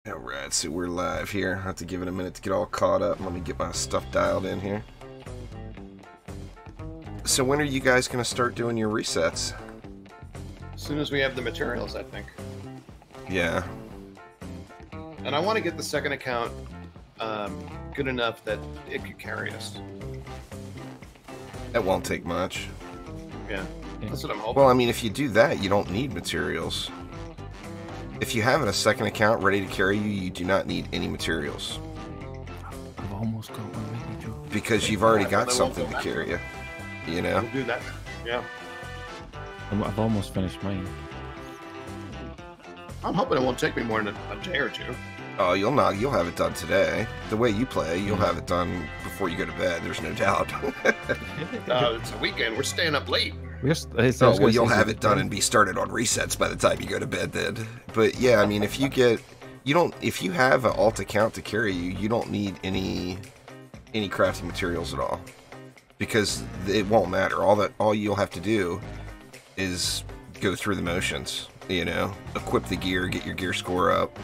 Alright, so we're live here. I have to give it a minute to get all caught up. Let me get my stuff dialed in here. So when are you guys going to start doing your resets? As soon as we have the materials, I think. Yeah. And I want to get the second account good enough that it could carry us. That won't take much. Yeah, that's what I'm hoping. Well, I mean, if you do that, you don't need materials. If you have a second account ready to carry you, you do not need any materials. I've almost got one ready, Joe. Because you've already got something to carry you. You know? We'll do that. Yeah. I've almost finished mine. I'm hoping it won't take me more than a day or two. Oh, you'll not. You'll have it done today. The way you play, you'll have it done before you go to bed. There's no doubt. It's a weekend. We're staying up late. Oh, well, you'll have it done and be started on resets by the time you go to bed then. But yeah, I mean, if you have an alt account to carry you, you don't need any crafting materials at all. Because it won't matter. All you'll have to do is go through the motions, you know, equip the gear, get your gear score up.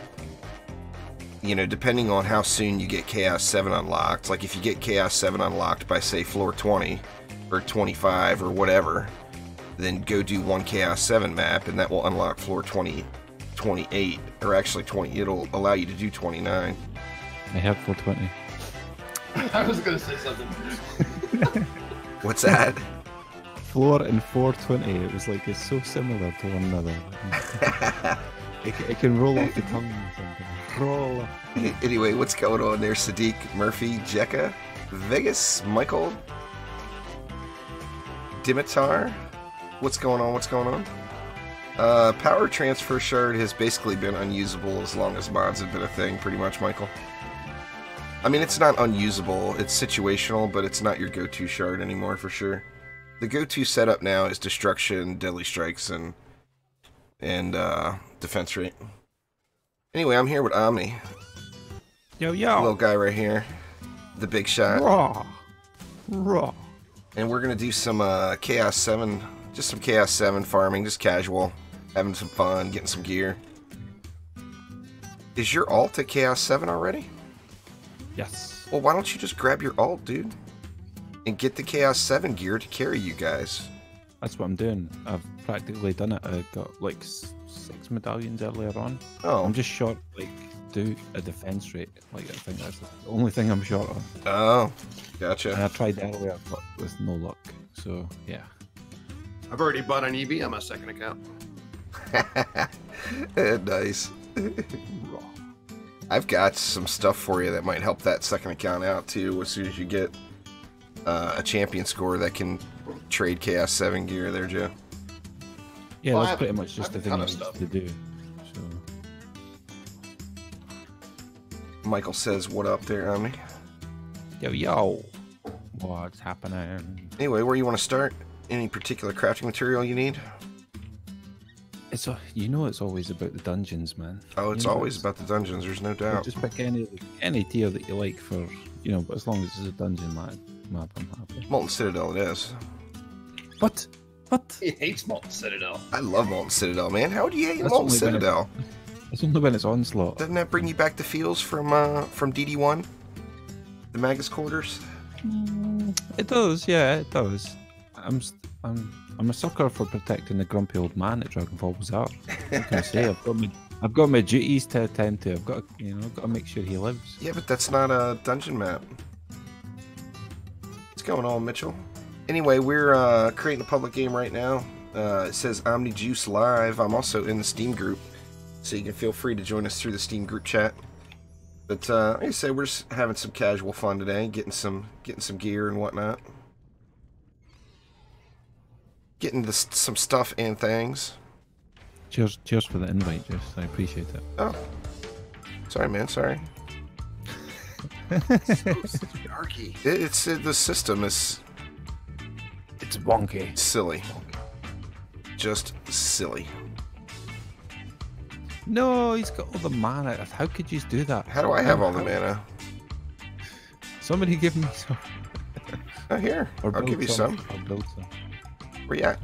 You know, depending on how soon you get Chaos 7 unlocked, like if you get Chaos 7 unlocked by, say, floor 20 or 25 or whatever, then go do one Chaos 7 map, and that will unlock floor 28, or actually 20. It'll allow you to do 29. I have 420. I was going to say something. What's that? Floor and 420. It was like, it's so similar to one another. it can roll off the tongue or something. Roll off. Anyway, what's going on there? Sadiq, Murphy, Jekka, Vegas, Michael, Dimitar. What's going on? What's going on? Power transfer shard has basically been unusable as long as mods have been a thing, pretty much, Michael. I mean, it's not unusable, it's situational, but it's not your go-to shard anymore for sure. The go-to setup now is destruction, deadly strikes, and defense rate. Anyway, I'm here with Omni. Yo, yo! Little guy right here. The big shot. Raw! Raw! And we're gonna do some Chaos 7, just some Chaos 7 farming, just casual, having some fun, getting some gear. Is your alt at Chaos 7 already? Yes. Well, why don't you just grab your alt, dude, and get the Chaos 7 gear to carry you guys? That's what I'm doing. I've practically done it. I got like 6 medallions earlier on. Oh. I'm just short, like, do a defense rate. Like, I think that's the only thing I'm short on. Oh, gotcha. And I tried earlier, but with no luck. So, yeah. I've already bought an EV on my second account. Nice. I've got some stuff for you that might help that second account out too. As soon as you get a champion score that can trade Chaos 7 gear there, Joe. Yeah, Well, that's pretty much just the thing I need stuff to do. So, Michael says, "What up there, Omni?" yo, yo, what's happening? Anyway, where you want to start? Any particular crafting material you need? It's it's always about the dungeons, man. Oh, it's always about the dungeons. There's no doubt. Just pick any tier that you like for, but as long as it's a dungeon map, I'm happy. Molten Citadel, it is. What? He hates Molten Citadel. I love Molten Citadel, man. How do you hate That's Molten only when Citadel? It's only when it's onslaught. Doesn't that bring you back to feels from DD1? The Magus Quarters? It does, yeah, it does. I'm a sucker for protecting the grumpy old man at Dragonfall Bazaar. What can I say? I've got my duties to attend to. I've got to make sure he lives. Yeah, but that's not a dungeon map. What's going on, Mitchell? Anyway, we're creating a public game right now. It says OmniJuice Live. I'm also in the Steam group, so you can feel free to join us through the Steam group chat. But like I say, we're just having some casual fun today, getting some gear and whatnot. Getting some stuff and things. Cheers for the invite, Jess. I appreciate it. Oh, sorry, man. Sorry. So darky. It's the system is It's wonky. silly. Just silly. No, he's got all the mana. How could you do that? How do I have all the mana? Somebody give me some. Oh, here. I'll give you some. I'll build some. Where you at?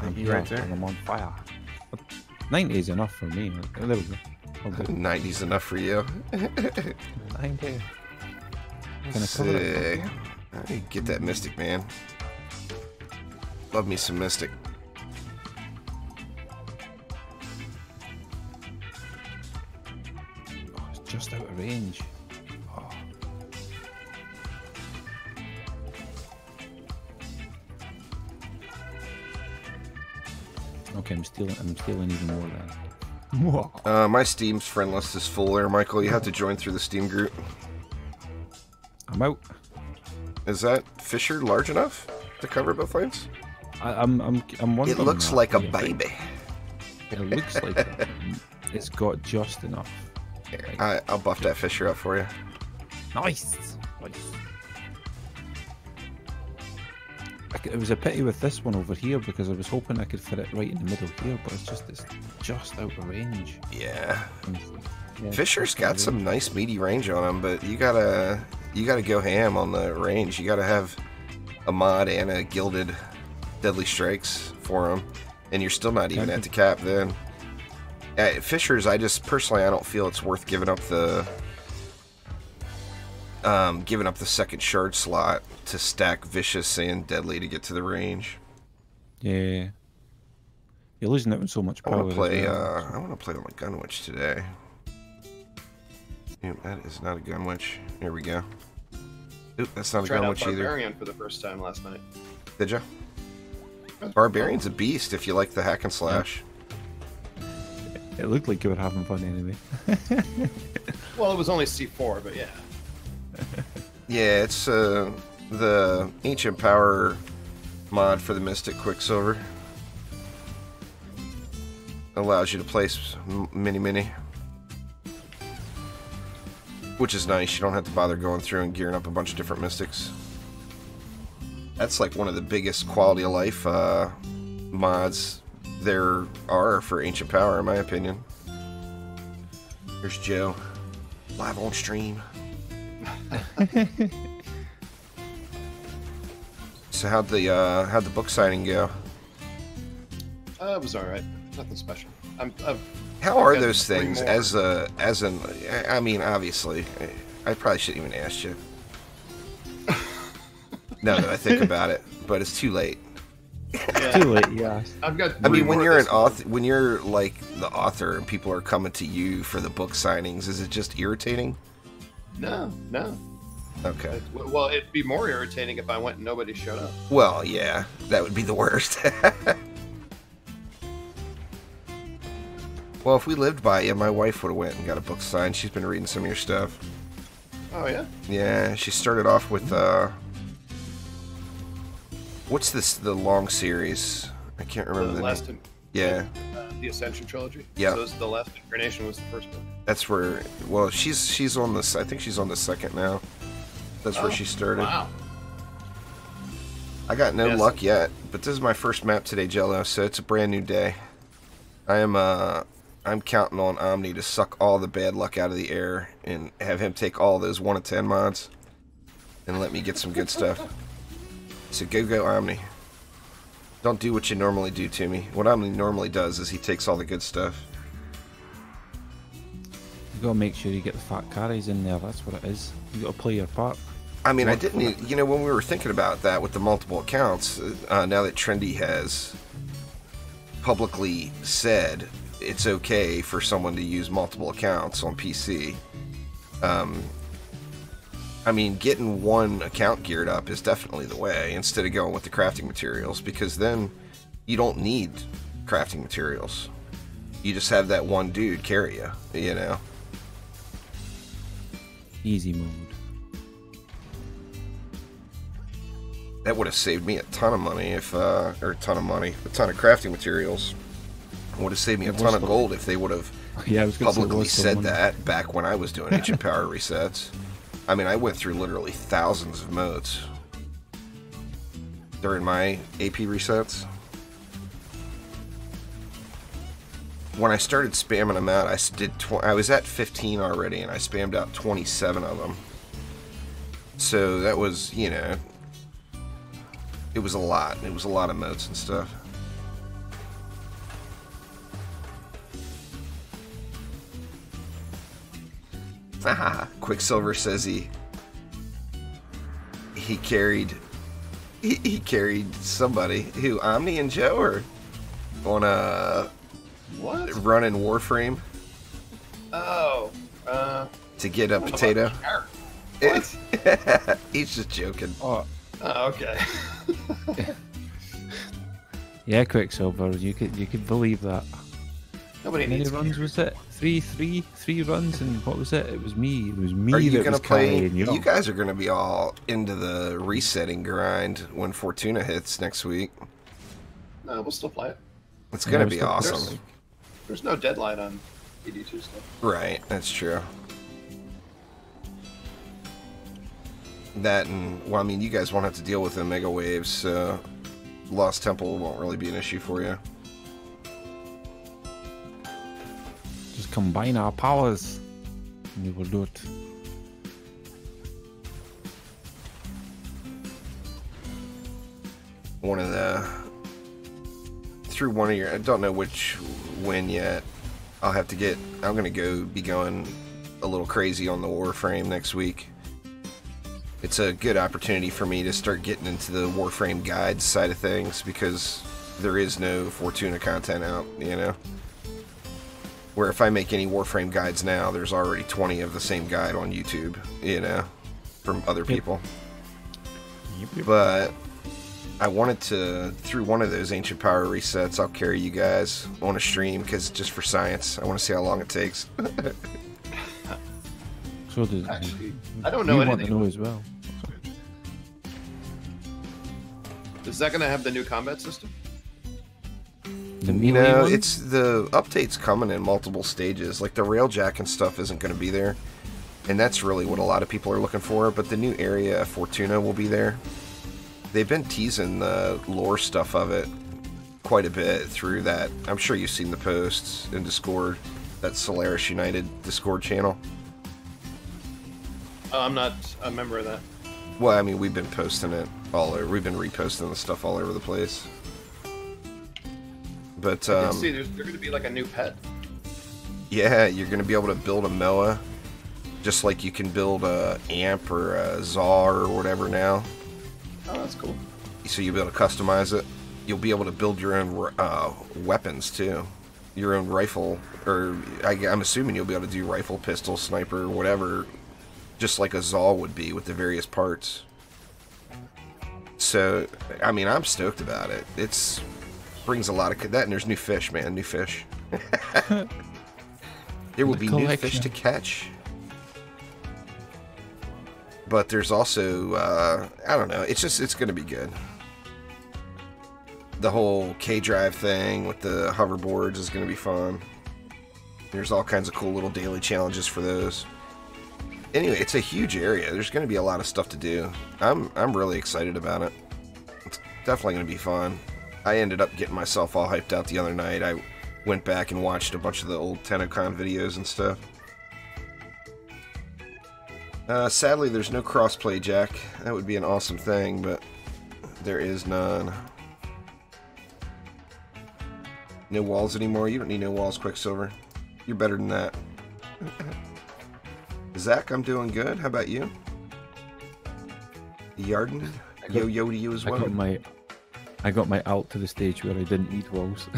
I'm You here, right there. and I'm on fire. 90 is enough for me. There we go. 90's enough for you. 90. Let's see. I need to get that Mystic, man. Love me some Mystic. Oh, it's just out of range. Oh. Okay, I'm stealing even more then. My Steam's friend list is full there, Michael. You have to join through the Steam group. I'm out. Is that Fisher large enough to cover both lanes? I'm wondering. It looks that, like a yeah. baby. It looks like it. It's got just enough. I'll buff that Fisher up for you. Nice. It was a pity with this one over here because I was hoping I could fit it right in the middle here, but it's just out of range. Yeah. Yeah, Fisher's got some nice meaty range on him, but you gotta go ham on the range. You gotta have a mod and a gilded deadly strikes for him, and you're still not even at the cap then. Fisher's, I don't feel it's worth giving up the second shard slot to stack vicious and deadly to get to the range. Yeah. You're losing out on so much power. I want to play on a gun witch today. Yep, that is not a gun witch. Here we go. Oop, that's not a gun witch either. Barbarian for the first time last night. Did ya? Barbarian's a beast if you like the hack and slash. It looked like you were having fun anyway. Well, it was only C4, but yeah. Yeah, it's the Ancient Power mod for the Mystic Quicksilver. Allows you to place mini. Which is nice. You don't have to bother going through and gearing up a bunch of different Mystics. That's like one of the biggest quality of life mods there are for Ancient Power, in my opinion. Here's Joe, live on stream. So how'd the book signing go? It was all right. Nothing special. How are those things I mean, obviously, I probably shouldn't even ask you. Now that I think about it, but it's too late. Yeah. Too late, yeah. I mean, when you're an author, when you're like the author and people are coming to you for the book signings, is it just irritating? No. Okay. Well, it'd be more irritating if I went and nobody showed up. Well, yeah, that would be the worst. Well, if we lived by you, my wife would have went and got a book signed. She's been reading some of your stuff. Oh, yeah? Yeah, she started off with, what's this, the long series? I can't remember the name. Yeah. The Ascension trilogy? Yeah. So the Last Incarnation was the first one. That's where, well, she's on this, I think she's on the second now. That's where she started. Wow. I got no luck yet, but this is my first map today, Jello, so it's a brand new day. I'm counting on Omni to suck all the bad luck out of the air and have him take all those 1 of 10 mods and let me get some good stuff. So go Omni. Don't do what you normally do to me. What Omni normally does is he takes all the good stuff. You gotta make sure you get the fat carries in there, that's what it is. You gotta play your part. I mean, I didn't, you know, when we were thinking about that with the multiple accounts, now that Trendy has publicly said it's okay for someone to use multiple accounts on PC. I mean, getting one account geared up is definitely the way, instead of going with the crafting materials, because then you don't need crafting materials. You just have that one dude carry you, you know? Easy mode. That would have saved me a ton of money if, or a ton of crafting materials. Would have saved me a ton of gold if they would have publicly said that back when I was doing Ancient Power resets. I mean, I went through literally thousands of modes during my AP resets. When I started spamming them out, I was at 15 already, and I spammed out 27 of them. So that was, you know, it was a lot. It was a lot of modes and stuff. Quicksilver says he carried somebody who Omni and Joe are on a run in Warframe. Oh, to get a potato. What? He's just joking. Oh, okay. Yeah, Quicksilver, you could believe that. Nobody How many needs runs was it? Three runs, and what was it? It was me. It was me. Are you that gonna was play? carrying you. You guys are gonna be all into the resetting grind when Fortuna hits next week. No, we'll still play it. It's gonna be awesome. There's no deadline on ED2 stuff. Right, that's true. That and, well, I mean, you guys won't have to deal with the mega waves, so Lost Temple won't really be an issue for you. Just combine our powers, and we will do it. One of the... Through one of your... I don't know which win yet. I'll have to get... I'm going to be going a little crazy on the Warframe next week. It's a good opportunity for me to start getting into the Warframe guides side of things, because there is no Fortuna content out, you know? Where if I make any Warframe guides now, there's already 20 of the same guide on YouTube, you know, from other people. Yep. But I wanted to, through one of those Ancient Power resets, I'll carry you guys on a stream, because just for science. I want to see how long it takes. So does Actually, I don't know you want to anything. know as well. Is that going to have the new combat system? The You melee know, one? it's the update's coming in multiple stages. Like the railjack and stuff isn't going to be there, and that's really what a lot of people are looking for. But the new area of Fortuna will be there. They've been teasing the lore stuff of it quite a bit through that. I'm sure you've seen the posts in Discord, that Solaris United Discord channel. Oh, I'm not a member of that. Well, I mean, we've been posting it all over. We've been reposting the stuff all over the place. But I can see there's going to be like a new pet. yeah, you're going to be able to build a Moa, just like you can build a Amp or a Czar or whatever now. Oh, that's cool. So you'll be able to customize it. You'll be able to build your own weapons too, your own rifle, or I'm assuming you'll be able to do rifle, pistol, sniper, whatever, just like a Zal would be with the various parts. So, I mean, I'm stoked about it. It's brings a lot of that, and there's new fish, man, new fish. There will be new fish to catch. But there's also, I don't know, it's going to be good. The whole K-Drive thing with the hoverboards is going to be fun. There's all kinds of cool little daily challenges for those. Anyway, it's a huge area. There's going to be a lot of stuff to do. I'm really excited about it. It's definitely going to be fun. I ended up getting myself all hyped out the other night. I went back and watched a bunch of the old TennoCon videos and stuff. Sadly, there's no crossplay, Jack. That would be an awesome thing, but there is none. No walls anymore? You don't need no walls, Quicksilver. You're better than that. Zach, I'm doing good. How about you? Yarden? Yo to you as well. I got my alt to the stage where I didn't need walls.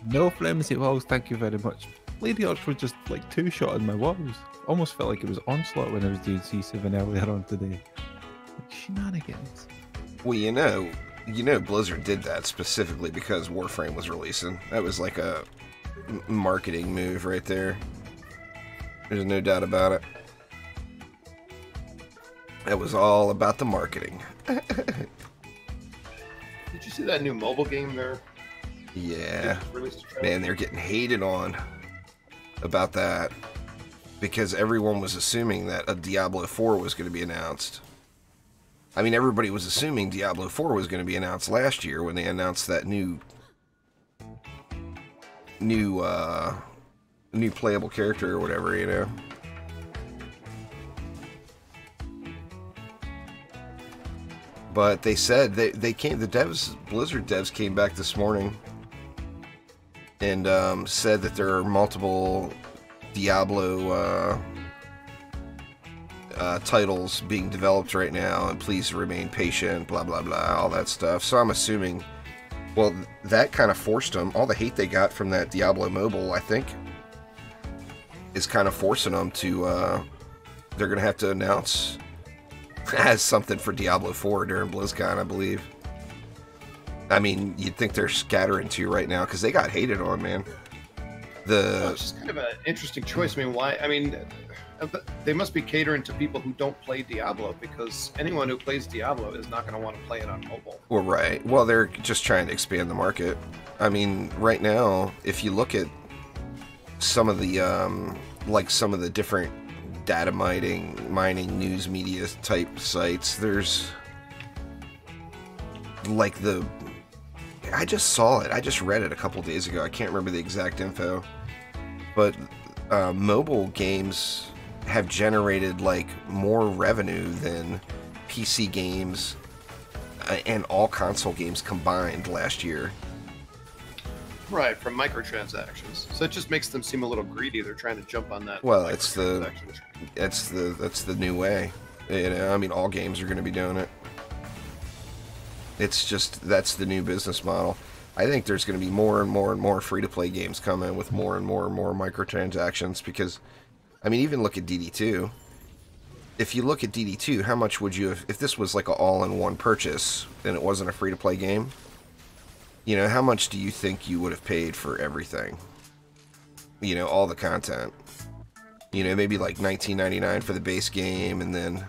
No flimsy walls, thank you very much. Lady Arch was just like two-shotting my walls. Almost felt like it was onslaught when I was doing C7 earlier on today. Like shenanigans. Well, you know Blizzard did that specifically because Warframe was releasing. That was like a marketing move right there. There's no doubt about it. That was all about the marketing. Did you see that new mobile game there? Yeah. Released a trailer? Man, they're getting hated on about that because everyone was assuming that a Diablo 4 was going to be announced. I mean, everybody was assuming Diablo 4 was going to be announced last year when they announced that new playable character or whatever, you know. But they said the Blizzard devs came back this morning and said that there are multiple Diablo titles being developed right now, and please remain patient, blah blah blah, all that stuff. So I'm assuming, well, that kind of forced them. All the hate they got from that Diablo mobile, I think, is kind of forcing them to. They're gonna have to announce as something for Diablo 4 during BlizzCon, I believe. I mean, you'd think they're scattering to you right now because they got hated on, man. It's just kind of an interesting choice. I mean, why? I mean, they must be catering to people who don't play Diablo, because anyone who plays Diablo is not going to want to play it on mobile. Well, right. Well, they're just trying to expand the market. I mean, right now, if you look at some of the some of the different data mining news media type sites, there's like I just saw it. I just read it a couple days ago. I can't remember the exact info. But mobile games have generated like more revenue than PC games and all console games combined last year. Right, from microtransactions. So it just makes them seem a little greedy. They're trying to jump on that. Well, that's the new way. You know, I mean, all games are going to be doing it. It's just, that's the new business model. I think there's going to be more and more and more free-to-play games coming with more and more and more microtransactions, because, I mean, even look at DD2. If you look at DD2, how much would you have, if this was like an all-in-one purchase and it wasn't a free-to-play game, you know, how much do you think you would have paid for everything? You know, all the content. You know, maybe like $19.99 for the base game, and then,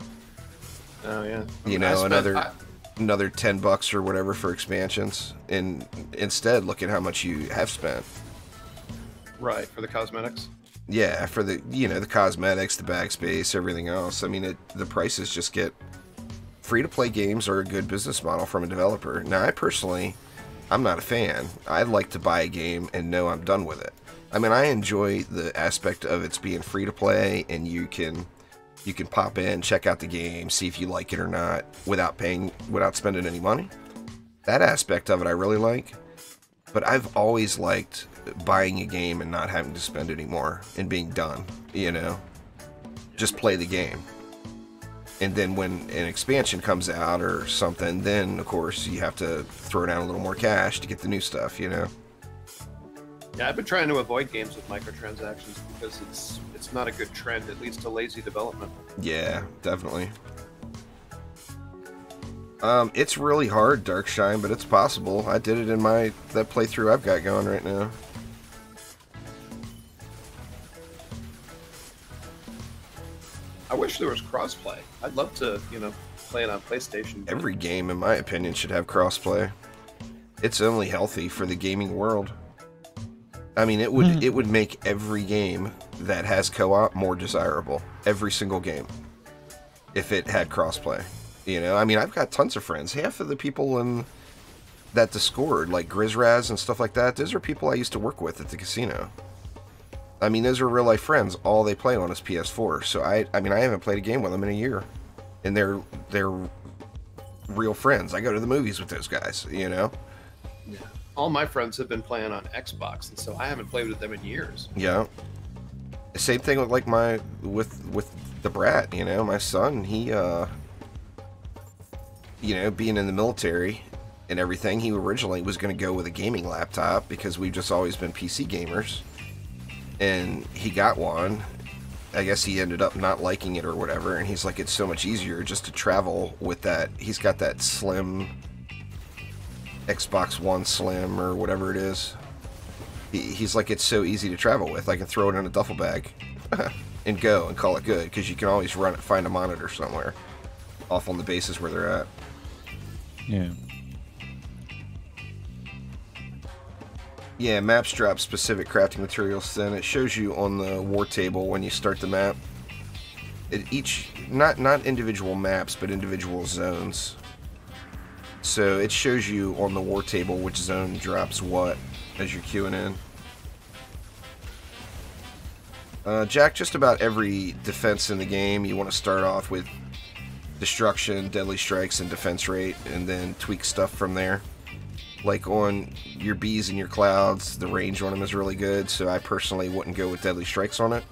oh yeah, you know, another $10 or whatever for expansions, and instead look at how much you have spent. Right, for the cosmetics. Yeah, for the, you know, the cosmetics, the backspace, everything else. I mean, the prices just get... Free-to-play games are a good business model from a developer. Now, I personally, I'm not a fan. I like to buy a game and know I'm done with it. I mean, I enjoy the aspect of it's being free-to-play, and you can pop in, check out the game, see if you like it or not, without spending any money. That aspect of it I really like. But I've always liked buying a game and not having to spend any more and being done, you know? Just play the game. And then when an expansion comes out or something, then, of course, you have to throw down a little more cash to get the new stuff, you know? Yeah, I've been trying to avoid games with microtransactions because it's not a good trend. It leads to lazy development. Yeah, definitely. It's really hard, Darkshine, but it's possible. I did it in that playthrough I've got going right now. I wish there was crossplay. I'd love to, you know, play it on PlayStation. Every game, in my opinion, should have crossplay. It's only healthy for the gaming world. I mean, it would make every game that has co-op more desirable. Every single game, if it had crossplay. You know, I mean, I've got tons of friends. Half of the people in that Discord, like Grizzraz and stuff like that, those are people I used to work with at the casino. I mean, those are real life friends. All they play on is PS4. So I mean, I haven't played a game with them in a year, and they're real friends. I go to the movies with those guys. You know. Yeah. All my friends have been playing on Xbox, and so I haven't played with them in years. Yeah. Same thing with like with the brat, you know, my son, he you know, being in the military and everything, he originally was going to go with a gaming laptop because we've just always been PC gamers. And he got one. I guess he ended up not liking it or whatever, and he's like, it's so much easier just to travel with that. He's got that slim Xbox One Slim or whatever it is. He's like, it's so easy to travel with. I can throw it in a duffel bag and go and call it good, because you can always find a monitor somewhere off on the bases where they're at. Yeah. Yeah, maps drop specific crafting materials. Then it shows you on the war table when you start the map. Not individual maps, but individual zones. So it shows you on the war table which zone drops what as you're queuing in. Jack, just about every defense in the game, you want to start off with destruction, deadly strikes, and defense rate, and then tweak stuff from there. Like on your bees and your clouds, the range on them is really good, so I personally wouldn't go with deadly strikes on it.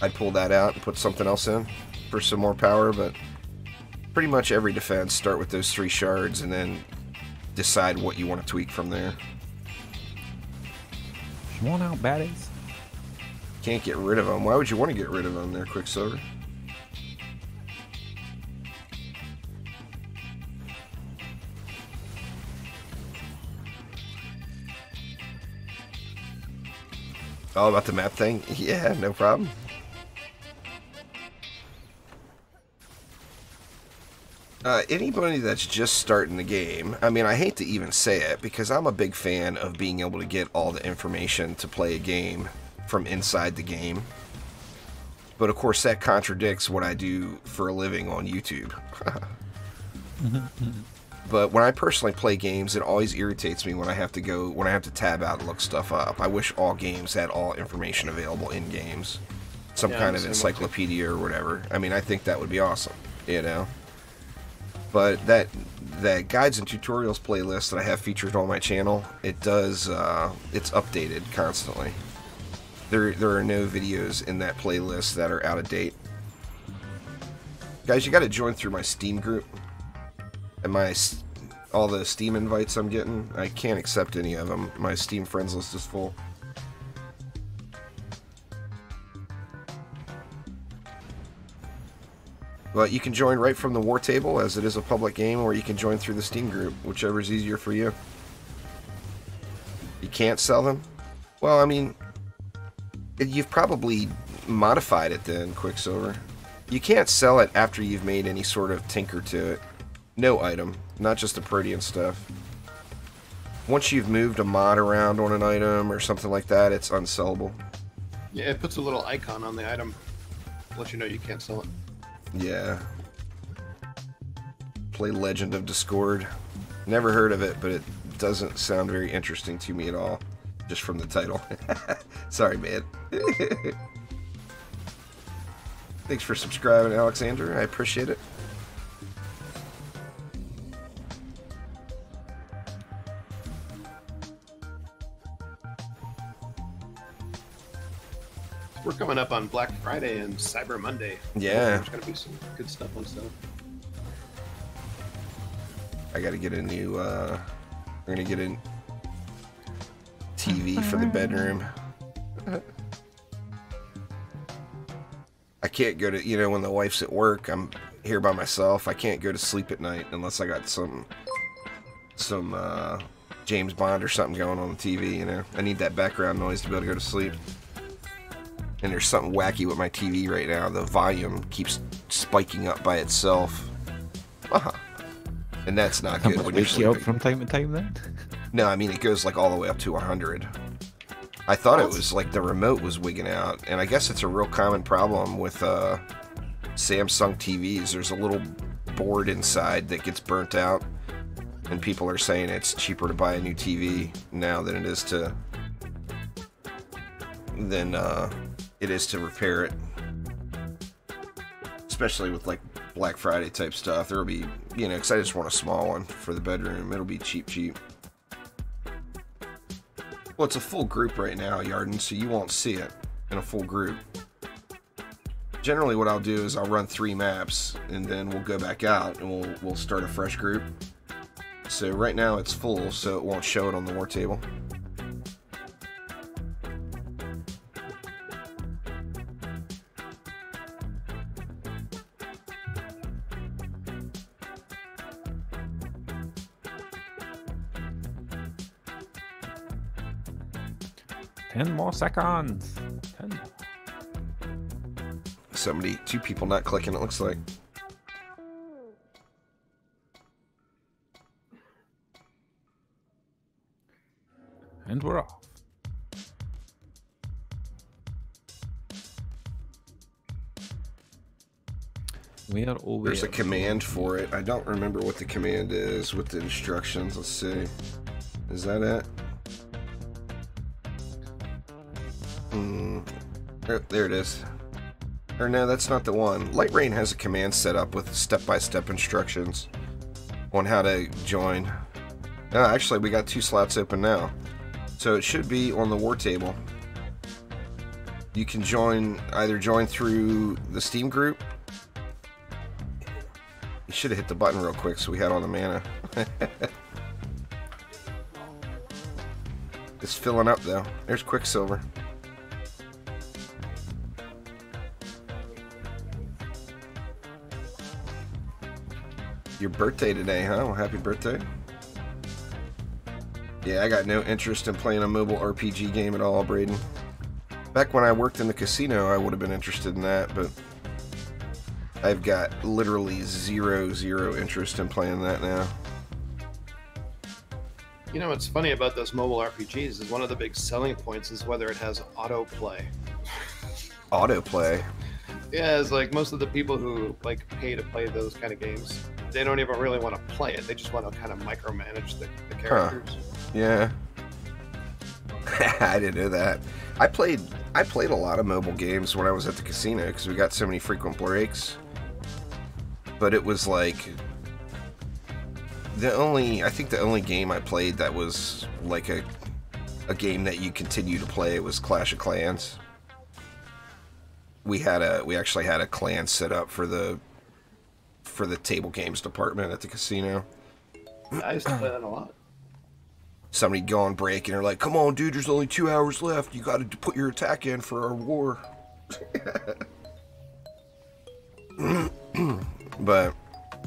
I'd pull that out and put something else in for some more power, but pretty much every defense, start with those 3 shards and then decide what you want to tweak from there. Come on out, baddies. Can't get rid of them. Why would you want to get rid of them there, Quicksilver? Oh, about the map thing? Yeah, no problem. Anybody that's just starting the game, I mean, I hate to even say it, because I'm a big fan of being able to get all the information to play a game from inside the game. But of course, that contradicts what I do for a living on YouTube. But when I personally play games, it always irritates me when I have to tab out and look stuff up. I wish all games had all information available in games. Some kind of encyclopedia or whatever. I mean, I think that would be awesome, you know? But that guides and tutorials playlist that I have featured on my channel, it's updated constantly. There are no videos in that playlist that are out of date. Guys, you got to join through my Steam group. And all the Steam invites I'm getting, I can't accept any of them. My Steam friends list is full. But you can join right from the war table, as it is a public game, or you can join through the Steam group, whichever is easier for you. You can't sell them? Well, I mean, you've probably modified it then, Quicksilver. You can't sell it after you've made any sort of tinker to it. No item, not just the Protean stuff. Once you've moved a mod around on an item or something like that, it's unsellable. Yeah, it puts a little icon on the item, let you know you can't sell it. Yeah. Play Legend of Discord. Never heard of it, but it doesn't sound very interesting to me at all, just from the title. Sorry, man. Thanks for subscribing, Alexander. I appreciate it. We're coming up on Black Friday and Cyber Monday. Yeah. There's going to be some good stuff on sale. I got to get a new, we're going to get a TV for the bedroom. I can't go to, you know, when the wife's at work, I'm here by myself. I can't go to sleep at night unless I got some James Bond or something going on the TV, you know. I need that background noise to be able to go to sleep. And there's something wacky with my TV right now. The volume keeps spiking up by itself. And that's not good when you're sleeping. Wake you up from time to time then? No, I mean it goes like all the way up to 100. I thought it was like the remote was wigging out, and I guess it's a real common problem with Samsung TVs. There's a little board inside that gets burnt out, and people are saying it's cheaper to buy a new TV now than it is to repair it. Especially with like Black Friday type stuff. There'll be, you know, because I just want a small one for the bedroom. It'll be cheap. Well, it's a full group right now, Yarden, so you won't see it in a full group. Generally what I'll do is I'll run 3 maps, and then we'll go back out, and we'll start a fresh group. So right now it's full, so it won't show it on the war table. Ten more seconds. 10 more. Two people not clicking, it looks like. And we're off. We are over. There's a command for it. I don't remember what the command is with the instructions. Let's see. Is that it? Oh, there it is. Or no, that's not the one. Lightrayne has a command set up with step-by-step instructions on how to join. Actually, we got 2 slots open now. So it should be on the war table. You can either join through the Steam group. You should have hit the button real quick so we had all the mana. It's filling up though. There's Quicksilver. Your birthday today, huh? Well, happy birthday. Yeah, I got no interest in playing a mobile RPG game at all, Braden. Back when I worked in the casino, I would have been interested in that, but I've got literally zero interest in playing that now. You know what's funny about those mobile RPGs is one of the big selling points is whether it has autoplay. Autoplay? Yeah, it's like most of the people who like pay to play those kind of games, they don't even really want to play it. They just want to kind of micromanage the characters. Huh. Yeah. I didn't know that. I played a lot of mobile games when I was at the casino because we got so many frequent breaks. But it was like I think the only game I played that was like a game that you continue to play was Clash of Clans. We actually had a clan set up for the table games department at the casino. I used to play that a lot. Somebody'd go on break and they're like, "Come on, dude, there's only 2 hours left. You got to put your attack in for our war." But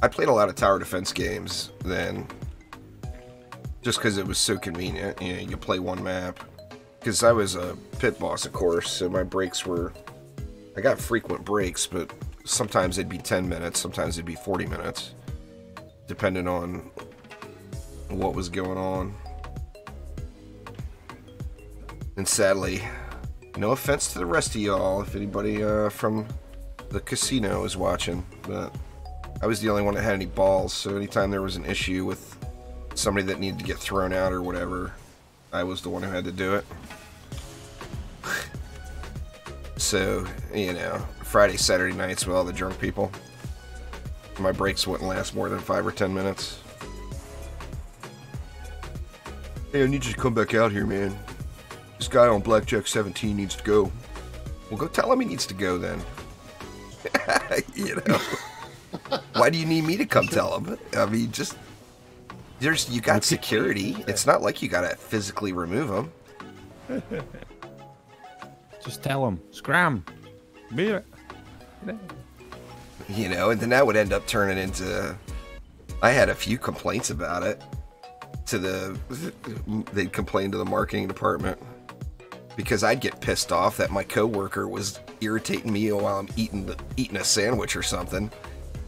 I played a lot of tower defense games then, just because it was so convenient. You know, you play one map. Because I was a pit boss, of course, so my breaks were... I got frequent breaks, but sometimes they'd be 10 minutes, sometimes they'd be 40 minutes, depending on what was going on. And sadly, no offense to the rest of y'all, if anybody from the casino is watching, but I was the only one that had any balls, so anytime there was an issue with somebody that needed to get thrown out or whatever, I was the one who had to do it. So, you know, Friday, Saturday nights with all the drunk people, my breaks wouldn't last more than 5 or 10 minutes. "Hey, I need you to come back out here, man. This guy on Blackjack 17 needs to go." Well, go tell him he needs to go then. You know? Why do you need me to come tell him? I mean, just... you got security. It's not like you gotta physically remove him. Just tell him. Scram. Beat it. You know, and then that would end up turning into... I had a few complaints about it. They'd complain to the marketing department. Because I'd get pissed off that my coworker was irritating me while I'm eating a sandwich or something.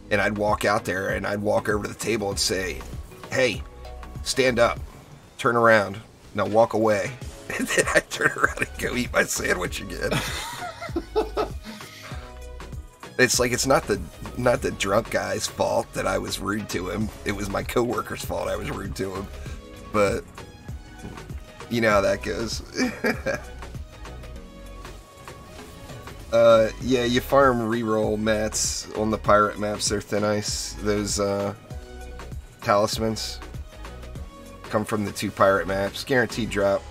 And I'd walk out there and I'd walk over to the table and say, "Hey, stand up, turn around, now walk away." And then I'd turn around and go eat my sandwich again. It's like it's not the drunk guy's fault that I was rude to him. It was my coworker's fault I was rude to him. But you know how that goes. Yeah, you farm reroll mats on the pirate maps. They're thin ice. Those talismans come from the 2 pirate maps. Guaranteed drop.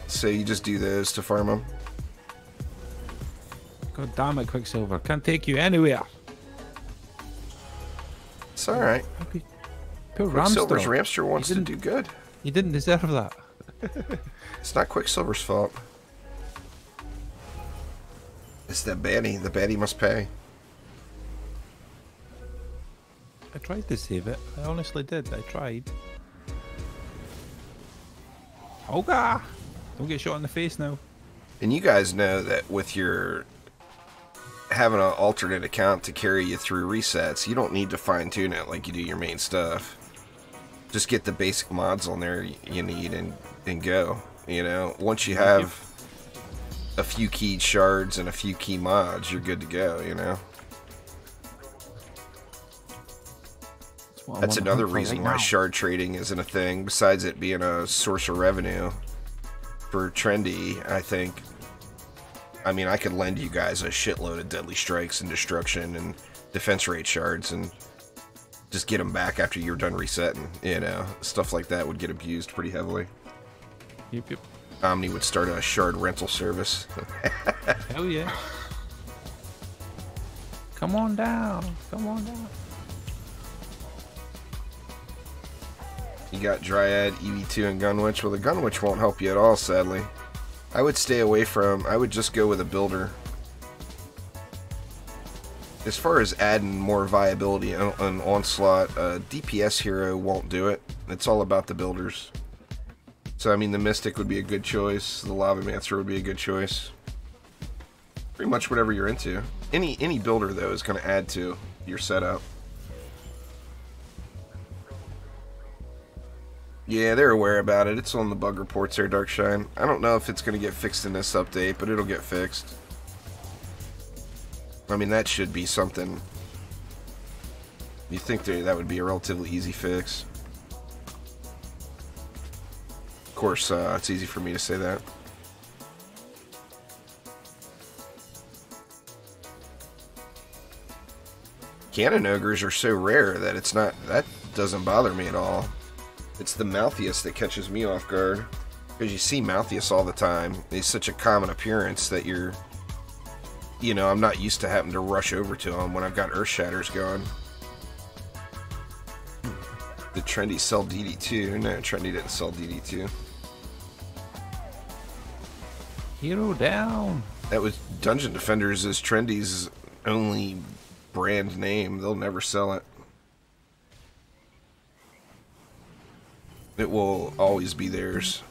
So you just do those to farm them. God damn it, Quicksilver. Can't take you anywhere. It's alright. Poor Quicksilver's Ramster. Ramster wants to do good. You didn't deserve that. It's not Quicksilver's fault. It's the baddie. The baddie must pay. I tried to save it. I honestly did. I tried. Olga! Don't get shot in the face now. And you guys know that with your having an alternate account to carry you through resets, you don't need to fine-tune it like you do your main stuff. Just get the basic mods on there you need and go. You know, once you have a few keyed shards and a few key mods, you're good to go, you know? That's another reason why shard trading isn't a thing, besides it being a source of revenue for Trendy, I think. I mean, I could lend you guys a shitload of deadly strikes and destruction and defense rate shards, and just get them back after you're done resetting. You know, stuff like that would get abused pretty heavily. Yep. Omni would start a shard rental service. Hell yeah. Come on down. Come on down. You got Dryad, EV2, and Gunwitch. Well, the Gunwitch won't help you at all, sadly. I would stay away from... I would just go with a builder. As far as adding more viability on Onslaught, DPS hero won't do it. It's all about the builders. So, I mean, the Mystic would be a good choice. The Lavamancer would be a good choice. Pretty much whatever you're into. Any builder, though, is going to add to your setup. Yeah, they're aware about it. It's on the bug reports there, Darkshine. I don't know if it's going to get fixed in this update, but it'll get fixed. I mean, that should be something... You think that would be a relatively easy fix. Of course, it's easy for me to say that. Cannon Ogres are so rare that it's not... That doesn't bother me at all. It's the Malthius that catches me off guard. Because you see Malthius all the time. He's such a common appearance that you're... You know, I'm not used to having to rush over to him when I've got Earth Shatters going. Did Trendy sell DD2? No, Trendy didn't sell DD2. Hero down. That was Dungeon Defenders is Trendy's only brand name. They'll never sell it. It will always be theirs.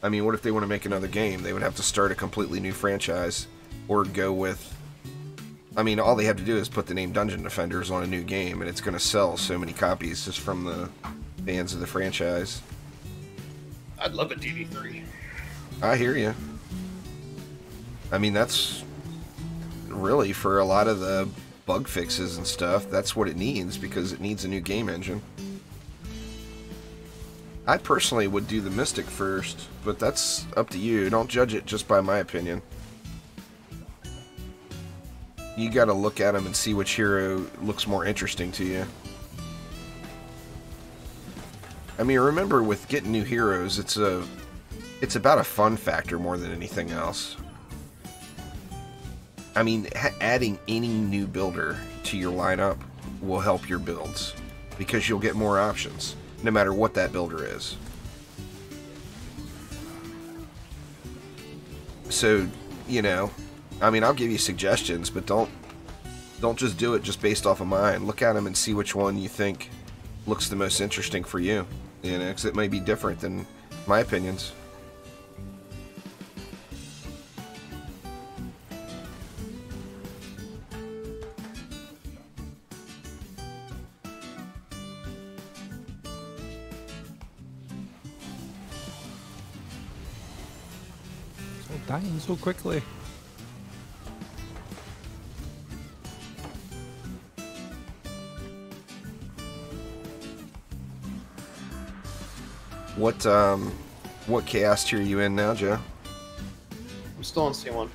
I mean, what if they want to make another game? They would have to start a completely new franchise. Or go with... I mean, all they have to do is put the name Dungeon Defenders on a new game, and it's going to sell so many copies just from the fans of the franchise. I'd love a DD3. I hear you. I mean, that's... Really, for a lot of the bug fixes and stuff, that's what it needs, because it needs a new game engine. I personally would do the Mystic first, but that's up to you. Don't judge it just by my opinion. You gotta look at them and see which hero looks more interesting to you. I mean, remember, with getting new heroes, it's about a fun factor more than anything else. I mean, adding any new builder to your lineup will help your builds, because you'll get more options, no matter what that builder is. So, you know, I mean, I'll give you suggestions, but don't just do it just based off of mine. Look at them and see which one you think looks the most interesting for you. You know, because it may be different than my opinions. Dying so quickly. What chaos tier are you in now, Joe? I'm still on C1.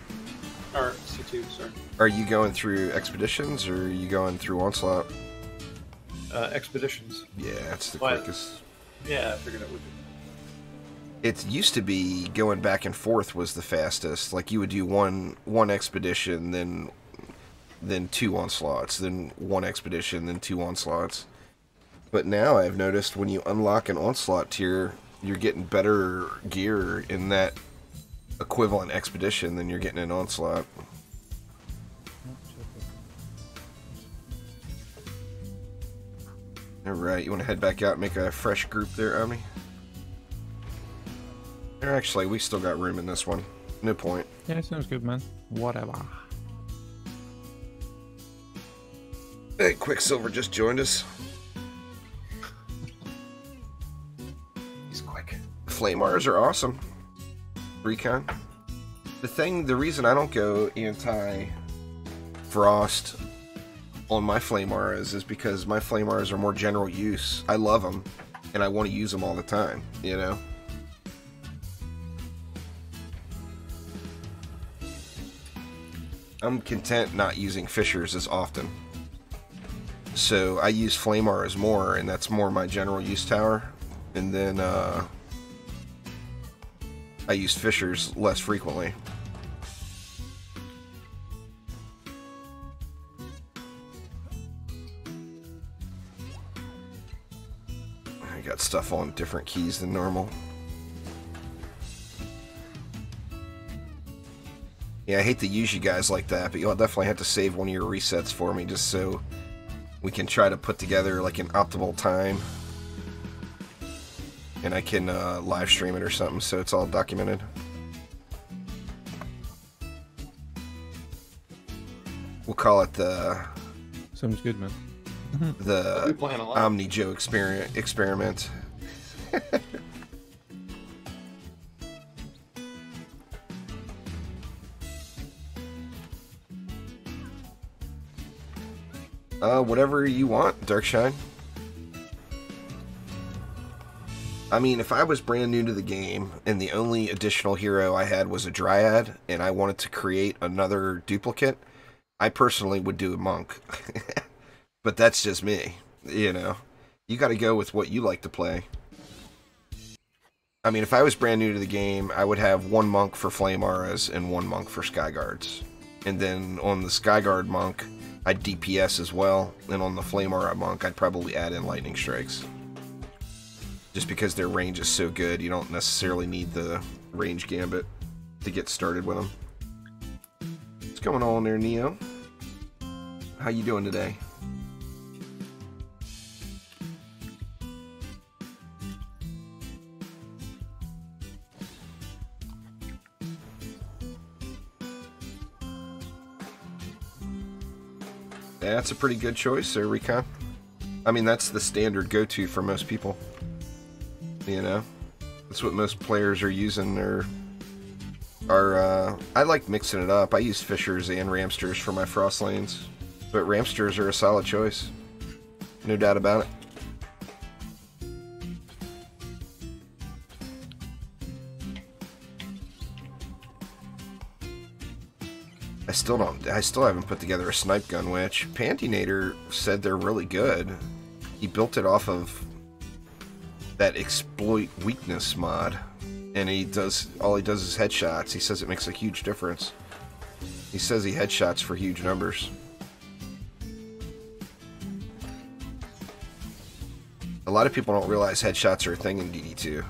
Or C2, sorry. Are you going through expeditions, or are you going through onslaught? Expeditions. Yeah, it's the quickest. Yeah, I figured it would be. It used to be going back and forth was the fastest. Like, you would do one expedition, then 2 onslaughts, then 1 expedition, then 2 onslaughts. But now I've noticed when you unlock an onslaught tier, you're getting better gear in that equivalent expedition than you're getting in onslaught. Alright, you want to head back out and make a fresh group there, Omni? Actually, we still got room in this one. No point. Yeah, sounds good, man. Whatever. Hey, Quicksilver just joined us. He's quick. Flamars are awesome. Recon. The reason I don't go anti-frost on my Flamears is because my Flamars are more general use. I love them, and I want to use them all the time, you know? I'm content not using Fissures as often. So I use flame auras more, and that's more my general use tower. And then I use fissures less frequently. I got stuff on different keys than normal. Yeah, I hate to use you guys like that, but you'll definitely have to save one of your resets for me just so we can try to put together like an optimal time. And I can live stream it or something so it's all documented. We'll call it the... Sounds good, man. The Omni Joe experiment. Whatever you want, Darkshine. I mean, if I was brand new to the game and the only additional hero I had was a Dryad and I wanted to create another duplicate, I personally would do a Monk. But that's just me, you know. You gotta go with what you like to play. I mean, if I was brand new to the game, I would have one Monk for Flame Auras and one Monk for Skyguards. And then on the Skyguard Monk, I'd DPS as well, and on the Flame Aura Monk, I'd probably add in Lightning Strikes. Just because their range is so good, you don't necessarily need the range gambit to get started with them. What's going on there, Neo? How you doing today? Yeah, that's a pretty good choice there, Recon. I mean, that's the standard go-to for most people. You know? That's what most players are using. I like mixing it up. I use Fissures and Ramsters for my Frost lanes. But Ramsters are a solid choice. No doubt about it. I still haven't put together a snipe gun, which Pantinator said they're really good. He built it off of that exploit weakness mod, and all he does is headshots. He says it makes a huge difference. He says he headshots for huge numbers. A lot of people don't realize headshots are a thing in DD2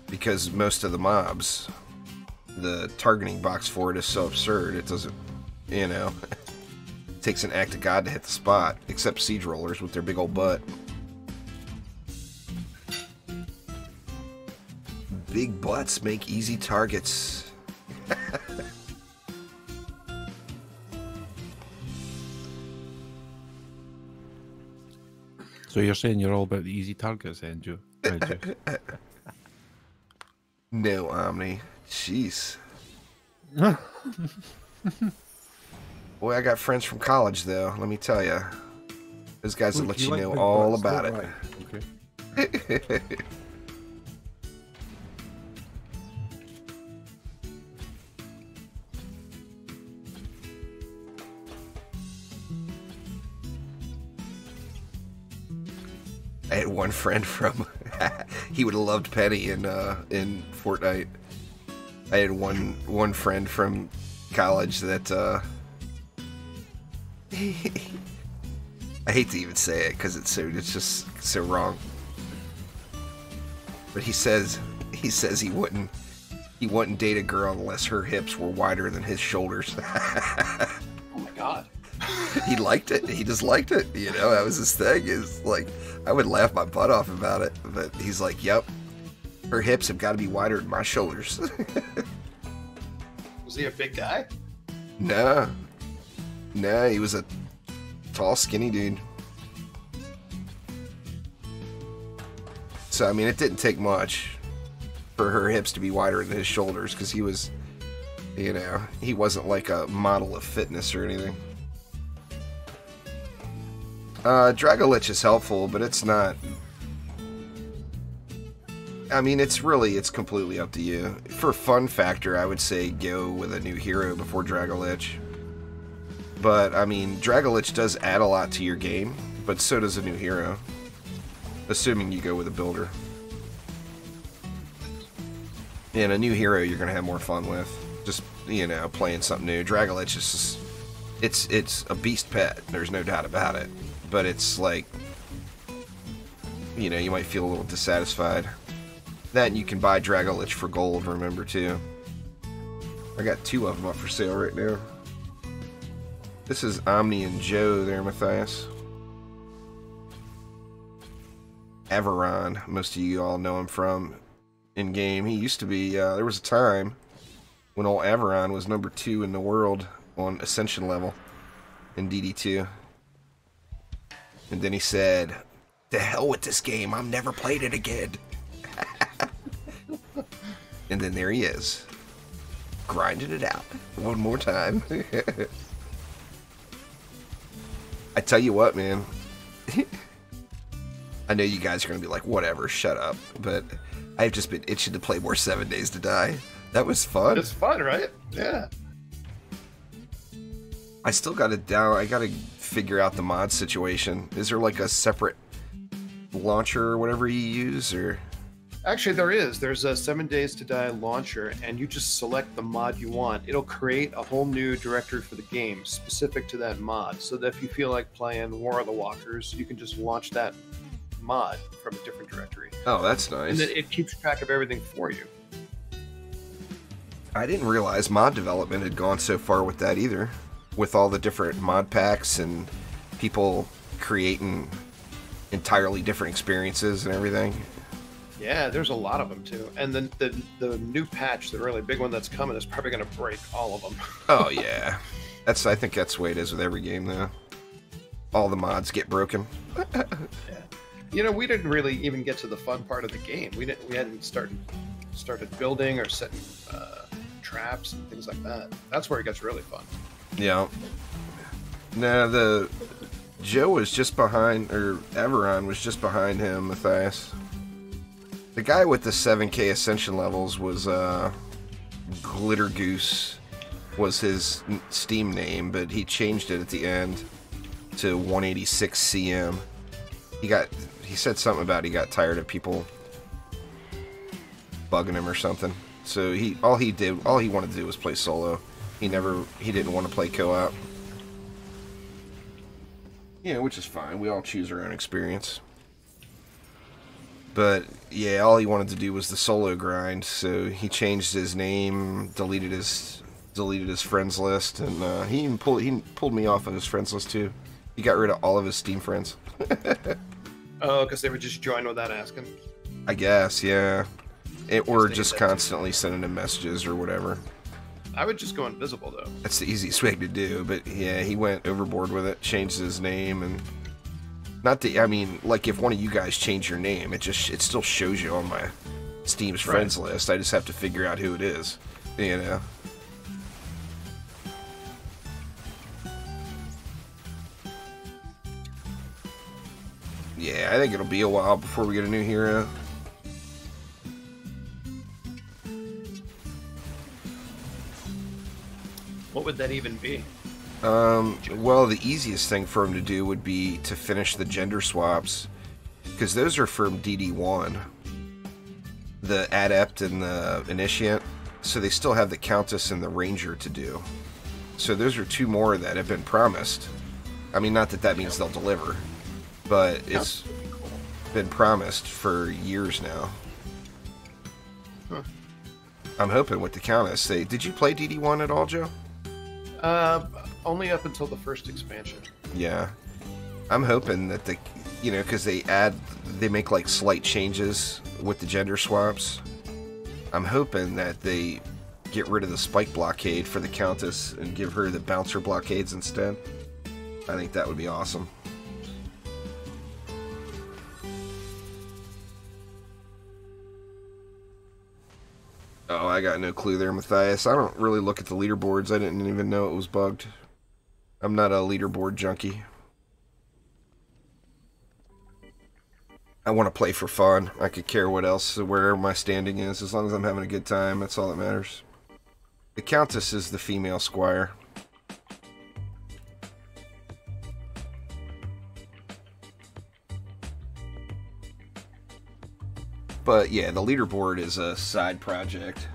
because most of the mobs, the targeting box for it is so absurd, it doesn't, you know, it takes an act of God to hit the spot, except siege rollers with their big old butt. Big butts make easy targets. So you're saying you're all about the easy targets then, Joe? Right, Joe? No, Omni. Jeez. Boy, I got friends from college, though. Let me tell you. Those guys will let you know all about it. Okay. I had one friend from... he would have loved Penny in Fortnite. I had one friend from college that... I hate to even say it because it's just so wrong. But he says he wouldn't date a girl unless her hips were wider than his shoulders. Oh my god. He liked it. He just liked it. You know, that was his thing. Is like, I would laugh my butt off about it, but he's like, "Yep, her hips have got to be wider than my shoulders." Was he a big guy? No, he was a tall, skinny dude. So I mean, it didn't take much for her hips to be wider than his shoulders because he was, you know, he wasn't like a model of fitness or anything. Dragolich is helpful, but it's not... I mean, it's completely up to you. For fun factor, I would say go with a new hero before Dragolich. But, I mean, Dragolich does add a lot to your game, but so does a new hero. Assuming you go with a builder. And a new hero you're gonna have more fun with. Just, you know, playing something new. Dragolich is just, it's a beast pet, there's no doubt about it. But it's like, you know, you might feel a little dissatisfied. That and you can buy Dragolich for gold, remember, too. I got 2 of them up for sale right now. This is Omni and Joe there, Matthias. Averon, most of you all know him from in-game. He used to be, there was a time when old Averon was number 2 in the world on Ascension level in DD2. And then he said, "To hell with this game, I've never played it again." And then there he is, grinding it out one more time. I tell you what, man. I know you guys are going to be like, whatever, shut up. But I've just been itching to play more 7 Days to Die. That was fun. It's fun, right? Yeah. I still got it down. I got to figure out the mod situation. Is there like a separate launcher or whatever you use, or? Actually, there is. There's a 7 Days to Die launcher, and you just select the mod you want. It'll create a whole new directory for the game specific to that mod, so that if you feel like playing War of the Walkers, you can just launch that mod from a different directory. Oh, that's nice. And then it keeps track of everything for you. I didn't realize mod development had gone so far with that either. With all the different mod packs and people creating entirely different experiences and everything. Yeah, there's a lot of them too. And then the new patch, the really big one that's coming, is probably going to break all of them. Oh yeah, I think that's the way it is with every game though. All the mods get broken. Yeah. You know, we didn't really even get to the fun part of the game. We hadn't started building or setting traps and things like that. That's where it gets really fun. Yeah. Now the Joe was just behind, or Averon was just behind him, Matthias. The guy with the 7K Ascension levels was Glitter Goose was his Steam name, but he changed it at the end to 186 CM. He said something about he got tired of people bugging him or something. So all he wanted to do was play solo. He didn't want to play co-op. Yeah, which is fine. We all choose our own experience. But yeah, all he wanted to do was the solo grind, so he changed his name, deleted his friends list, and he even pulled me off of his friends list too. He got rid of all of his Steam friends. Oh, because they would just join without asking? I guess, yeah. Or just constantly sending him messages or whatever. I would just go invisible, though. That's the easiest way to do, but yeah, he went overboard with it, changed his name, and... I mean, like, if one of you guys change your name, it still shows you on my Steam's friends list. I just have to figure out who it is, you know? Yeah, I think it'll be a while before we get a new hero. What would that even be? Well, the easiest thing for him to do would be to finish the gender swaps, because those are from DD1, the Adept and the Initiate, so they still have the Countess and the Ranger to do. So those are 2 more that have been promised. I mean, not that means they'll deliver, but it's been promised for years now. Huh. I'm hoping with the Countess. Did you play DD1 at all, Joe? Only up until the first expansion. Yeah. I'm hoping that because they make like slight changes with the gender swaps. I'm hoping that they get rid of the spike blockade for the Countess and give her the bouncer blockades instead. I think that would be awesome. Oh, I got no clue there, Matthias. I don't really look at the leaderboards. I didn't even know it was bugged. I'm not a leaderboard junkie. I want to play for fun. I could care where my standing is. As long as I'm having a good time, that's all that matters. The Countess is the female squire. But yeah, the leaderboard is a side project.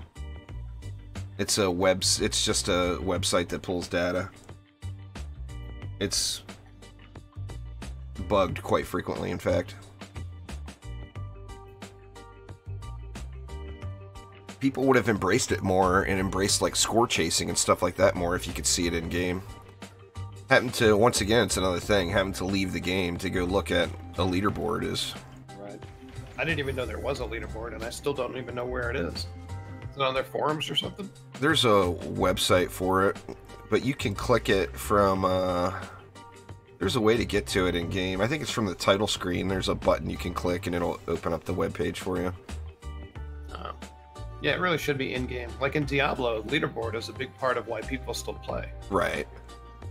It's just a website that pulls data. It's bugged quite frequently, in fact. People would have embraced it more and embraced like score chasing and stuff like that more if you could see it in game. Having to, once again, it's another thing, having to leave the game to go look at a leaderboard is... Right. I didn't even know there was a leaderboard, and I still don't even know where it is. Is it on their forums or something? There's a website for it, but you can click it from... there's a way to get to it in game. I think it's from the title screen. There's a button you can click and it'll open up the web page for you. Yeah, it really should be in-game. Like in Diablo, leaderboard is a big part of why people still play. Right.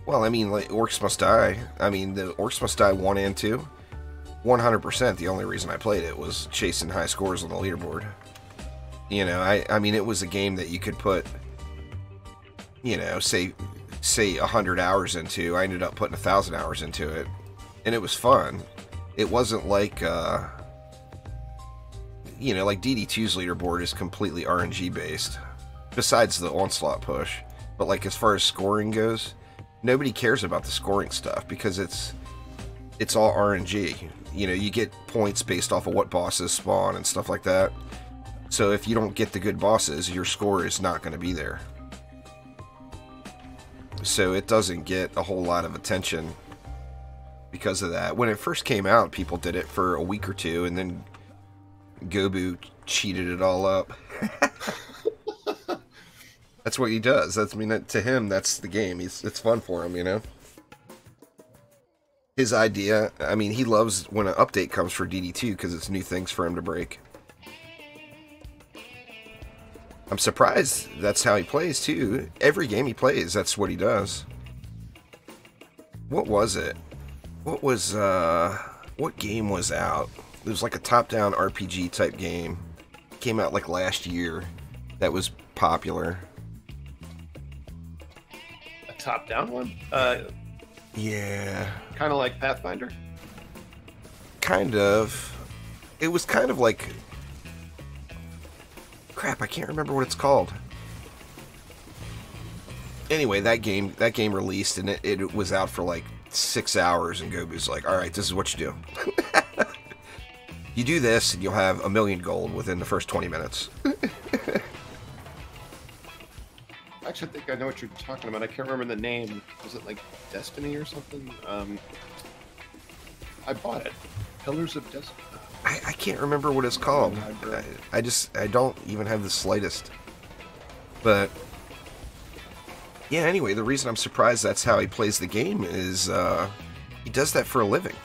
Well, I mean, like, Orcs Must Die. I mean, the Orcs Must Die 1 and 2, 100% the only reason I played it was chasing high scores on the leaderboard. You know, I mean, it was a game that you could put, you know, say 100 hours into. I ended up putting 1,000 hours into it, and it was fun. It wasn't like, you know, like DD2's leaderboard is completely RNG based, besides the onslaught push. But like as far as scoring goes, nobody cares about the scoring stuff because it's all RNG. You know, you get points based off of what bosses spawn and stuff like that. So if you don't get the good bosses, your score is not going to be there. So it doesn't get a whole lot of attention because of that. When it first came out, people did it for a week or two, and then Gobu cheated it all up. That's what he does. That's, I mean, to him, that's the game. It's fun for him, you know? His idea, I mean, he loves when an update comes for DD2 because it's new things for him to break. I'm surprised that's how he plays, too. Every game he plays, that's what he does. What was it? What game was out? It was like a top-down RPG type game. Came out like last year. That was popular. A top-down one? Yeah. Kind of like Pathfinder? Kind of. It was kind of like... Crap, I can't remember what it's called. Anyway, that game released, and it was out for like 6 hours, and Gobu's like, alright, this is what you do. You do this, and you'll have 1 million gold within the first 20 minutes. Actually, I think I know what you're talking about. I can't remember the name. Was it like Destiny or something? I bought it. Pillars of Destiny. I can't remember what it's called. I don't even have the slightest. But yeah, anyway, the reason I'm surprised that's how he plays the game is he does that for a living.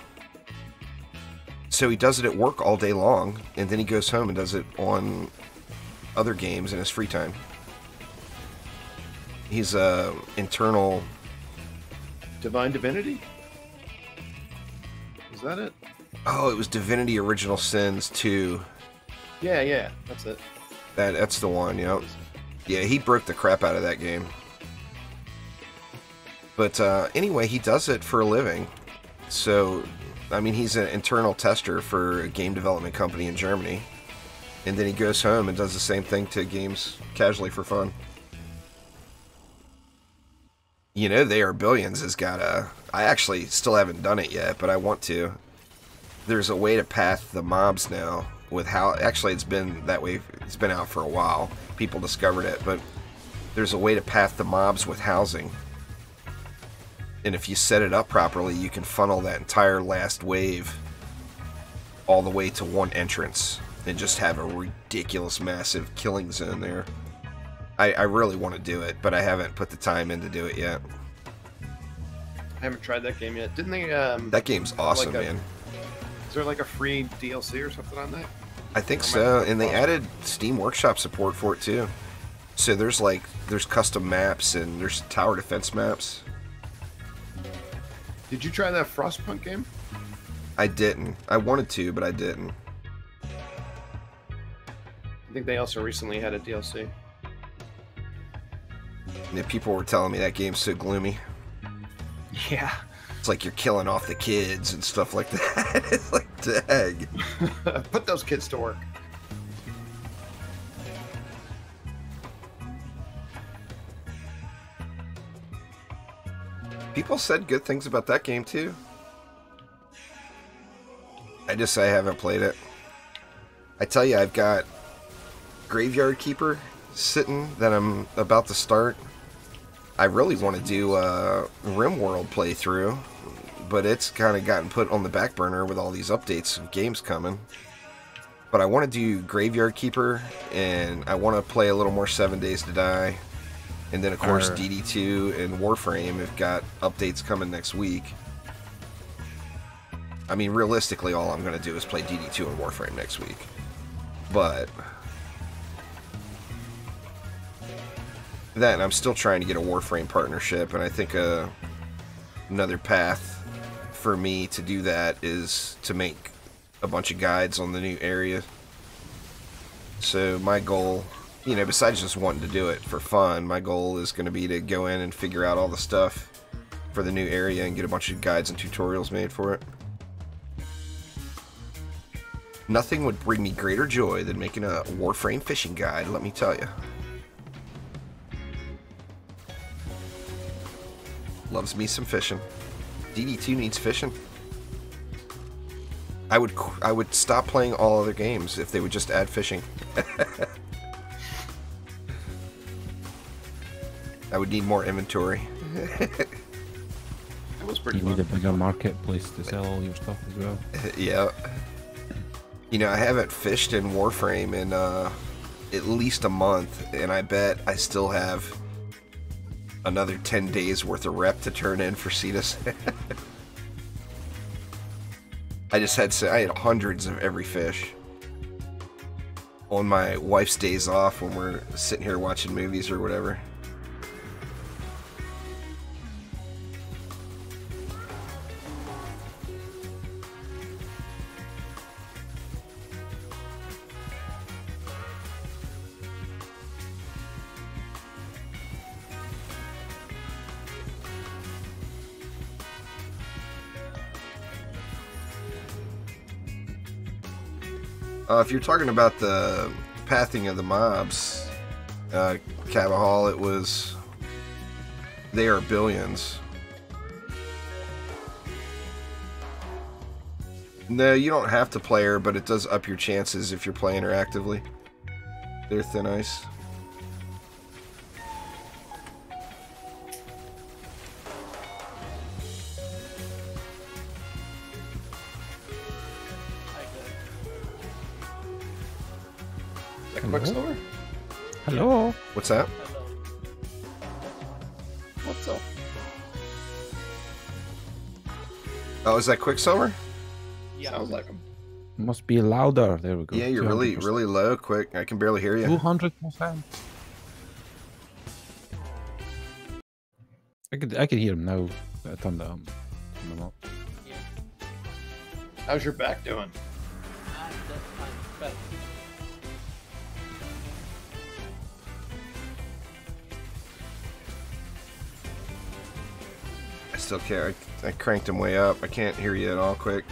So he does it at work all day long, and then he goes home and does it on other games in his free time. He's internal... Divine Divinity? Is that it? Oh, it was Divinity Original Sins 2. Yeah, that's it. That's the one, yep. Yeah, he broke the crap out of that game. But anyway, he does it for a living. So, I mean, he's an internal tester for a game development company in Germany. And then he goes home and does the same thing to games casually for fun. You know, They Are Billions has got a... I actually still haven't done it yet, but I want to. There's a way to path the mobs now with how... Actually, it's been that way. It's been out for a while. People discovered it, but there's a way to path the mobs with housing. And if you set it up properly, you can funnel that entire last wave all the way to one entrance and just have a ridiculous, massive killing zone there. I really want to do it, but I haven't put the time in to do it yet. I haven't tried that game yet. Didn't they... that game's awesome, man. Is there like a free DLC or something on that? I think so, and they added Steam Workshop support for it too. So there's custom maps and there's tower defense maps. Did you try that Frostpunk game? I didn't. I wanted to, but I didn't. I think they also recently had a DLC. Yeah, people were telling me that game's so gloomy. Yeah. It's like you're killing off the kids and stuff like that. It's like, dang. Put those kids to work. People said good things about that game too. I haven't played it. I tell you, I've got Graveyard Keeper sitting that I'm about to start. I really want to do a RimWorld playthrough, but it's kind of gotten put on the back burner with all these updates of games coming. But I want to do Graveyard Keeper, and I want to play a little more 7 Days to Die. And then, of course, DD2 and Warframe have got updates coming next week. I mean, realistically, all I'm going to do is play DD2 and Warframe next week. But that, and I'm still trying to get a Warframe partnership, and I think another path for me to do that is to make a bunch of guides on the new area. So my goal, you know, besides just wanting to do it for fun, my goal is going to be to go in and figure out all the stuff for the new area and get a bunch of guides and tutorials made for it. Nothing would bring me greater joy than making a Warframe fishing guide, let me tell you. Loves me some fishing. DD2 needs fishing. I would stop playing all other games if they would just add fishing. I would need more inventory. It was pretty You need a bigger marketplace to sell all your stuff as well. Yeah. You know, I haven't fished in Warframe in at least a month, and I bet I still have another 10 days worth of rep to turn in for Cetus. I had hundreds of every fish. On my wife's days off when we're sitting here watching movies or whatever. If you're talking about the pathing of the mobs, Cabahal, they are billions. No, you don't have to play her, but it does up your chances if you're playing her actively. They're thin ice. Quicksilver? Hello. What's that? Hello. What's up? Oh, is that Quicksilver? Yeah. Sounds like him. Must be louder. There we go. Yeah, you're really low, Quick. I can barely hear you. 200%. I can hear him now. I turned it up. Yeah. How's your back doing? I'm better. I still can't. I cranked him way up. I can't hear you at all, Quick.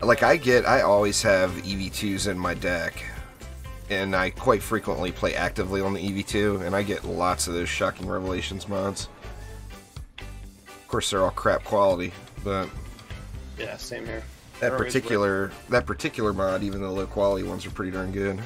Like, I always have EV2s in my deck. And I quite frequently play actively on the EV2, and I get lots of those Shocking Revelations mods. Of course, they're all crap quality, but yeah, same here. that particular mod, even the low quality ones, are pretty darn good.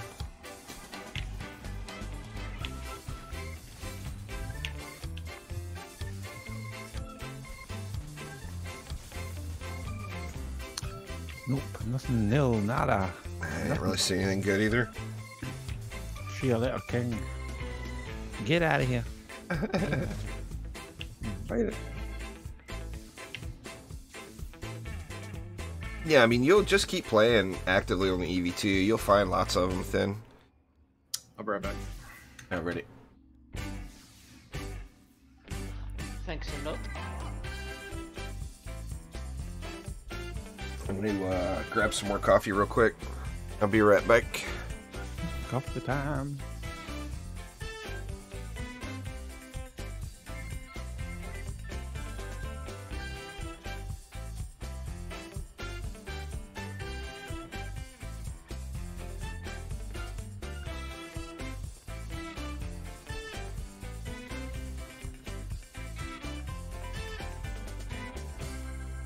Nope, nothing, nil, nada. I didn't really see anything good either. She a little king. Get out of here. Fight it. Yeah, I mean, you'll just keep playing actively on the EV2. You'll find lots of them thin. I'll be right back. Already. Thanks a lot. I'm gonna grab some more coffee real quick. I'll be right back. Coffee time.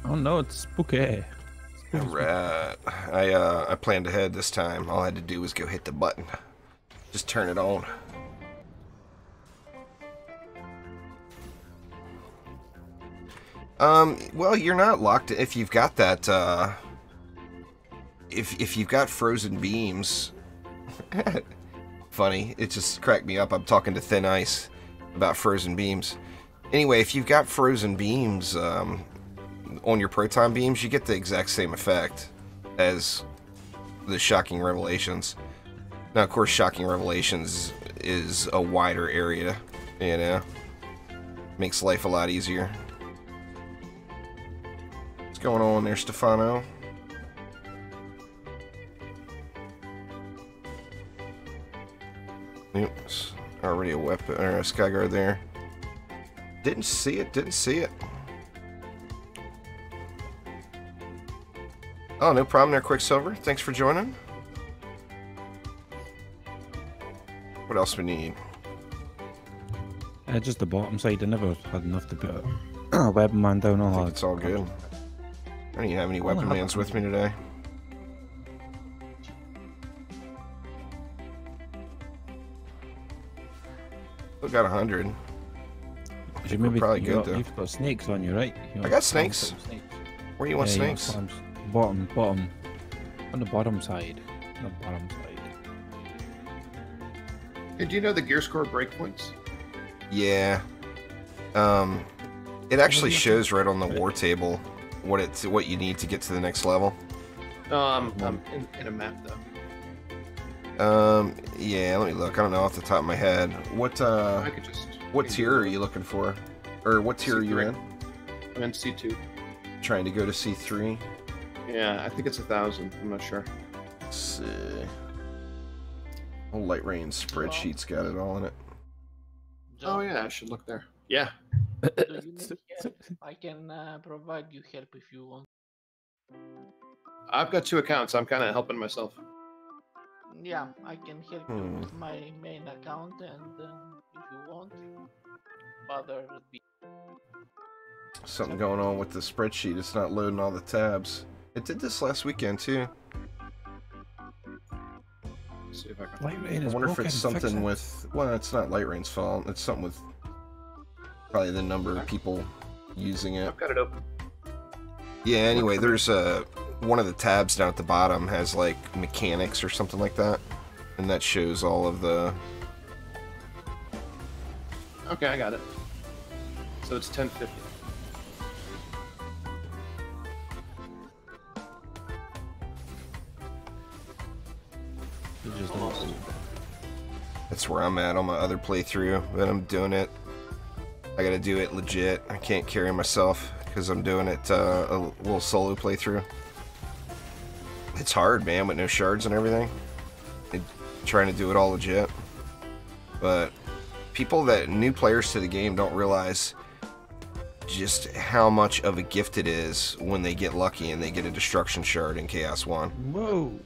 Oh no, it's spooky. Alright. I planned ahead this time. All I had to do was go hit the button. Just turn it on. Well, you're not locked if you've got that, if you've got frozen beams. Funny, it just cracked me up. I'm talking to Thin Ice about frozen beams. Anyway, if you've got frozen beams, on your proton beams, you get the exact same effect as the Shocking Revelations. Now, of course, Shocking Revelations is a wider area, you know. Makes life a lot easier. What's going on there, Stefano? Oops, already a weapon or a Skyguard there. Didn't see it, didn't see it. Oh, no problem there, Quicksilver. Thanks for joining. What else we need? Just the bottom side. I never had enough to put a weapon man down. I think it's all good. I don't even have any weapon mans with me today. Still got 100. Maybe probably good though. You've got snakes on you, right? I got snakes. Where do you want snakes? Bottom. On the bottom side. On the bottom side. Hey, do you know the gear score breakpoints? Yeah. It actually shows right on the war table what you need to get to the next level. In a map though. Yeah, let me look. I don't know off the top of my head. What tier are you looking for? Or what tier are you in? I'm in C2. Trying to go to C3? Yeah, I think it's 1,000. I'm not sure. Let's see. Oh, Lightrayne spreadsheet's got it all in it. Oh yeah, I should look there. Yeah. Do you need help? I can provide you help if you want. I've got 2 accounts. I'm kind of helping myself. Yeah, I can help you with my main account, and if you want, bother me. Something going on with the spreadsheet. It's not loading all the tabs. It did this last weekend too. See if I can. Lightrayne I wonder if it's something with. Well, it's not Lightrayne's fault. It's something with probably the number of people using it. I've got it open. Yeah. Anyway, there's one of the tabs down at the bottom has like mechanics or something like that, and that shows all of the. Okay, I got it. So it's 1050. That's where I'm at on my other playthrough, but I'm doing it. I gotta do it legit. I can't carry myself because I'm doing it a little solo playthrough. It's hard, man, with no shards and everything. Trying to do it all legit. But new players to the game don't realize just how much of a gift it is when they get lucky and they get a destruction shard in Chaos 1. Whoa.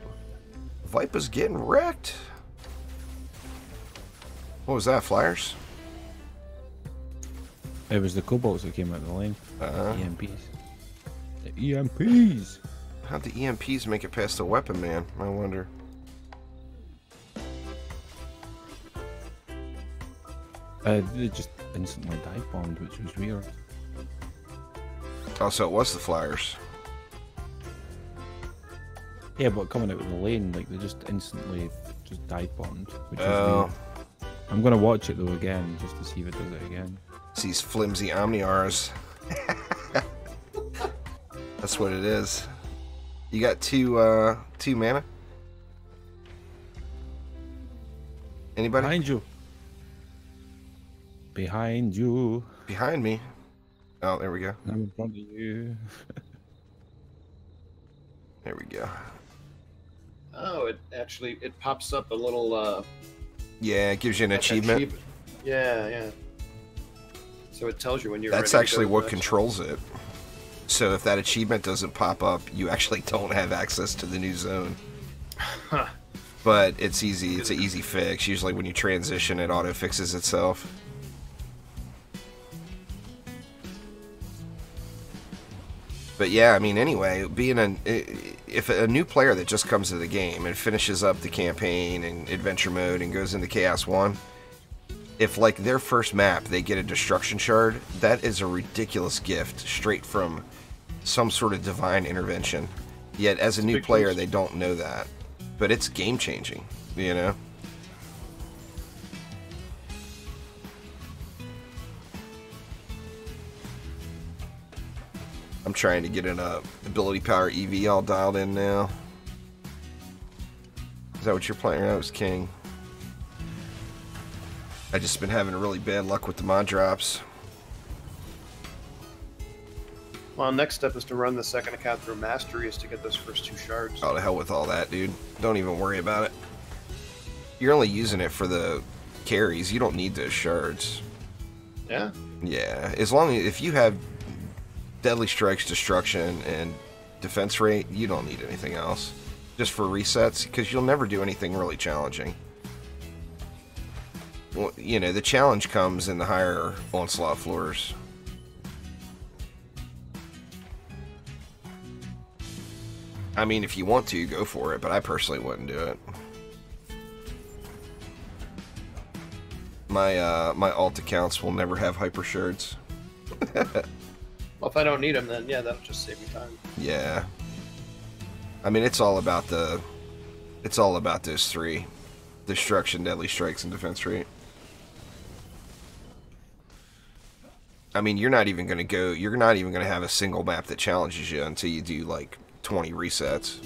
Vipa's getting wrecked. What was that, Flyers? It was the kobolds that came out of the lane. EMPs. The EMPs! How'd the EMPs make it past the weapon man? I wonder. They just instantly dive bombed, which was weird. Oh, so it was the Flyers. Yeah, but coming out of the lane, like, they just instantly just dive bombed, which was weird. I'm gonna watch it though again, just to see if it does it again. It's these flimsy Omniars. That's what it is. You got two mana? Anybody? Behind you. Behind you. Behind me. Oh, there we go. I'm in front of you. There we go. Oh, it pops up a little. Yeah, it gives you an achievement. Yeah. So it tells you when you're. That's ready actually to go what controls it. So if that achievement doesn't pop up, you actually don't have access to the new zone. Huh. But it's easy. It's an easy fix. Usually when you transition, it auto fixes itself. But yeah, I mean, anyway, if a new player that just comes to the game and finishes up the campaign and adventure mode and goes into Chaos 1, if like their first map they get a destruction shard, that is a ridiculous gift straight from some sort of divine intervention. Yet as a new player, they don't know that. But it's game changing, you know? I'm trying to get an ability power EV all dialed in now. Is that what you're playing? That was King. I just been having really bad luck with the mod drops. Well, next step is to run the second account through Masteries to get those first 2 shards. Oh, to hell with all that, dude. Don't even worry about it. You're only using it for the carries. You don't need those shards. Yeah? Yeah. As long as if you have Deadly Strikes, Destruction, and Defense Rate, you don't need anything else. Just for resets, because you'll never do anything really challenging. Well, you know, the challenge comes in the higher onslaught floors. I mean, if you want to, go for it, but I personally wouldn't do it. My alt accounts will never have hyper shards. Well, if I don't need them, then yeah, that'll just save me time. Yeah. I mean, it's all about those 3: Destruction, Deadly Strikes, and Defense Rate. I mean, you're not even gonna have a single map that challenges you until you do like 20 resets.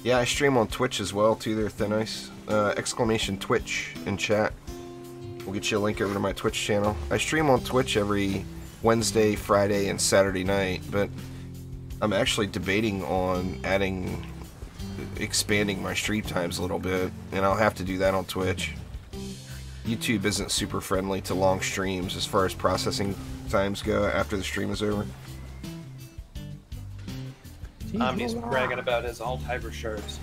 Yeah, I stream on Twitch as well too there, Thin Ice. Exclamation Twitch in chat. We'll get you a link over to my Twitch channel. I stream on Twitch every Wednesday, Friday, and Saturday night, but I'm actually debating on expanding my stream times a little bit, and I'll have to do that on Twitch. YouTube isn't super friendly to long streams as far as processing times go after the stream is over. Omni's bragging about his alt hyper shards.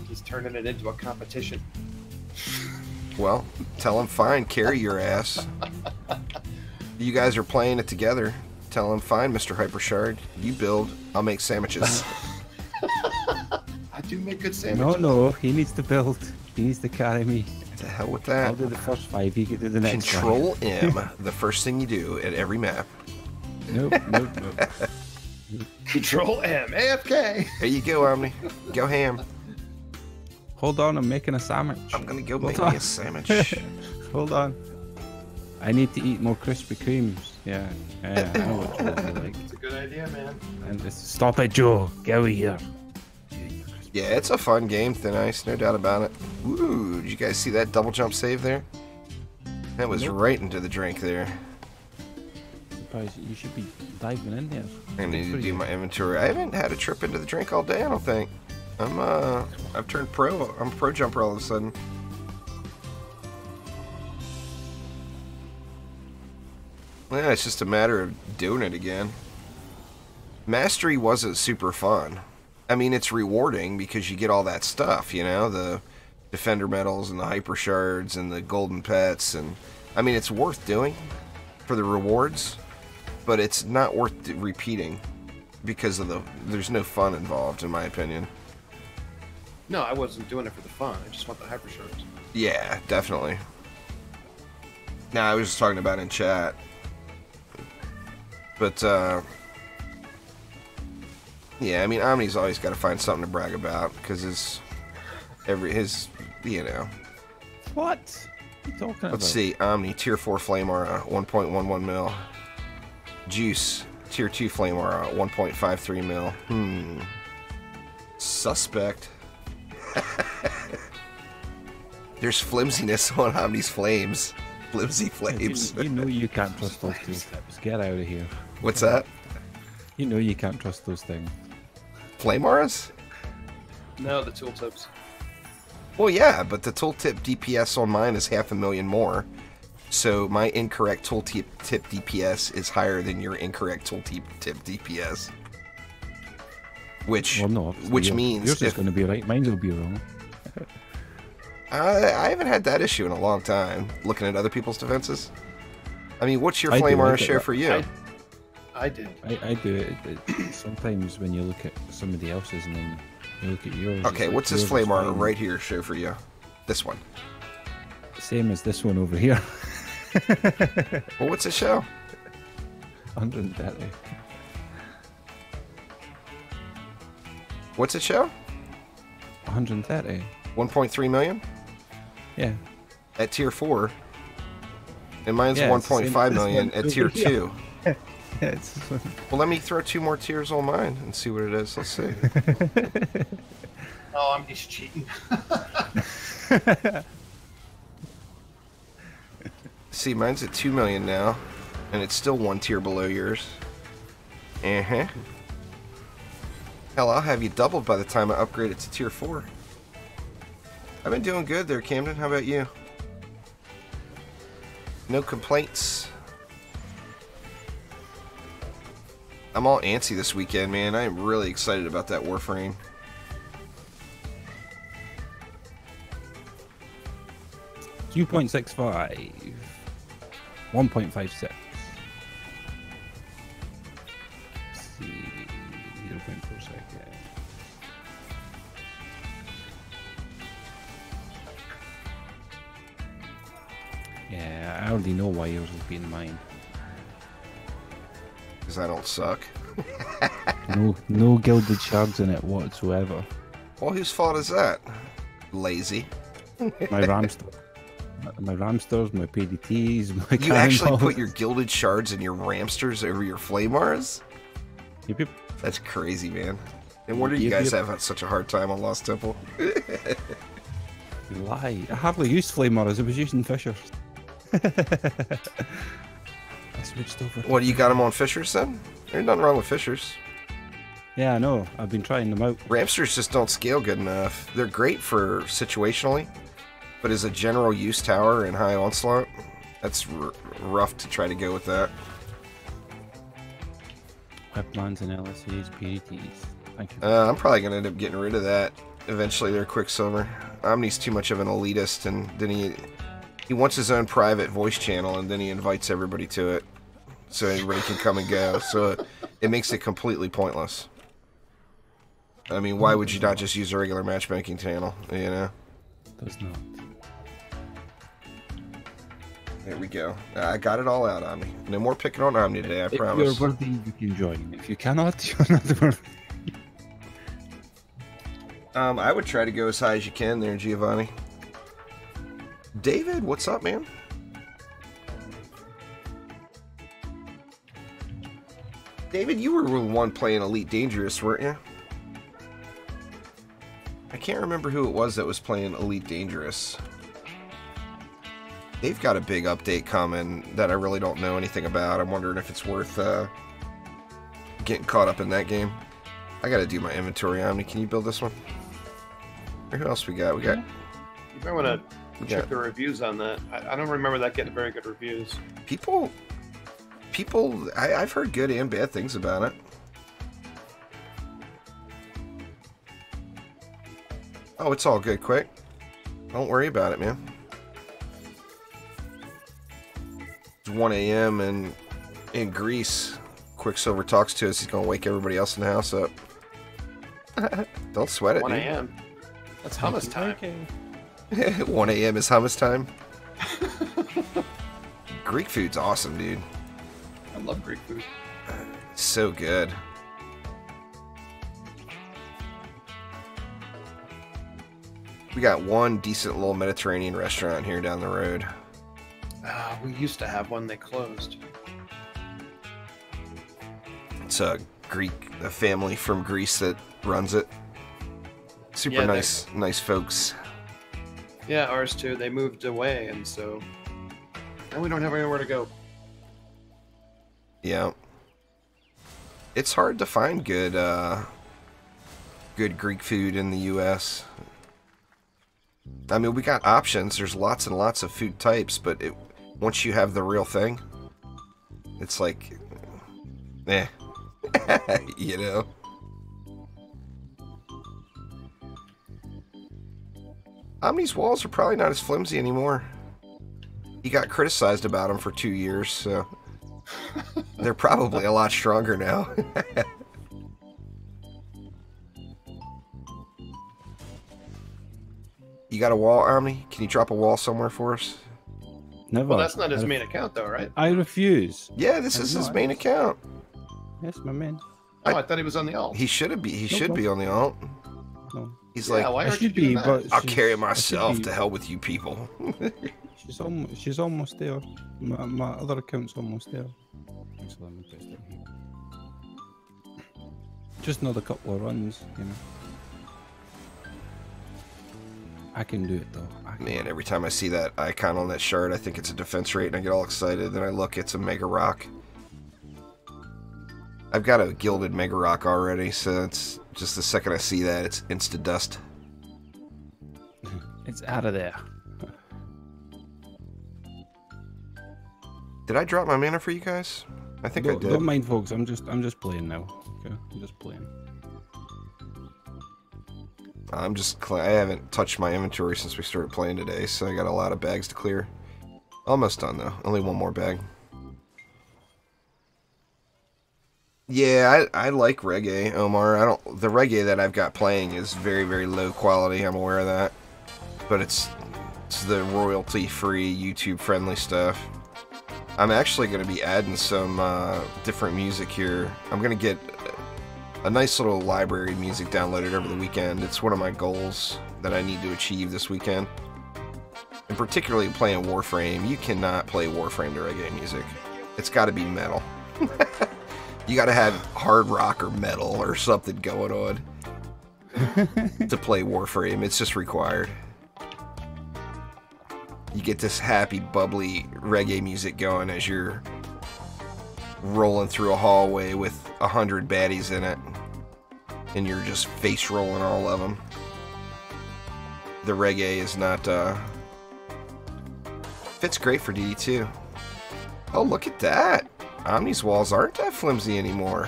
He's turning it into a competition. Well, tell him fine, carry your ass. You guys are playing it together. Tell him fine, Mr. Hypershard. You build, I'll make sandwiches. I do make good sandwiches. No, he needs to build. He needs to carry me. To hell with that. I'll do the first 5, he can do the next Control 5. M, the first thing you do at every map. Nope. Control M, AFK. There you go, Omni. Go ham. Hold on, I'm making a sandwich. I'm gonna go make me a sandwich. Hold on. I need to eat more Krispy Kremes. Yeah, I know what Joe like. It's a good idea, man. And just, stop it, Joe. Get over here. Yeah, it's a fun game, Thin Ice, no doubt about it. Ooh, did you guys see that double jump save there? That was right into the drink there. Surprised you should be diving in there. I need to do my inventory. I haven't had a trip into the drink all day, I don't think. I've turned pro. I'm a pro jumper all of a sudden. Yeah, it's just a matter of doing it again. Mastery wasn't super fun. I mean, it's rewarding because you get all that stuff, you know, the defender medals and the hyper shards and the golden pets, and I mean, it's worth doing for the rewards, but it's not worth repeating because of there's no fun involved, in my opinion. No, I wasn't doing it for the fun. I just want the hyper shards. Yeah, definitely. Nah, I was just talking about in chat. But, yeah, I mean, Omni's always got to find something to brag about, because his, you know. What? What are you talking about? Let's see, Omni, Tier 4 Flame Aura, 1.11 mil. Juice, Tier 2 Flame Aura, 1.53 mil. Suspect. There's flimsiness on Omni's flames. Flimsy flames. You know you can't trust those two tips. Get out of here. What's that? You know you can't trust those things. Flame auras? No, the tooltips. Well, yeah, but the tooltip DPS on mine is 500,000 more. So my incorrect tooltip DPS is higher than your incorrect tooltip DPS. Which, well, no, which means yours is going to be right. Mine will be wrong. I haven't had that issue in a long time, looking at other people's defenses. I mean, what's your I flame do armor share for you? I did. I do it. Sometimes when you look at somebody else's and then you look at yours. Okay, what's this flame armor right here show for you? This one. Same as this one over here. Well, what's it show? 130. What's it show? 130. 1.3 million? Yeah. At tier 4. And mine's Yeah, 1.5 million at tier 2. Yeah, Well, let me throw 2 more tiers on mine and see what it is. Let's see. Oh, I'm just cheating. See, mine's at 2 million now, and it's still 1 tier below yours. Uh-huh. Hell, I'll have you doubled by the time I upgrade it to tier 4. I've been doing good there, Camden. How about you? No complaints. I'm all antsy this weekend, man. I am really excited about that Warframe. $2.65. 1.56. See, 0.4 seconds. Yeah, I already know why yours will be in mine. Because I don't suck. No gilded shards in it whatsoever. Well, whose fault is that? Lazy. My Ramster. My Ramsters, my PDTs, my You actually cannonballs. put your gilded shards and your Ramsters over your Flamars? Yep, yep. That's crazy, man. And wonder you Yep, guys yep. have such a hard time on Lost Temple. You lie. I hardly used flame arrows. I was using Fishers. I switched over. What, you got them on Fishers then? There's nothing wrong with Fishers. Yeah, I know. I've been trying them out. Ramsters just don't scale good enough. They're great for situationally, but as a general use tower in high onslaught, that's rough to try to go with that. Whiplines and LSAs, PDTs. Thank you. I'm probably going to end up getting rid of that eventually there, Quicksilver. Omni's too much of an elitist, and then he wants his own private voice channel, and then he invites everybody to it so everybody can come and go. So it makes it completely pointless. I mean, why would you not just use a regular matchmaking channel, you know? Does not. There we go. I got it all out, Omni. No more picking on Omni today, I If promise. you're worthy, you can join. If you cannot, you're not worthy. I would try to go as high as you can there, Giovanni. David, what's up, man? David, you were the one playing Elite Dangerous, weren't you? I can't remember who it was that was playing Elite Dangerous. They've got a big update coming that I really don't know anything about. I'm wondering if it's worth getting caught up in that game. I gotta do my inventory, Omni. Can you build this one? Or who else we got? You might want to check the reviews on that. I don't remember that getting very good reviews. People, I've heard good and bad things about it. Oh, it's all good, quick. Don't worry about it, man. It's 1 a.m. and in Greece. Quicksilver talks to us. He's going to wake everybody else in the house up. Don't sweat it, 1 dude. a.m. That's hummus time. 1 a.m. is hummus time. Greek food's awesome, dude. I love Greek food. So good. We got one decent little Mediterranean restaurant here down the road. We used to have one. They closed. It's a family from Greece that runs it. Super Yeah, nice folks. Yeah, ours too. They moved away, and so now we don't have anywhere to go. Yeah. It's hard to find good Greek food in the U.S. I mean, we got options. There's lots and lots of food types, but once you have the real thing, it's like, eh. You know? Omni's walls are probably not as flimsy anymore. He got criticized about them for 2 years, so they're probably a lot stronger now. You got a wall, Omni? Can you drop a wall somewhere for us? Never. Well, that's not his main account, though, right? I refuse. Yeah, this is his main account. Yes, my man. Oh, I thought he was on the alt. He should be. He should be on the alt. No. He's Yeah, like, why I aren't you should doing be, that? but I'll carry it I myself. should be- To hell with you people. She's almost there. My other account's almost there. So let me test it here. Just another couple of runs, you know. I can do it though. Man, every time I see that icon on that shard, I think it's a defense rate, and I get all excited. Then I look, it's a Mega Rock. I've got a gilded Mega Rock already, so it's just the second I see that, it's insta dust. It's out of there. Did I drop my mana for you guys? I think I did. Don't mind, folks. I'm just playing now. Okay, I'm just playing. I haven't touched my inventory since we started playing today, so I got a lot of bags to clear. Almost done though. Only one more bag. Yeah, I like reggae, Omar. The reggae that I've got playing is very, very low quality. I'm aware of that, but it's the royalty-free, YouTube-friendly stuff. I'm actually going to be adding some different music here. I'm going to get a nice little library of music downloaded over the weekend. It's one of my goals that I need to achieve this weekend. And particularly playing Warframe, you cannot play Warframe to reggae music. It's got to be metal. You got to have hard rock or metal or something going on to play Warframe. It's just required. You get this happy, bubbly reggae music going as you're rolling through a hallway with 100 baddies in it, and you're just face rolling all of them. The reggae is not fits great for DD2. Oh, look at that! Omni's walls aren't that flimsy anymore.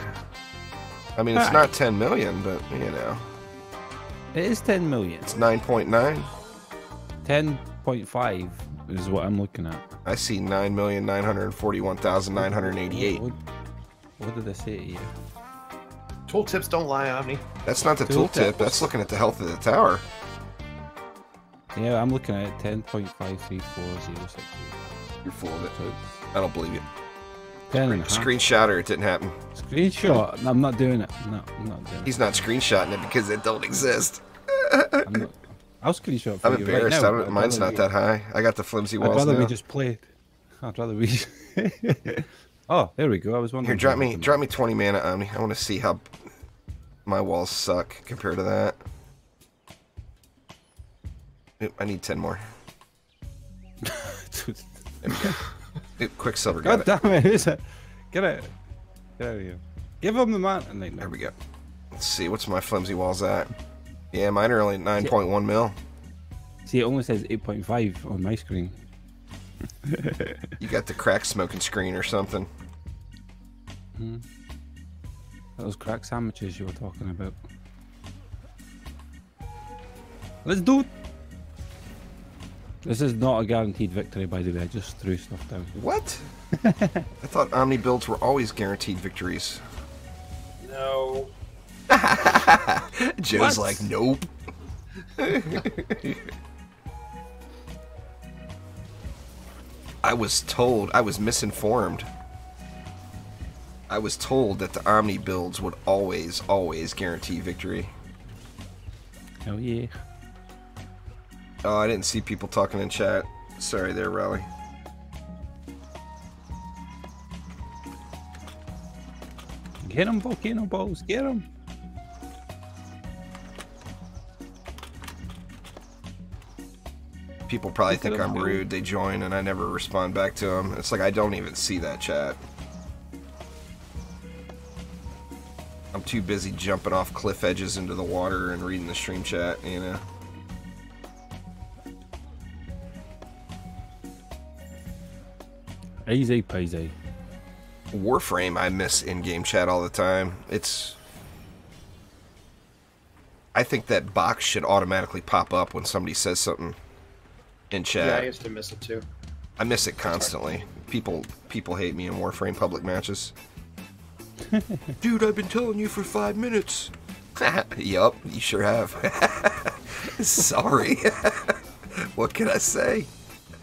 I mean, it's not 10 million, but you know, It is 10 million. it's 9.9. 10.5 is what I'm looking at. I see 9,941,988. What did I say to you? Tooltips don't lie, Omni. That's not the tooltip. That's looking at the health of the tower. Yeah, I'm looking at it. 10.534060. You're full of it. I don't believe you. 10 and a half. Screenshot or it didn't happen. Screenshot. No, I'm not doing it. No, I'm not doing it. He's not screenshotting it because it don't exist. I'm not, I'll screenshot for I'm you embarrassed. right now. Mine's not that high. I got the flimsy I'd walls rather now. we just played. I'd rather we. Oh, there we go. I was wondering. Here, drop me 20 mana, Omni. I want to see how my walls suck compared to that. Oop, I need 10 more. There we go. Oop, Quicksilver got God it. damn it! Is it? Get it. Get out of here. Give him the man. There we go. Let's see, what's my flimsy walls at? Yeah, mine are only 9.1 mil. See, it only says 8.5 on my screen. You got the crack smoking screen or something. Those crack sandwiches you were talking about. Let's do it! This is not a guaranteed victory, by the way. I just threw stuff down. What? I thought Omni builds were always guaranteed victories. No. Joe's like, nope. I was told, I was misinformed. I was told that the Omni builds would always guarantee victory. Hell yeah. Oh, I didn't see people talking in chat. Sorry there, Raleigh. Get him, Volcano Balls. Get him. People probably Look at think him I'm go. rude. They join and I never respond back to them. It's like I don't even see that chat. I'm too busy jumping off cliff edges into the water and reading the stream chat, you know. Easy peasy. Warframe I miss in-game chat all the time. I think that box should automatically pop up when somebody says something in chat. Yeah, I used to miss it too. I miss it constantly. People hate me in Warframe public matches. Dude, I've been telling you for 5 minutes. Yup, you sure have. Sorry. What can I say?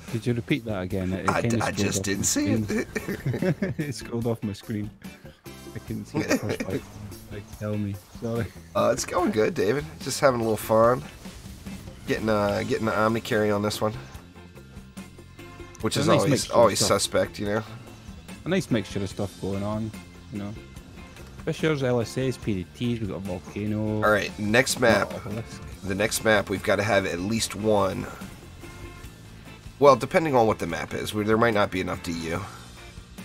Could you repeat that again? I just didn't see it. It scrolled off my screen. I couldn't see it the first time. Like, tell me. Sorry. It's going good, David. Just having a little fun. Getting the Omni carry on this one. Which is always suspect, you know? A nice mixture of stuff going on, you know. Fishers, LSAs, PDTs, we've got Volcano. Alright, next map. The next map, we've got to have at least one. Well, depending on what the map is. There might not be enough DU.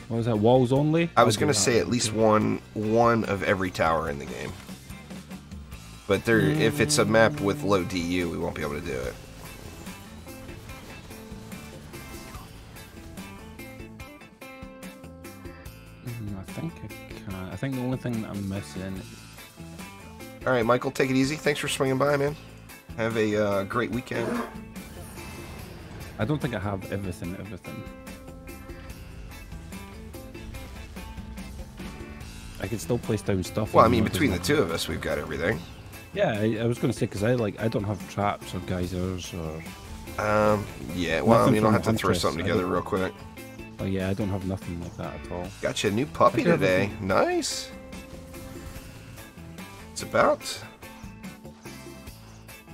What was that, walls only? I was going to say at least one of every tower in the game. But if it's a map with low DU, we won't be able to do it. I think I can. I think the only thing that I'm missing... Alright, Michael, take it easy. Thanks for swinging by, man. Have a great weekend. I don't think I have everything. I can still place down stuff. Well, I mean, between the two of us, we've got everything. Yeah, I was going to say, because I don't have traps or geysers or... Yeah, well, I mean, I'll have to throw something together real quick. Oh yeah, I don't have nothing like that at all. Got you a new puppy today. Nice. It's about...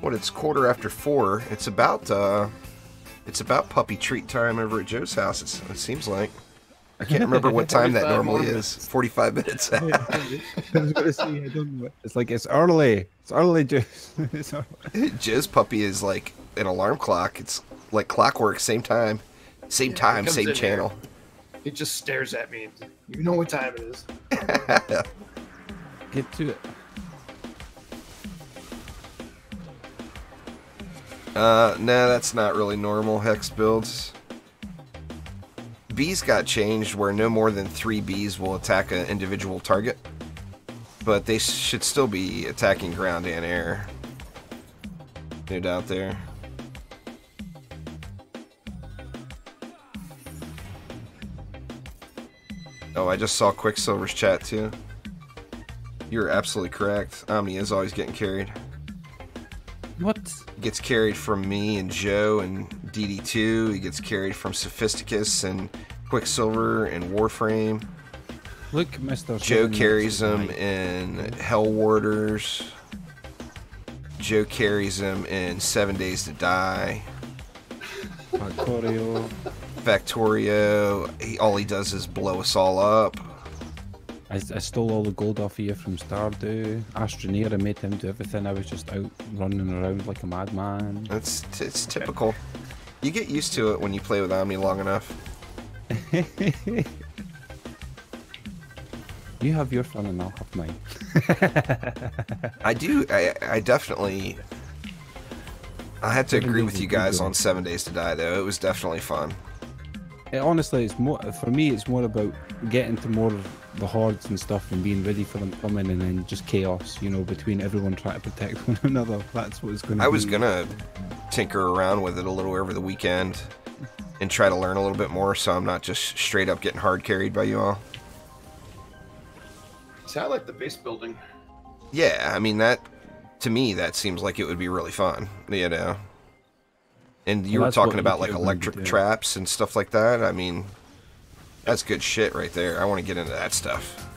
What, it's 4:15. It's about puppy treat time over at Joe's house, it seems like. I can't remember what time that normally is. 45 minutes. I was going to say, I don't know. It's like, it's early. It's early, Joe. Joe's puppy is like an alarm clock. It's like clockwork, same time. Same channel. It just stares at me. You know what time it is. Get to it. No, that's not really normal hex builds. Bees got changed where no more than 3 bees will attack an individual target. But they should still be attacking ground and air. No doubt there. Oh, I just saw Quicksilver's chat too. You're absolutely correct. Omni is always getting carried. What? He gets carried from me and Joe and DD2. He gets carried from Sophisticus and Quicksilver and Warframe. Look, Mr. Joe carries him in Hell Warders. Joe carries him in 7 Days to Die. Factorio. All he does is blow us all up. I stole all the gold off of you from Stardew. Astroneer, I made him do everything. I was just out running around like a madman. It's typical. You get used to it when you play with Omni long enough. You have your fun and I'll have mine. I do. I definitely... I had to agree with you guys on 7 Days to Die, though. It was definitely fun. Honestly, it's more for me. It's more about getting to more of the hordes and stuff and being ready for them coming, and then just chaos, you know, between everyone trying to protect one another. That's what it's going to be. I was gonna tinker around with it a little over the weekend and try to learn a little bit more, so I'm not just straight up getting hard carried by you all. See, I like the base building. Yeah, I mean, that to me that seems like it would be really fun, you know. And you were talking about like electric traps and stuff like that. I mean, that's good shit right there. I want to get into that stuff.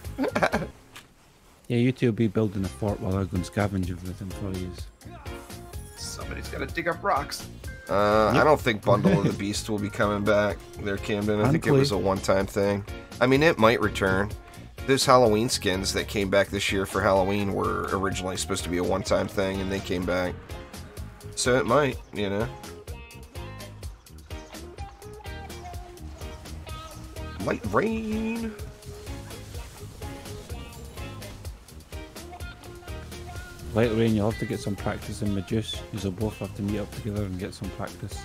Yeah, you two will be building a fort while I go and scavenge everything for you. Somebody's got to dig up rocks. I don't think Bundle of the Beast will be coming back there, Camden. I think it was a one-time thing. I mean, it might return. Those Halloween skins that came back this year for Halloween were originally supposed to be a one-time thing, and they came back. So it might, you know. Lightrayne. Lightrayne, you'll have to get some practice in Medusa. You'll both have to meet up together and get some practice.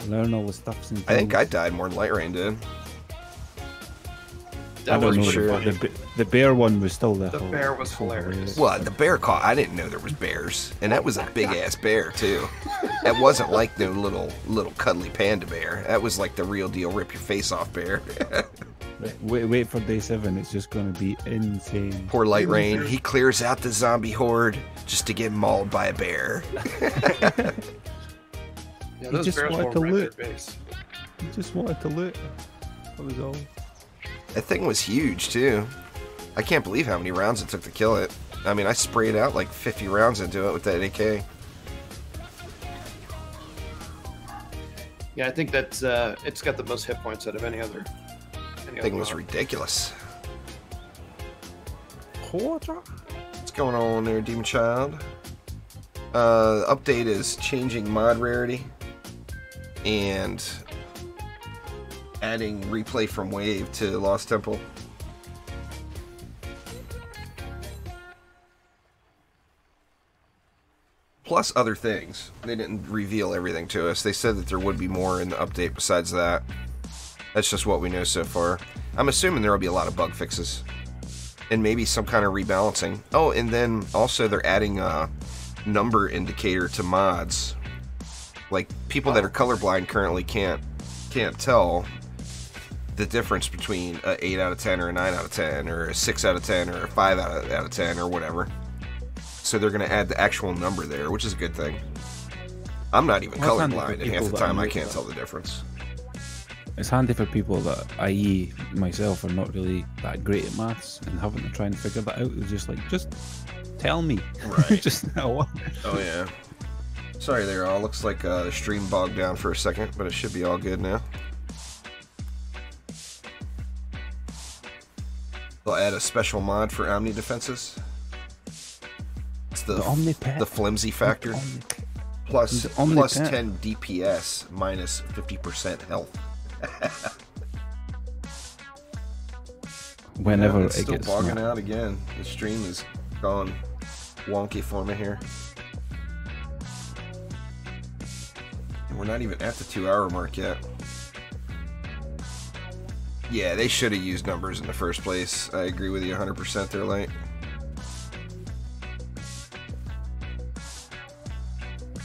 Learn all the stuffs and things. I think I died more than Lightrayne did. I That don't was know. pretty The, funny. the bear one was still there. The bear was hilarious. Well, the bear caught. I didn't know there was bears, and that was a big ass bear too. That wasn't like no little cuddly panda bear. That was like the real deal, rip your face off bear. Wait for day 7. It's just gonna be insane. Poor Lightrayne. He clears out the zombie horde just to get mauled by a bear. Yeah, He those just bears wanted will to wreck loot. their base. He just wanted to loot. That was all. That thing was huge too. I can't believe how many rounds it took to kill it. I mean, I sprayed out like 50 rounds into it with that AK. Yeah, I think that's it's got the most hit points out of any other. That thing was ridiculous. Quarter? What's going on there, Demon Child? Update is changing mod rarity and adding replay from wave to Lost Temple. Plus other things. They didn't reveal everything to us. They said that there would be more in the update besides that. That's just what we know so far. I'm assuming there will be a lot of bug fixes. And maybe some kind of rebalancing. Oh, and then also they're adding a number indicator to mods. Like, people that are colorblind currently can't tell the difference between a 8 out of 10 or a 9 out of 10 or a 6 out of 10 or a 5 out of 10 or whatever. So they're going to add the actual number there, which is a good thing. I'm not even colorblind, and half the time I can't tell the difference. It's handy for people that, i.e. myself, are not really that great at maths and having to try and figure that out. It's just like, just tell me. Right. Just now. Oh, yeah. Sorry there, all. Looks like the stream bogged down for a second, but it should be all good now. They'll add a special mod for Omni defenses. It's the Omnipet. the flimsy factor. Plus 10 DPS minus 50% health. Whenever it's it still gets bogging smart. out again. The stream is gone wonky for me here. And we're not even at the 2-hour mark yet. Yeah, they should have used numbers in the first place. I agree with you 100% there, Light.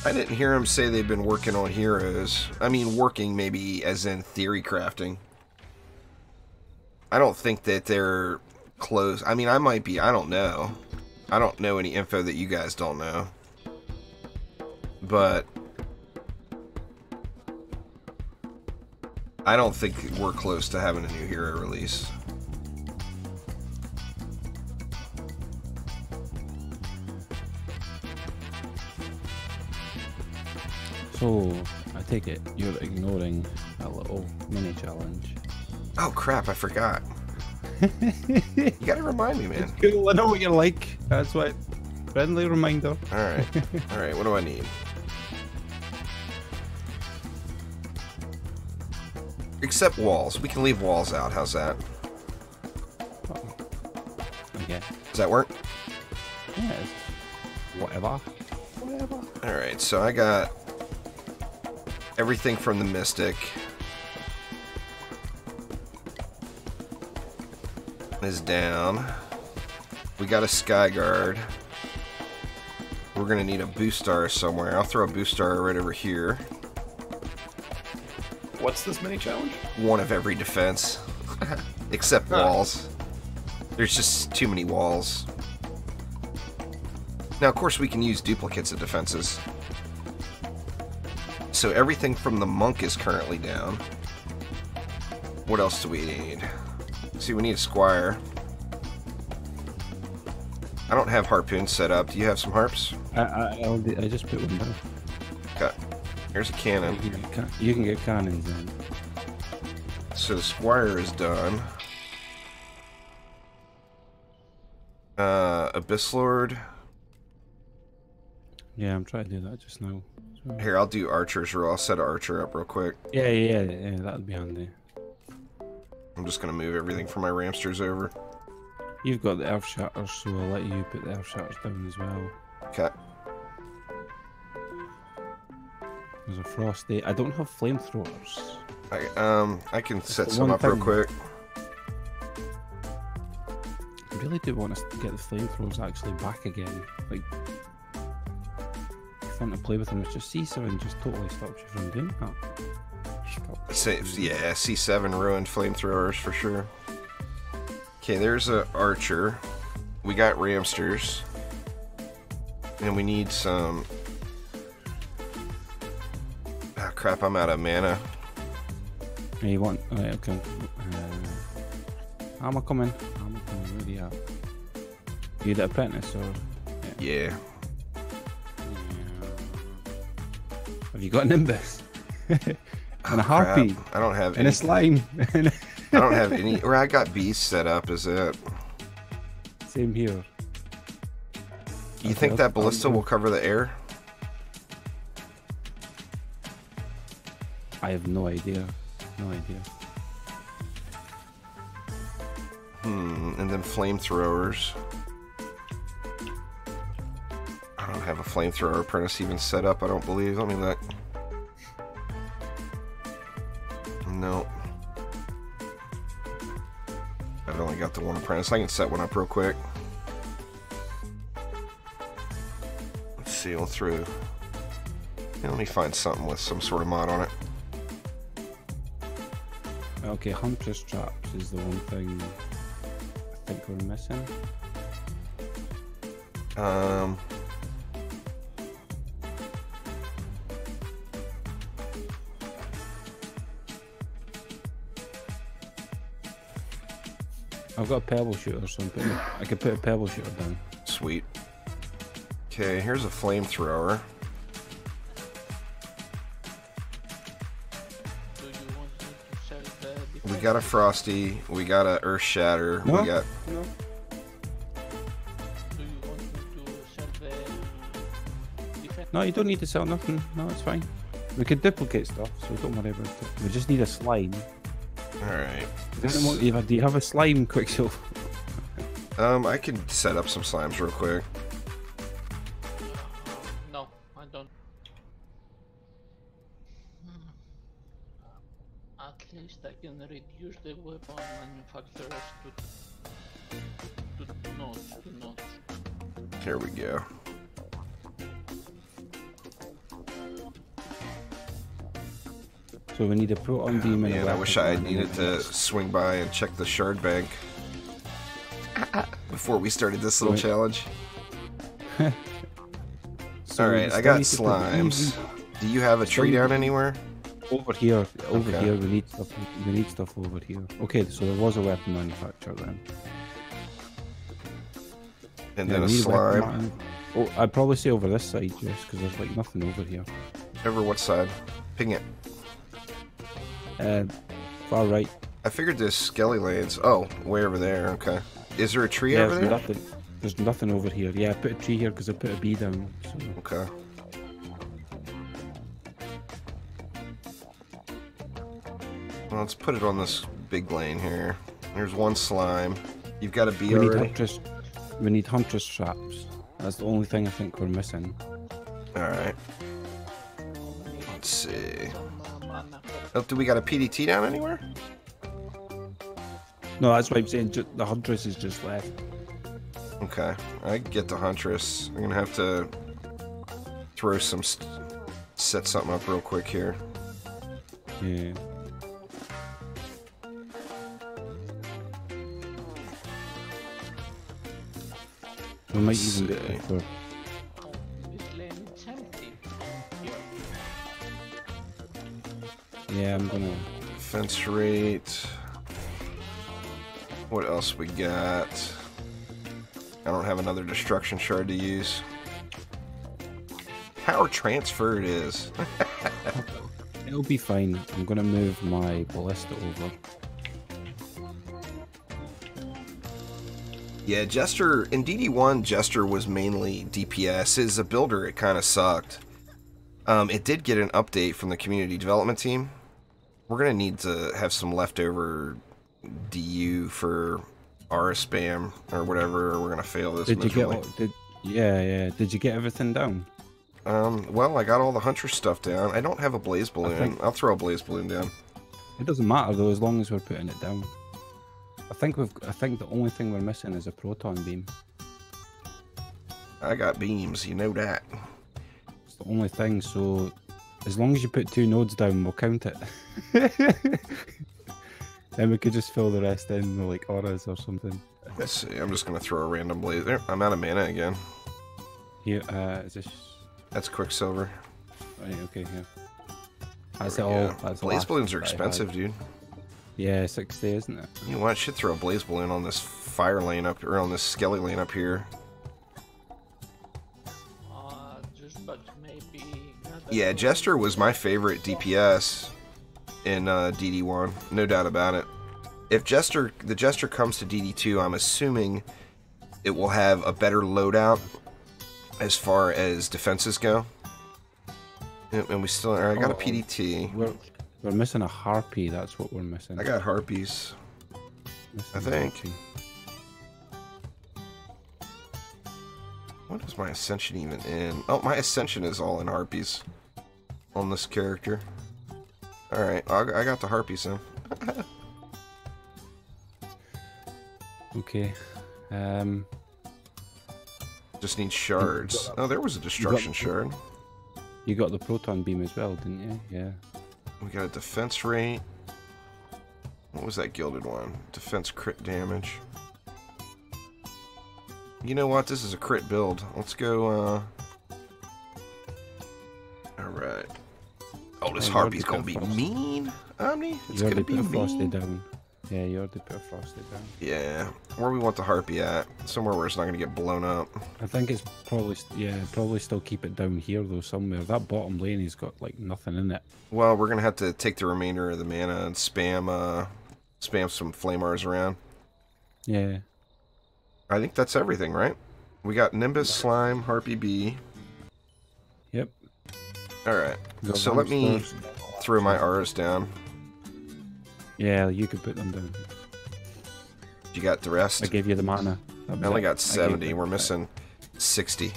I didn't hear him say they've been working on heroes. I mean, working maybe as in theory crafting. I don't think that they're close. I mean, I might be. I don't know. I don't know any info that you guys don't know. But I don't think we're close to having a new hero release. So, I take it you're ignoring a little mini challenge. Oh crap, I forgot. You gotta remind me, man. Cool, I know what you're like. That's why. Friendly reminder. Alright. Alright, what do I need? Except walls. We can leave walls out. How's that? Okay. Does that work? Yes. Whatever. Whatever. Alright, so I got everything from the Mystic is down. We got a Sky Guard. We're gonna need a boost star somewhere. I'll throw a boost star right over here. What's this mini challenge? One of every defense. Except walls. There's just too many walls. Now, of course, we can use duplicates of defenses. So everything from the monk is currently down. What else do we need? See, we need a squire. I don't have harpoons set up. Do you have some harps? I just put one down. Okay. Here's a cannon. You can get cannons then. So the squire is done. Abyss Lord. Yeah, I'm trying to do that just now. So. Here, I'll do archers, or I'll set an archer up real quick. Yeah, that'd be handy. I'm just gonna move everything from my ramsters over. You've got the elf shatters, so I'll let you put the elf shatters down as well. Okay. There's a frosty. I don't have flamethrowers. I can set the some one up real thing. quick. really do want to get the flamethrowers actually back again. Like, fun to play with them. It's just C7 just totally stops you from doing that. Yeah, C7 ruined flamethrowers for sure. Okay, there's a archer. We got ramsters. And we need some... Ah, crap, I'm out of mana. Yeah, you want... Alright, okay. I'm coming. Where are you at? You the apprentice, or...? Yeah. Have you got an Nimbus? And a harpy? Crap. I don't have and any... a slime? I don't have any... Or I got bees set up, is it? Same here. You think that ballista will cover the air? I have no idea. No idea. And then flamethrowers. I don't have a flamethrower apprentice even set up, I don't believe. Let me look. No. I've only got the one apprentice. I can set one up real quick. Let's see, we'll through. Yeah, let me find something with some sort of mod on it. Okay, Huntress traps is the one thing I think we're missing. I've got a pebble shooter, so I could put a pebble shooter down. Sweet. Okay, here's a flamethrower. Do you want me to sell the We got a frosty. We got a earth shatter. No. We got. No. Do you want me to sell the defense? No, you don't need to sell nothing. No, it's fine. We could duplicate stuff, so don't worry about it. We just need a slime. Alright. Do you have a slime, Quicksilver? I can set up some slimes real quick. No, I don't. At least I can reduce the weapon manufacturers to not. Here we go. So we need a proton beam and a Man, I weapon wish I had and needed to everything. swing by and check the shard bank before we started this little Right. challenge. So Alright, we I got still need to put slimes. Do you have a tree down anywhere? over here. Over Okay. here, we need stuff. We need stuff over here. Okay, so there was a weapon manufacturer then. And Yeah, then a we need weapon slime. Oh, I'd probably say over this side, just because there's like nothing over here. Over what side? Ping it. Far right. I figured there's skelly lanes. Oh, way over there. Okay. Is there a tree Yeah, over there's there? nothing. There's nothing over here. Yeah, I put a tree here because I put a bee down. So. Okay. Well, let's put it on this big lane here. There's one slime. You've got a bee We need already? huntress. We need huntress traps. That's the only thing I think we're missing. Alright. Let's see. Some mana Oh, do we got a PDT down anywhere? No, that's what I'm saying. The huntress is just left. Okay. I can get the Huntress. I'm gonna have to throw some... set something up real quick here. Yeah. We might Let's even get see. it for. This lane is empty. Yeah, I'm gonna. Defense rate. What else we got? I don't have another destruction shard to use. Power transfer it is. It'll be fine. I'm gonna move my ballista over. Yeah, Jester, in DD1, Jester was mainly DPS. As a builder, it kind of sucked. It did get an update from the community development team. We're going to need to have some leftover DU for Aura spam or whatever, or we're going to fail this Did you miserably. get? Yeah. Did you get everything down? Well, I got all the Hunter stuff down. I don't have a Blaze Balloon. think- I'll throw a Blaze Balloon down. It doesn't matter though, as long as we're putting it down. I think the only thing we're missing is a proton beam. I got beams, you know that. It's the only thing, so as long as you put 2 nodes down, we'll count it. Then we could just fill the rest in with like auras or something. Let's see, I'm just gonna throw a random blaze. There, I'm out of mana again. Here, is this... That's Quicksilver. Right, okay, here. That's it There we all. go. That's the Blaze last balloons are that I had. expensive, dude. Yeah, 60, isn't it? You know what? I should throw a blaze balloon on this fire lane up, or on this skelly lane up here. Just but maybe. Yeah, Jester was my favorite DPS in DD1, no doubt about it. If the Jester comes to DD2, I'm assuming it will have a better loadout as far as defenses go. And we still, I got a PDT. We're missing a harpy. That's what we're missing. I got harpies. Missing I a think. harpy. What is my ascension even in? Oh, my ascension is all in harpies on this character. Alright, I got the harpies in. Okay. Just need shards. Oh, there was a destruction shard. You got the proton beam as well, didn't you? Yeah. We got a defense rate. What was that gilded one? Defense crit damage. You know what? This is a crit build. Let's go, Alright. Oh, this Oh, you harpy's already gonna be put frost. mean, Omni. It's You gonna already be put Frosty mean. down. Yeah, you already put Frosty down. Yeah. Where we want the harpy at? Somewhere where it's not gonna get blown up. I think it's probably, probably still keep it down here though somewhere. That bottom lane has got like nothing in it. Well, we're gonna have to take the remainder of the mana and spam some flamars around. Yeah. I think that's everything, right? We got Nimbus, Slime, Harpy B. Yep. Alright. Got So let me monsters. throw my auras down. Yeah, you could put them down. You got the rest? I gave you the mana. That was I only it. got I gave 70. you We're that. missing 60.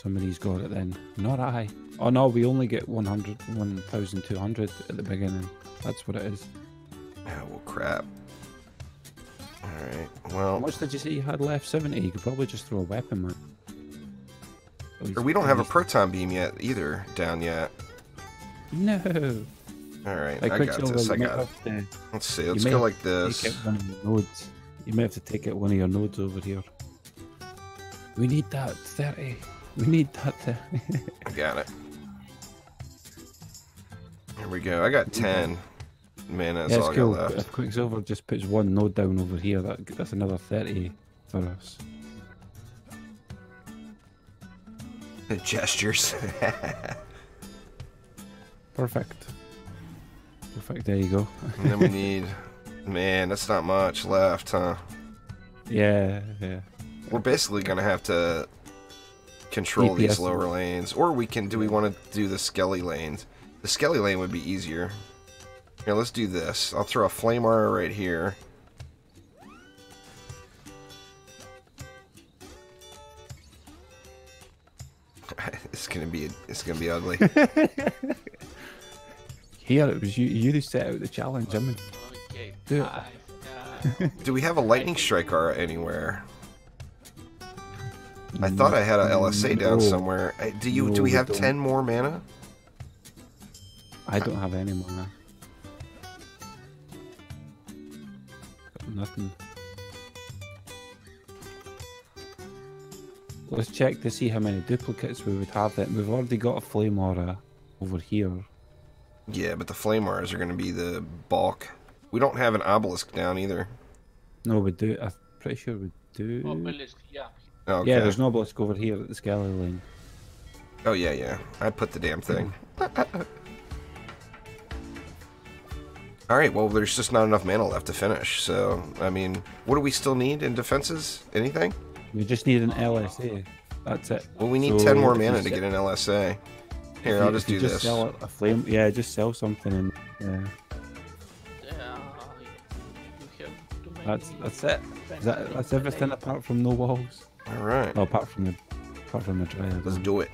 Somebody's got it then. Not I. Oh no, we only get 1,200 at the beginning. That's what it is. Oh, well, crap. Alright, How well... much did you say you had left? 70? You could probably just throw a weapon, man. Or we don't have a proton beam yet, either, down yet. No! Alright, Like I got Quicksilver, this, I you might got it. have to- Let's see, you let's may go have like to this. Take out one of your nodes. You may have to take out one of your nodes over here. We need that 30. We need that. I got it. Here we go. I got 10 mana. That's Yeah, all it's I cool. got But left. if Quicksilver just puts one node down over here, that's another 30 for us. The gestures. Perfect. Perfect. There you go. And then we need... Man, that's not much left, huh? Yeah, yeah. We're basically going to have to control these DPS. lower lanes. Or we can... Do we want to do the Skelly lanes? The Skelly lane would be easier. Here, let's do this. I'll throw a Flame Aura right here. It's gonna be ugly. Here, it was you. You who set out the challenge. I mean, Okay. Do it. Do we have a Lightning Strike Aura anywhere? I thought I had a LSA down No. somewhere. Do No, we we have don't. 10 more mana? I don't have any mana. Got nothing. Let's check to see how many duplicates we would have. Then we've already got a flame aura over here. Yeah, but the Flame Auras are going to be the bulk. We don't have an Obelisk down either. No, we do. I'm pretty sure we do. Obelisk, yeah. Okay. Yeah, there's no obelisk over here at the Skelly Lane. Oh, yeah. I put the damn thing. Alright, well, there's just not enough mana left to finish. So, I mean, what do we still need in defenses? Anything? We just need an LSA. That's it. Well, we need So 10 more if you mana to se- get an LSA. Here, if I'll you- just if you do this. Sell a flame. Yeah, just sell something and yeah. You have too many. That's it. That's everything apart from no walls. Alright, Oh, apart from the dryad. let's do it.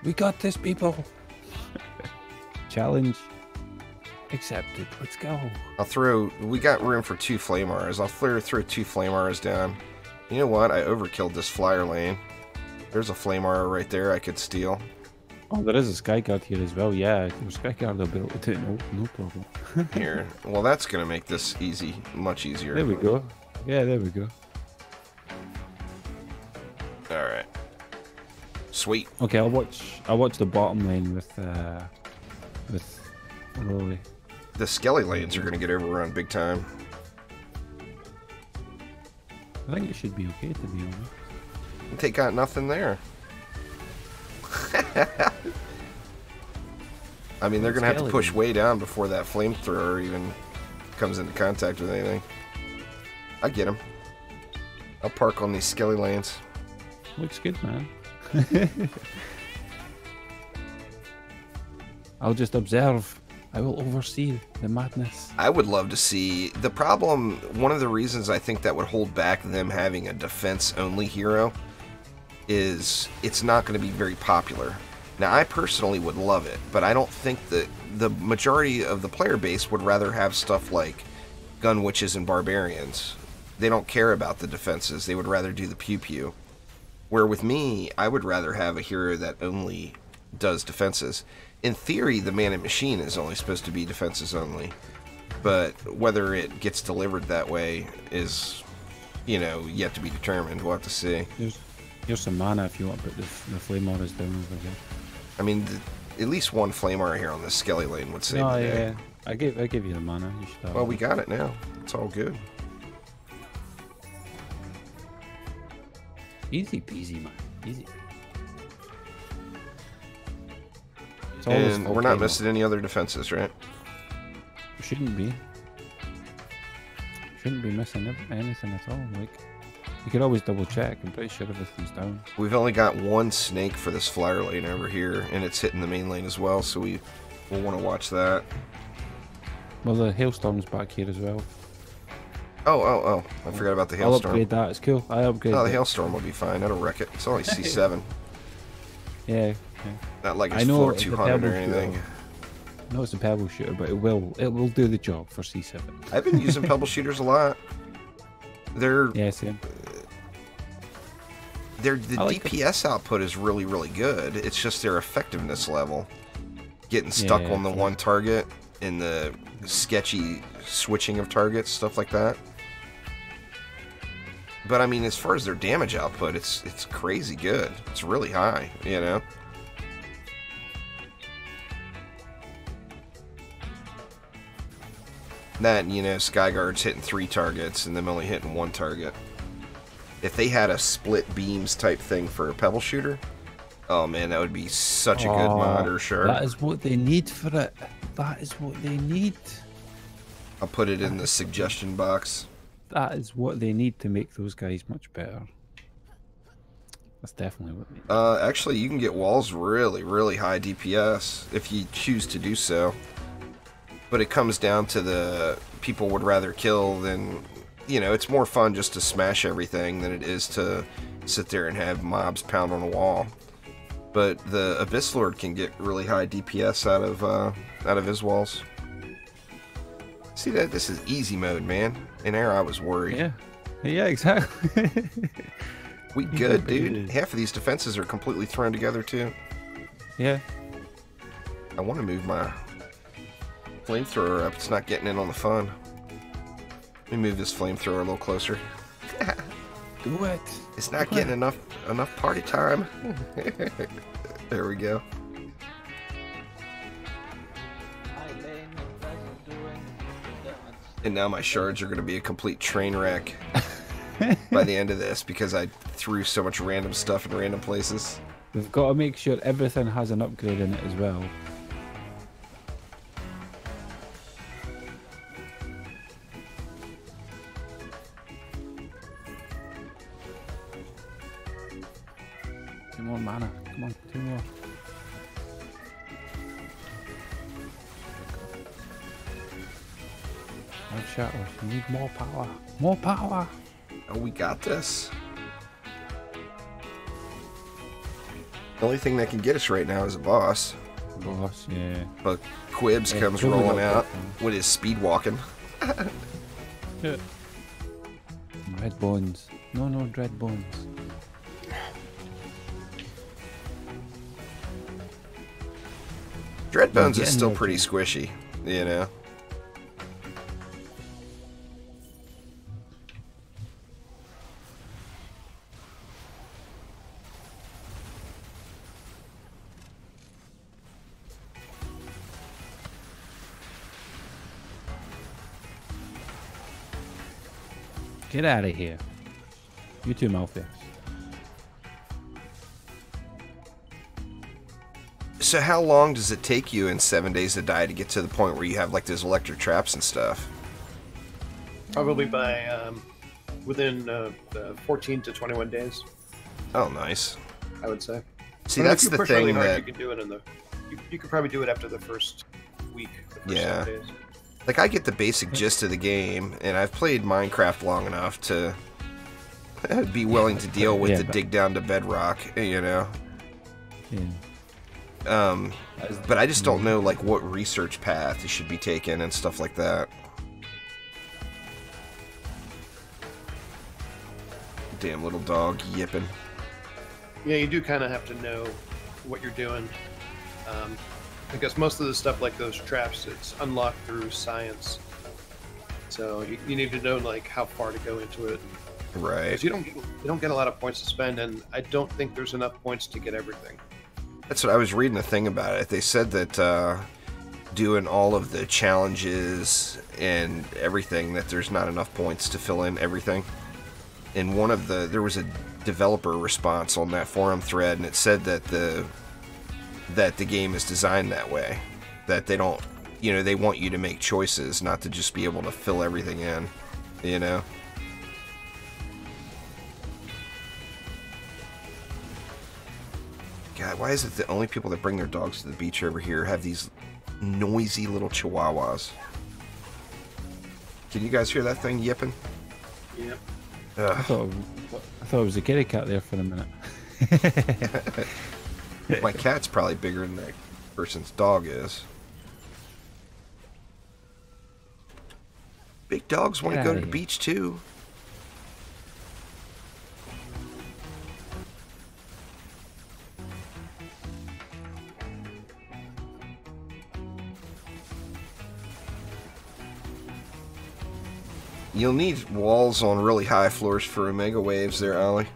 We got this, people. Challenge. Accepted. Let's go. I'll throw... We got room for 2 flame arrows. I'll throw 2 flame arrows down. You know what? I overkilled this flyer lane. There's a flame arrow right there I could steal. Oh, there is a sky guard here as well. Yeah, sky guard will be able to do it. No problem. Here. Well, that's going to make this easy. Much easier. There we go. Yeah, there we go. Alright. Sweet. Okay, I'll watch the bottom lane with Lily. The skelly lanes are going to get overrun big time. I think it should be okay, to be honest. They got nothing there. I mean, they're going to have to push way down before that flamethrower even comes into contact with anything. I get him. I'll park on these skelly lanes. Looks good, man. I'll just observe. I will oversee the madness. I would love to see... The problem, one of the reasons I think that would hold back them having a defense-only hero is it's not going to be very popular. Now, I personally would love it, but I don't think that the majority of the player base would rather have stuff like gun witches and barbarians. They don't care about the defenses. They would rather do the pew-pew. Where with me, I would rather have a hero that only does defenses. In theory, the man-in-machine is only supposed to be defenses only. But whether it gets delivered that way is, you know, yet to be determined. We'll have to see. Here's some mana if you want to put the flame arrows down over here. I mean, at least 1 flame arrow here on this skelly lane would save the day. Yeah. I give you the mana. You should have well, we got it now. It's all good. Easy peasy, man. Easy. And we're not missing any other defenses, right? Shouldn't be. Shouldn't be missing anything at all. Like, you could always double check. I'm pretty sure everything's down. We've only got 1 snake for this flyer lane over here, and it's hitting the main lane as well, so we'll want to watch that. Well, the hailstorm's back here as well. Oh. I forgot about the hailstorm. I'll upgrade that. It's cool. I upgrade the hailstorm will be fine. That'll wreck it. It's only C7. Yeah. Not like it's 4200 or anything. No, it's a pebble shooter, but it will do the job for C7. I've been using pebble shooters a lot. Same. The DPS output is really, really good. It's just their effectiveness level. Getting stuck on the one target and the sketchy switching of targets, stuff like that. But I mean, as far as their damage output, it's crazy good. It's really high, you know. That, you know, Skyguard's hitting 3 targets and them only hitting 1 target. If they had a split beams type thing for a pebble shooter, oh man, that would be such a good mod, or sure. That is what they need for it. That is what they need. I'll put it in the suggestion box. That is what they need to make those guys much better. That's definitely what they need. Actually, you can get walls really, really high DPS if you choose to do so. But it comes down to the people would rather kill than, you know, it's more fun just to smash everything than it is to sit there and have mobs pound on a wall. But the Abyss Lord can get really high DPS out of his walls. See that? This is easy mode, man. In there, I was worried. Yeah, exactly. We good, dude. Half of these defenses are completely thrown together, too. Yeah. I want to move my flamethrower up. It's not getting in on the fun. Let me move this flamethrower a little closer. Do it. It's not getting enough party time. There we go. And now my shards are going to be a complete train wreck by the end of this because I threw so much random stuff in random places. We've got to make sure everything has an upgrade in it as well. Two more mana. Come on, 2 more. More shatters. We need more power. More power. Oh, we got this. The only thing that can get us right now is a boss. boss, yeah. But Quibs Yeah, comes Quibs rolling got out that with his speed walking. Yeah. Red bones. No, no, dread bones. Dreadbones is getting still there, pretty Jim. squishy, you know. Get out of here. You two Malfix. So how long does it take you in 7 days to die to get to the point where you have like those electric traps and stuff? Probably by within 14 to 21 days, Oh, nice. I would say. See, But if that's you the push really thing hard, that, you can do it in the. You could probably do it after the first week. The first Yeah. 7 days. like, I get the basic gist of the game, and I've played Minecraft long enough to be willing to deal with Yeah, the but- dig down to bedrock, you know. Yeah. But I just don't know like what research path should be taken and stuff like that. Damn little dog yipping. Yeah, you do kind of have to know what you're doing. Because most of the stuff like those traps, it's unlocked through science. So you need to know like how far to go into it. Right. Because you don't get a lot of points to spend, and I don't think there's enough points to get everything. That's what I was reading a thing about it. They said that doing all of the challenges and everything, that there's not enough points to fill in everything. And there was a developer response on that forum thread, and it said that the game is designed that way. That they don't, you know, they want you to make choices, not to just be able to fill everything in, you know? God, why is it the only people that bring their dogs to the beach over here have these noisy little chihuahuas? Can you guys hear that thing yipping? Yep. I thought it was a kitty cat there for a minute. My cat's probably bigger than that person's dog is. Big dogs want to Get go outta to the here. beach too. You'll need walls on really high floors for Omega Waves there, Ollie.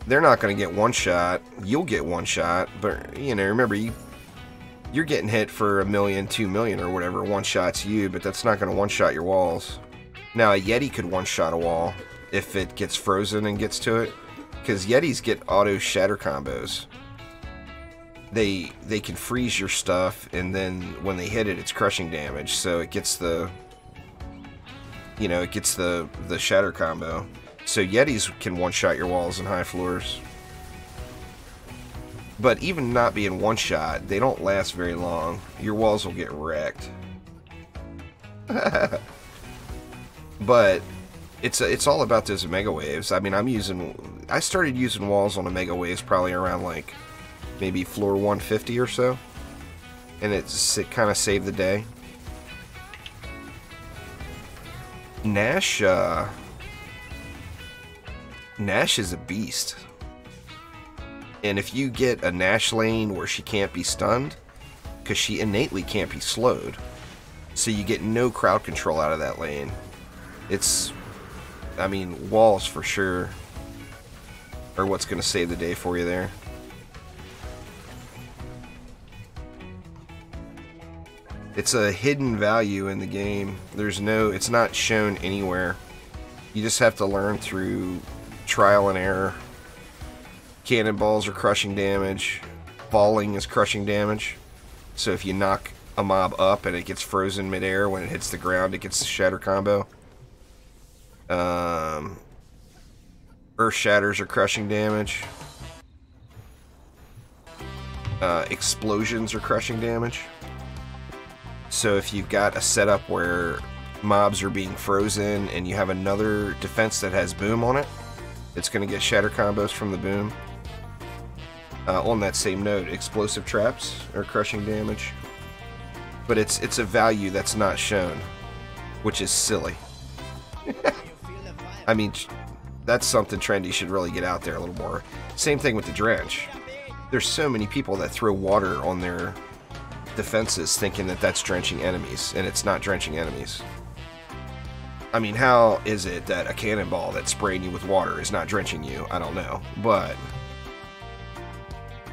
They're not going to get one shot. You'll get one shot, but, you know, remember, you're getting hit for 1 million, 2 million, or whatever. One shot's you, but that's not going to one-shot your walls. Now, a Yeti could one-shot a wall if it gets frozen and gets to it, because Yetis get auto shatter combos. They can freeze your stuff, and then when they hit it, it's crushing damage, so it gets the... You know, it gets the shatter combo. So Yetis can one-shot your walls in high floors. But even not being one-shot, they don't last very long. Your walls will get wrecked. But it's all about those Omega Waves. I mean, I started using walls on Omega Waves probably around like maybe floor 150 or so. And it kind of saved the day. Nash is a beast. And if you get a Nash lane where she can't be stunned, because she innately can't be slowed, so you get no crowd control out of that lane. I mean, walls for sure are what's going to save the day for you there. It's a hidden value in the game. It's not shown anywhere. You just have to learn through trial and error. Cannonballs are crushing damage. Falling is crushing damage. So if you knock a mob up and it gets frozen midair, when it hits the ground, it gets a shatter combo. Earth shatters are crushing damage. Explosions are crushing damage. So if you've got a setup where mobs are being frozen and you have another defense that has boom on it, it's going to get shatter combos from the boom. On that same note, explosive traps are crushing damage. But it's a value that's not shown, which is silly. I mean, that's something trendy should really get out there a little more. Same thing with the drench. There's so many people that throw water on their defenses thinking that that's drenching enemies, and it's not drenching enemies. I mean, how is it that a cannonball that's spraying you with water is not drenching you? I don't know, but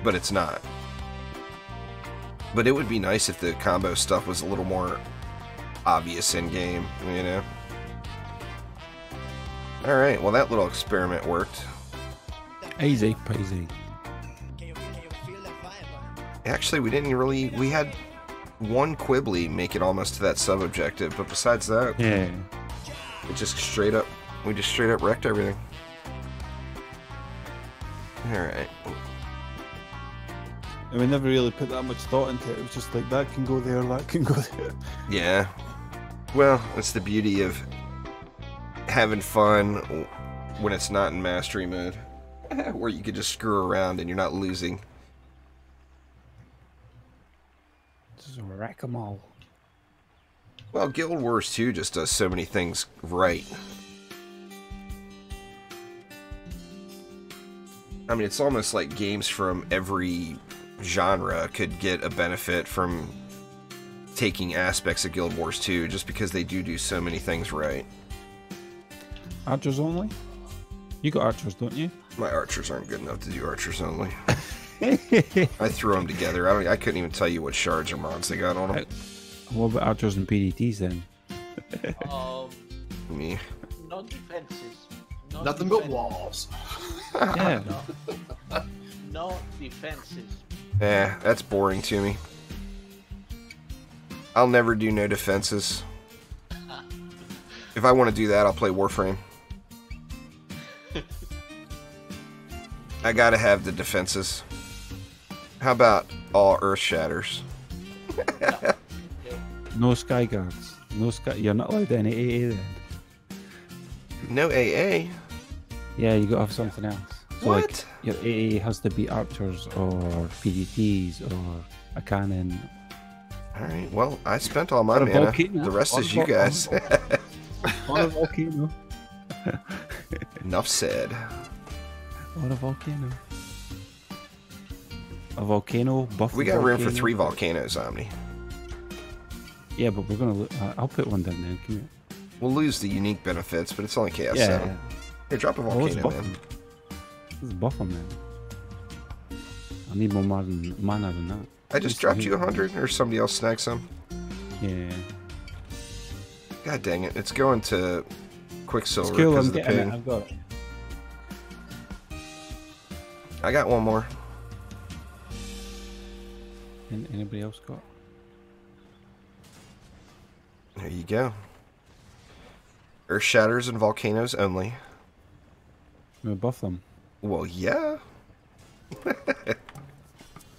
it's not. But it would be nice if the combo stuff was a little more obvious in game, you know? Alright, well that little experiment worked. Easy peasy. Actually, we didn't really... We had one Quibbly make it almost to that sub-objective, but besides that... Yeah. It just straight up... We just straight up wrecked everything. Alright. And we never really put that much thought into it. It was just like, that can go there, that can go there. Yeah. Well, that's the beauty of having fun when it's not in mastery mode. Where you can just screw around and you're not losing. Just wreck them all. Well, Guild Wars 2 just does so many things right. I mean, it's almost like games from every genre could get a benefit from taking aspects of Guild Wars 2 just because they do so many things right. Archers only? You got archers, don't you? My archers aren't good enough to do archers only. I threw them together. I couldn't even tell you what shards or mods they got on them. What about archers and PDTs then? Me. No defenses. No Nothing but walls. Yeah. No defenses. Yeah, that's boring to me. I'll never do no defenses. If I want to do that, I'll play Warframe. I gotta have the defenses. How about all Earth Shatters? No Sky Guards. No Sky. You're not allowed any AA then. No AA? Yeah, you gotta have something else. So What? like, your AA has to be archers or PDTs or a cannon. Alright, well, I spent all my Or a mana. volcano. The rest Or is a you vol- guys. Or a volcano. Enough said. Or a volcano. A volcano, buff. We got room for 3 volcanoes, Omni. Yeah, but we're gonna. I'll put one down there. Come here. We'll lose the unique benefits, but it's only Chaos 7. Here, drop a Well, let's volcano buff in. them. Let's buff them then. I need more mana than that. I just dropped you 100, or somebody else snagged some. Yeah. God dang it, it's going to Quicksilver It's cool, because I'm of the getting it. ping. I've got it. I got one more. Anybody else got? There you go. Earth Shatters and Volcanoes only. We'll buff them. Well, yeah.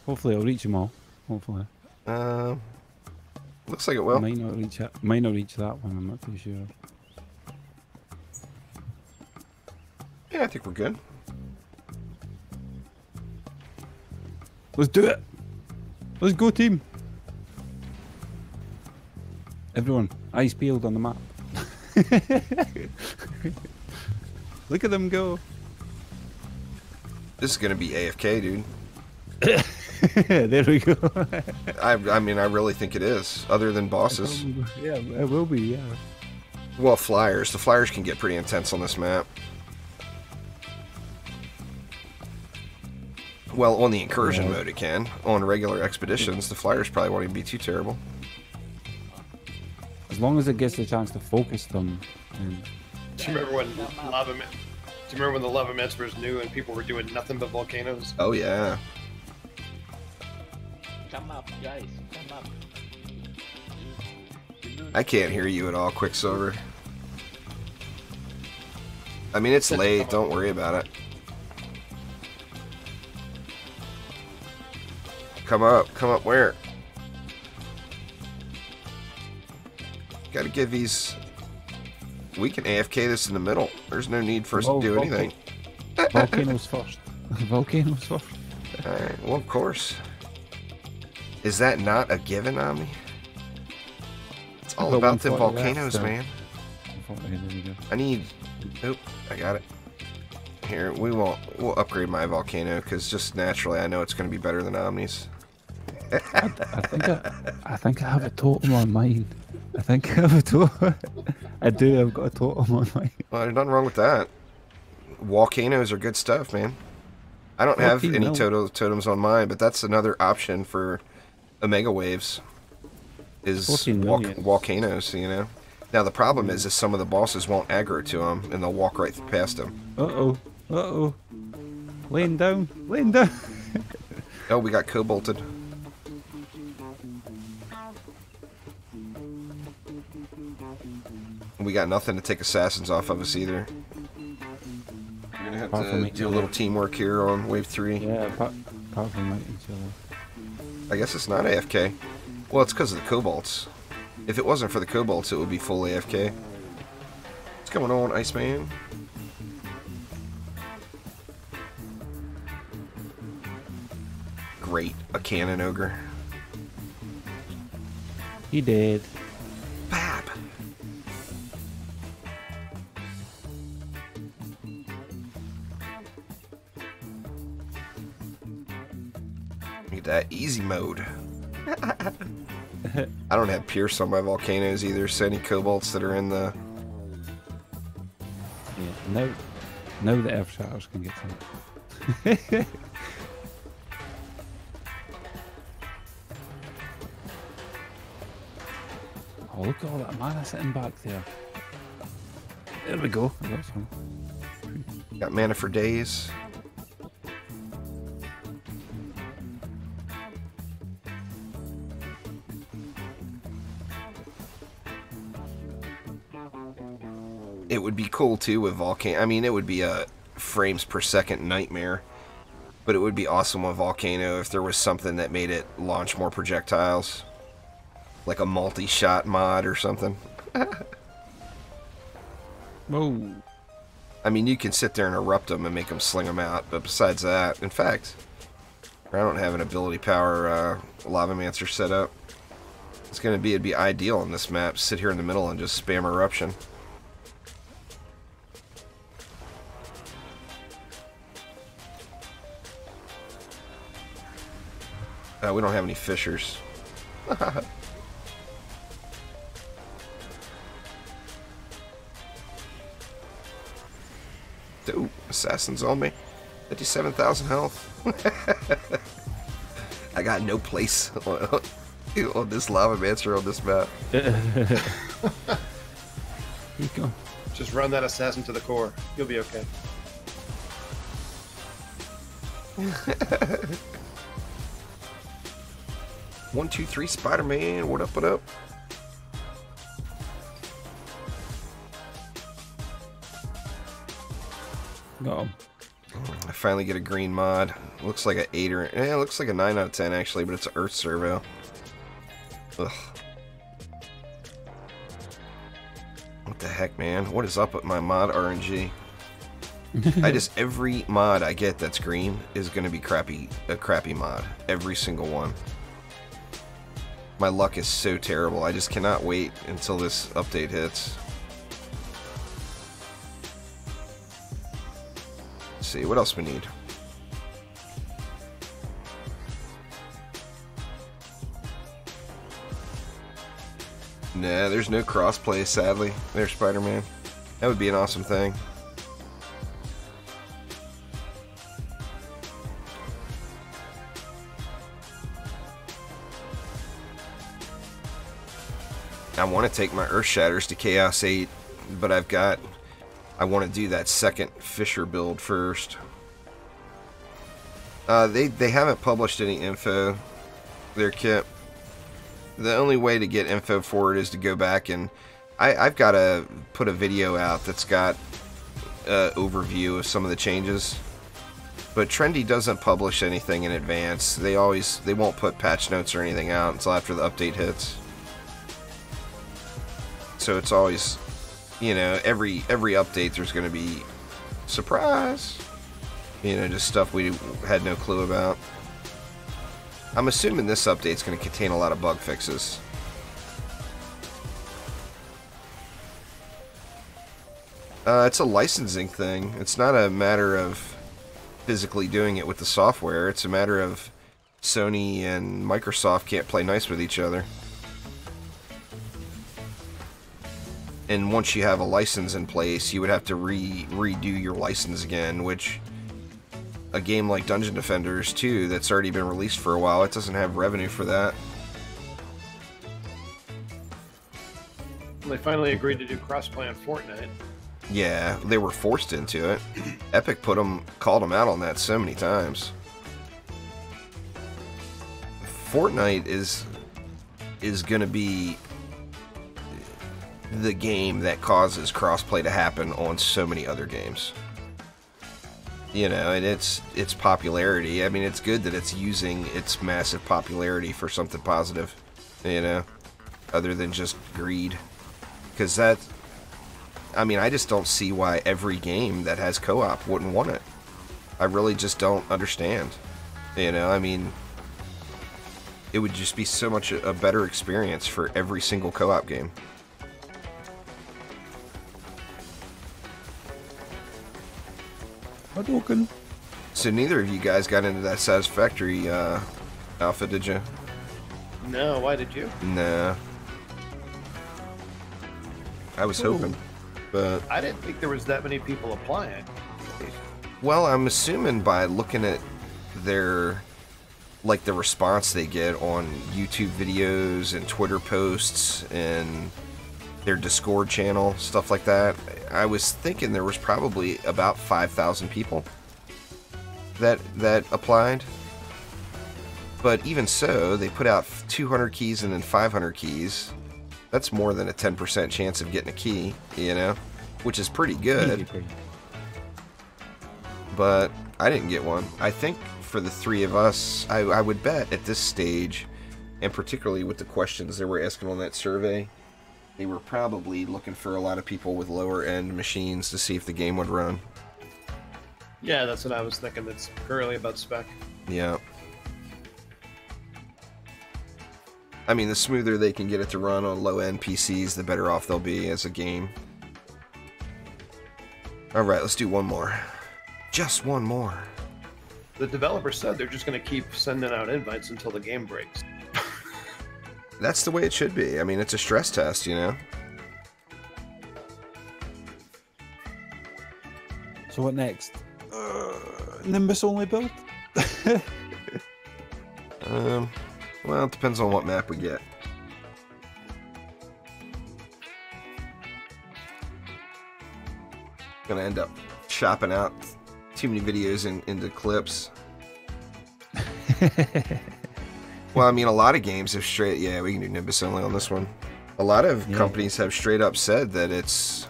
Hopefully, I'll reach them all. Hopefully. Looks like it will. Might not reach that. Might not reach that one. I'm not too sure. Yeah, I think we're good. Let's do it. Let's go, team. Everyone, eyes peeled on the map. Look at them go. This is gonna be AFK, dude. There we go. I mean, I really think it is. Other than bosses. Yeah, it will be. Yeah. Well, flyers. The flyers can get pretty intense on this map. Well, on the incursion Yeah. mode it can. On regular expeditions, the flyers probably won't even be too terrible. As long as it gets the chance to focus them. And Do you remember when the lava mets was new and people were doing nothing but volcanoes? Oh yeah. Come up, guys. Come up. I can't hear you at all, Quicksilver. I mean, it's late. Don't worry about it. Come up. Come up where? Gotta give these... We can AFK this in the middle. There's no need for us to do anything. Volcanoes first. Volcanoes first. Alright, well, of course. Is that not a given on me? It's all about the volcanoes, man. I need... Oop, I got it. Here, we'll upgrade my volcano, because just naturally I know it's going to be better than Omni's. I think I have a totem on mine. I think I have a totem. I do, I've got a totem on mine. Well, there's nothing wrong with that. Volcanoes are good stuff, man. I don't have any totems on mine, but that's another option for Omega Waves. Is volcanoes, you know. Now the problem is some of the bosses won't aggro to them, and they'll walk right past them. Uh-oh. Laying down. Oh, we got cobalted. We got nothing to take assassins off of us either. We're gonna have to do a little teamwork here on wave 3. Yeah, apart from each other. I guess it's not AFK. Well, it's because of the cobalts. If it wasn't for the cobalts, it would be full AFK. What's going on, Iceman? Great, a cannon ogre. He did. Bab. Look at that easy mode. I don't have Pierce on my volcanoes either, so any cobalts that are in the... Yeah, now the Earth Shatters can get some. Oh, look at all that mana sitting back there. There we go. I got some. Got mana for days. It would be cool too with Volcano. I mean, it would be a frames per second nightmare, but it would be awesome with Volcano if there was something that made it launch more projectiles, like a multi-shot mod or something. Whoa. I mean, you can sit there and erupt them and make them sling them out, but besides that, in fact, I don't have an ability power Lavamancer set up. It'd be ideal on this map. Sit here in the middle and just spam eruption. We don't have any fissures. Dude, assassins on me. 57,000 health. I got no place on this Lavamancer on this map. You go. Just run that assassin to the core. You'll be okay. 1, 2, 3, Spider-Man. What up, what up? Got him. I finally get a green mod. Looks like an 8 or... it looks like a 9 out of 10 actually, but it's an Earth Servo. Ugh. What the heck, man? What is up with my mod RNG? Every mod I get that's green is going to be a crappy mod. Every single one. My luck is so terrible. I just cannot wait until this update hits. Let's see, what else we need? Nah, there's no crossplay, sadly. There's Spider-Man. That would be an awesome thing. I want to take my Earth Shatters to Chaos 8, but I want to do that second Fisher build first. They haven't published any info, their kit. The only way to get info for it is to go back and I've got to put a video out that's got an overview of some of the changes. But Trendy doesn't publish anything in advance. They won't put patch notes or anything out until after the update hits. So it's always, you know, every update there's going to be surprise. You know, just stuff we had no clue about. I'm assuming this update's going to contain a lot of bug fixes. It's a licensing thing. It's not a matter of physically doing it with the software. It's a matter of Sony and Microsoft can't play nice with each other. And once you have a license in place, you would have to redo your license again, which a game like Dungeon Defenders 2 that's already been released for a while, it doesn't have revenue for that. They finally agreed to do crossplay on Fortnite. Yeah, they were forced into it. Epic called them out on that so many times. Fortnite is going to be the game that causes crossplay to happen on so many other games. You know, and its popularity. I mean, it's good that it's using its massive popularity for something positive, you know, other than just greed. Because that, I mean, I just don't see why every game that has co-op wouldn't want it. I really just don't understand. You know, I mean, it would just be so much a better experience for every single co-op game. Hadouken. So neither of you guys got into that Satisfactory alpha, did you? No, why did you? Nah. I was hoping, but... I didn't think there was that many people applying. Well, I'm assuming by looking at their... like the response they get on YouTube videos and Twitter posts and their Discord channel, stuff like that, I was thinking there was probably about 5,000 people that applied. But even so, they put out 200 keys and then 500 keys. That's more than a 10% chance of getting a key, you know, which is pretty good. But I didn't get one. I think for the three of us, I would bet at this stage, and particularly with the questions they were asking on that survey, they were probably looking for a lot of people with lower end machines to see if the game would run. Yeah, that's what I was thinking. That's purely about spec. Yeah. I mean, the smoother they can get it to run on low-end PCs, the better off they'll be as a game. Alright, let's do one more. Just one more. The developer said they're just going to keep sending out invites until the game breaks. That's the way it should be. I mean, it's a stress test, you know? So what next? Nimbus only build? Well, it depends on what map we get. Gonna end up chopping out too many videos into clips. Well, I mean, a lot of games have straight... Yeah, we can do Nimbus only on this one. A lot of companies have straight up said that it's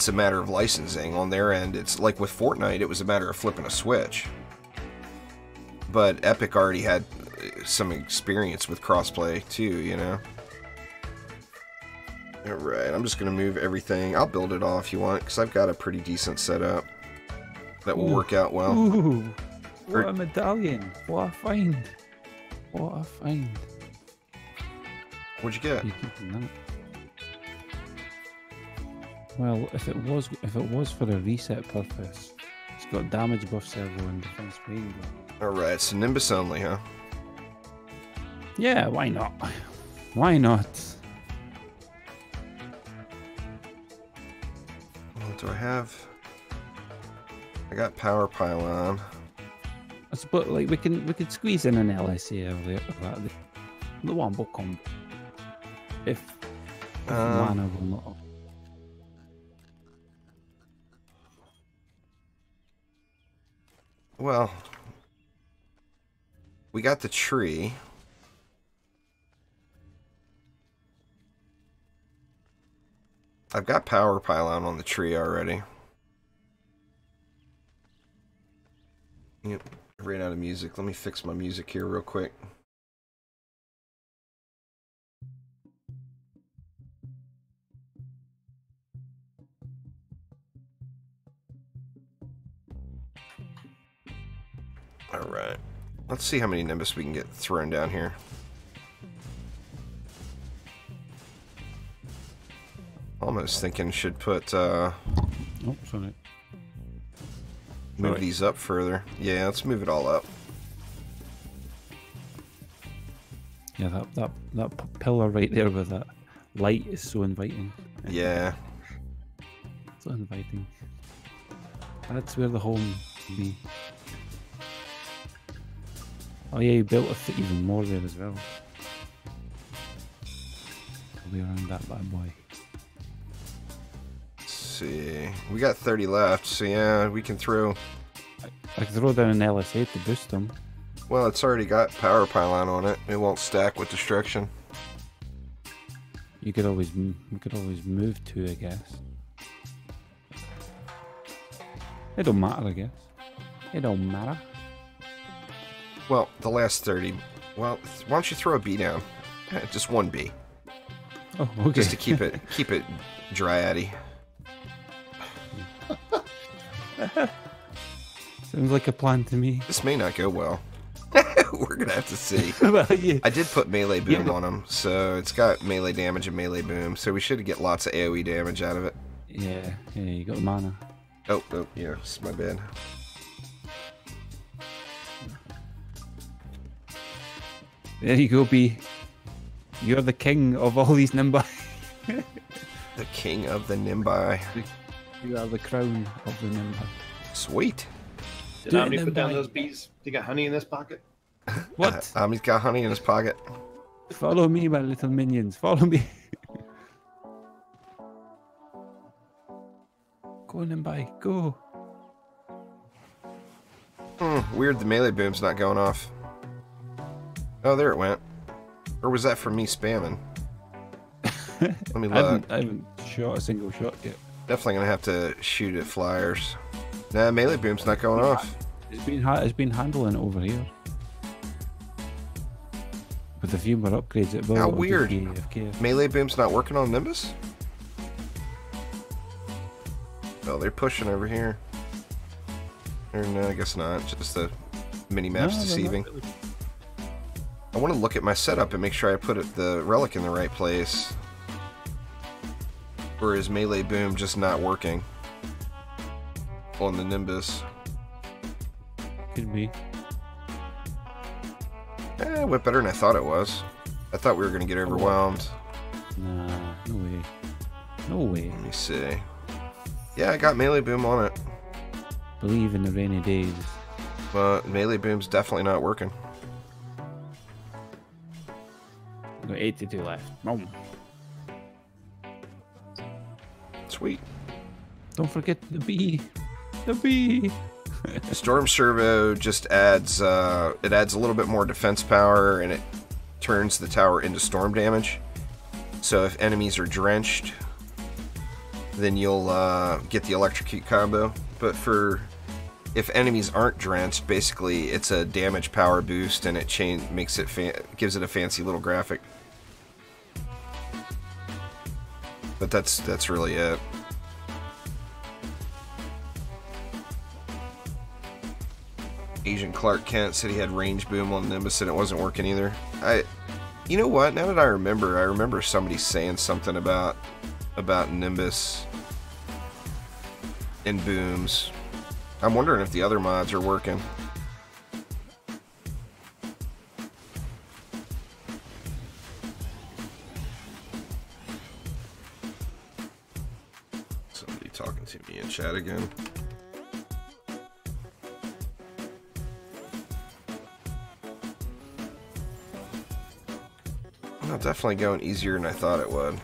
a matter of licensing on their end. It's like with Fortnite, it was a matter of flipping a switch. But Epic already had some experience with crossplay too, you know? Alright, I'm just going to move everything. I'll build it all if you want, because I've got a pretty decent setup that will work out well. Ooh, what a medallion. What a find. What a find. What'd you get? You keeping that? Well, if it was for a reset purpose, it's got damage buff servo and defense range. Alright, so Nimbus only, huh? Yeah, why not? Why not? What do I have? I got power pylon. I suppose like we could squeeze in an LSA earlier. The one book combo. If mana will not. Well, we got the tree. I've got power pylon on the tree already. Yep, I ran out of music. Let me fix my music here real quick. Alright. Let's see how many Nimbus we can get thrown down here. Almost thinking should put, Oh, sorry. move these up further. Yeah, let's move it all up. Yeah, that pillar right there with that light is so inviting. Yeah. So inviting. That's where the home would be. Oh yeah, you built even more there as well. I'll be around that bad boy. Let's see. We got 30 left, so yeah, we can throw. I can throw down an LSA to boost them. Well, it's already got power pylon on it. It won't stack with destruction. We could always move to, I guess. It don't matter, I guess. It don't matter. Well, the last 30. Well, why don't you throw a B down? Just one B. Oh, okay. Just to keep it dryady. Sounds like a plan to me. This may not go well. We're gonna have to see. Well, yeah. I did put melee boom on him, so it's got melee damage and melee boom, so we should get lots of AoE damage out of it. Yeah, you got the mana. Oh, yeah, it's my bad. There you go, B. You're the king of all these Nimbi. The king of the Nimbi. You are the crown of the Nimbi. Sweet. Did Omni put down those bees? You got honey in this pocket? What? He's got honey in his pocket. Follow me, my little minions. Follow me. Go, Nimbi. Go. Weird the melee boom's not going off. Oh, there it went. Or was that from me spamming? Let me look. I haven't shot a single shot yet. Definitely gonna have to shoot at flyers. Nah, melee boom's not going off. It's been handling it over here. With a few more upgrades, it will. How it'll be weird. AFK. Melee boom's not working on Nimbus? Oh, they're pushing over here. Or no, I guess not. Just the mini-map's No, they're deceiving. not really. I want to look at my setup and make sure I put the relic in the right place. Or is melee boom just not working on the Nimbus? Could be. It went better than I thought it was. I thought we were going to get overwhelmed. Nah, no way. No way. Let me see. Yeah, I got melee boom on it. Believe in the rainy days. But melee boom's definitely not working. Got 82 left. Boom. Sweet. Don't forget the bee. The bee. Storm Servo just adds it adds a little bit more defense power, and it turns the tower into storm damage. So if enemies are drenched, then you'll get the electrocute combo. But if enemies aren't drenched, basically it's a damage power boost, and it gives it a fancy little graphic. But that's really it. Agent Clark Kent said he had range boom on Nimbus and it wasn't working either. You know what? Now that I remember somebody saying something about Nimbus and booms. I'm wondering if the other mods are working. Somebody talking to me in chat again. Well, definitely going easier than I thought it would.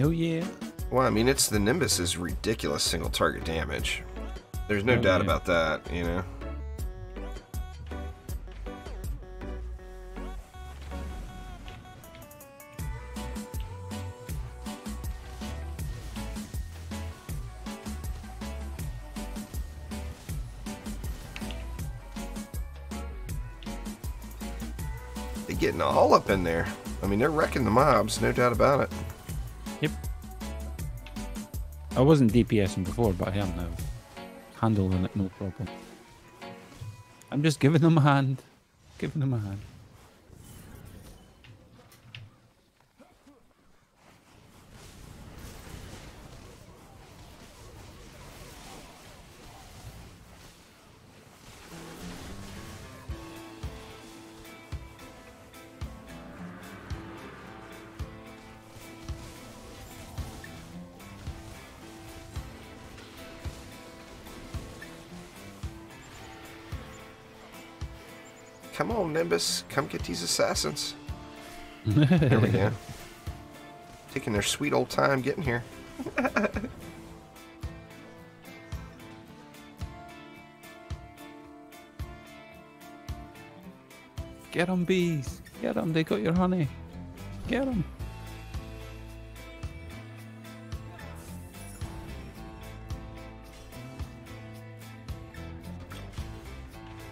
Oh yeah. Well, I mean, it's the Nimbus is ridiculous single target damage. There's no doubt about that, you know. They're getting all up in there. I mean, they're wrecking the mobs, no doubt about it. Yep. I wasn't DPSing before, but I am now. Handling it, no problem. I'm just giving them a hand. Giving them a hand. Come on, Nimbus. Come get these assassins. There we go. Taking their sweet old time getting here. Get them, bees. Get them. They got your honey. Get them.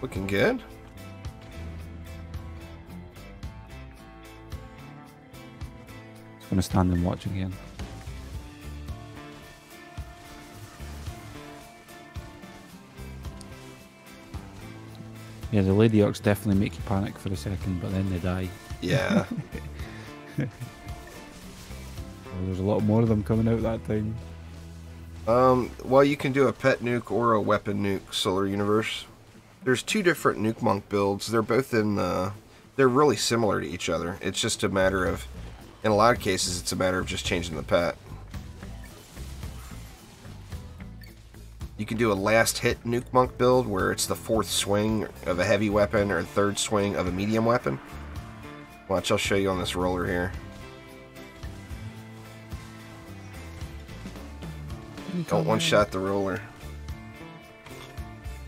Looking good. Just gonna stand and watch again. Yeah, the lady orcs definitely make you panic for a second, but then they die. Yeah. Well, there's a lot more of them coming out that time. Well, you can do a pet nuke or a weapon nuke Solar Universe. There's two different nuke monk builds. They're both in the... They're really similar to each other. It's just a matter of... In a lot of cases, it's a matter of just changing the pet. You can do a last hit nuke monk build where it's the fourth swing of a heavy weapon or third swing of a medium weapon. Watch, I'll show you on this roller here. Don't one-shot the roller.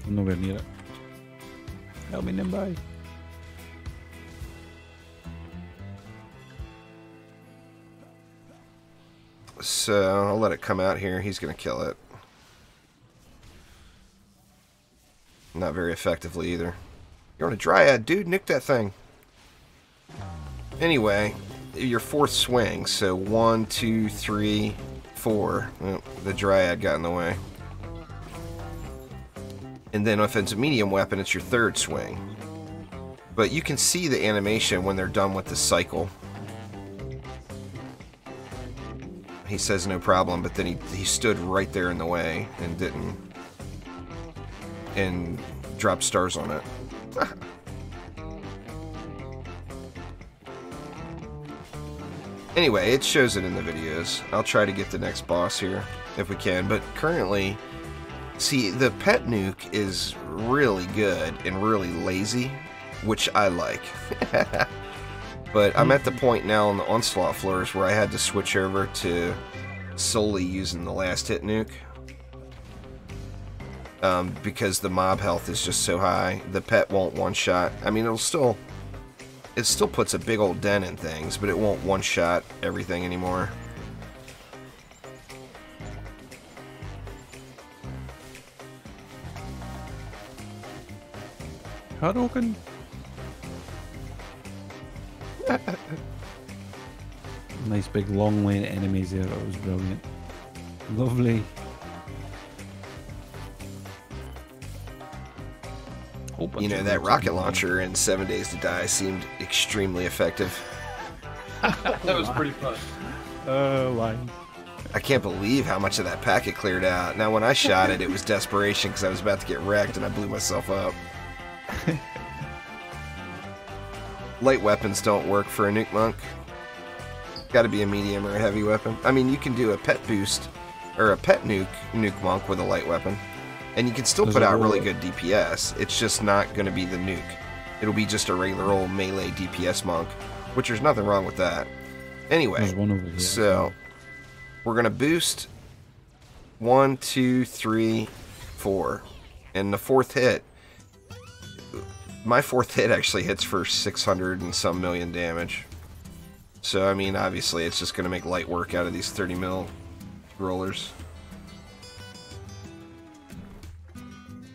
I'm nowhere near it. Help me, Nimbai. So, I'll let it come out here. He's going to kill it. Not very effectively either. You're on a dryad, dude. Nick that thing. Anyway, your fourth swing. So 1, 2, 3, 4. Oh, the dryad got in the way. And then if it's a medium weapon, it's your third swing. But you can see the animation when they're done with the cycle. He says no problem, but then he stood right there in the way and didn't. And dropped stars on it. Anyway, it shows it in the videos. I'll try to get the next boss here if we can. But currently, see, the pet nuke is really good and really lazy, which I like. But I'm at the point now on the onslaught floors where I had to switch over to solely using the last hit nuke. Because the mob health is just so high. The pet won't one-shot. I mean, it still puts a big old dent in things, but it won't one-shot everything anymore. Hadouken. Nice big long line of enemies there. That was brilliant. Lovely. You know, that rocket launcher in 7 Days to Die seemed extremely effective. That was pretty fun. Line. I can't believe how much of that packet cleared out. Now, when I shot it, it was desperation because I was about to get wrecked and I blew myself up. Light weapons don't work for a nuke monk. Got to be a medium or a heavy weapon. I mean, you can do a pet boost or a pet nuke monk with a light weapon. And you can still put out really good DPS. It's just not going to be the nuke. It'll be just a regular old melee DPS monk, which there's nothing wrong with that. Anyway, so we're going to boost 1, 2, 3, 4. And the fourth hit, my fourth hit actually hits for 600 and some million damage. So, I mean, obviously, it's just going to make light work out of these 30 mil rollers.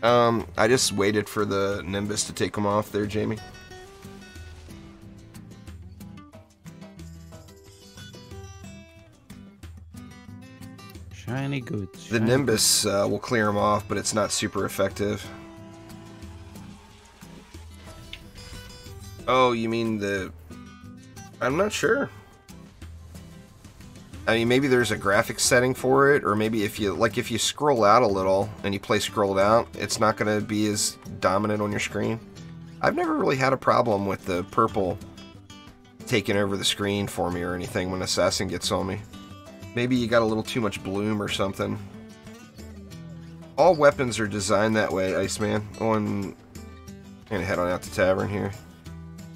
I just waited for the Nimbus to take them off there, Jamie. Shiny goods. The Nimbus will clear them off, but it's not super effective. Oh, you mean the... I'm not sure. I mean, maybe there's a graphics setting for it, or maybe if you scroll out a little and you play scrolled out, it's not going to be as dominant on your screen. I've never really had a problem with the purple taking over the screen for me or anything when Assassin gets on me. Maybe you got a little too much bloom or something. All weapons are designed that way, Iceman. I'm gonna head on out to Tavern here.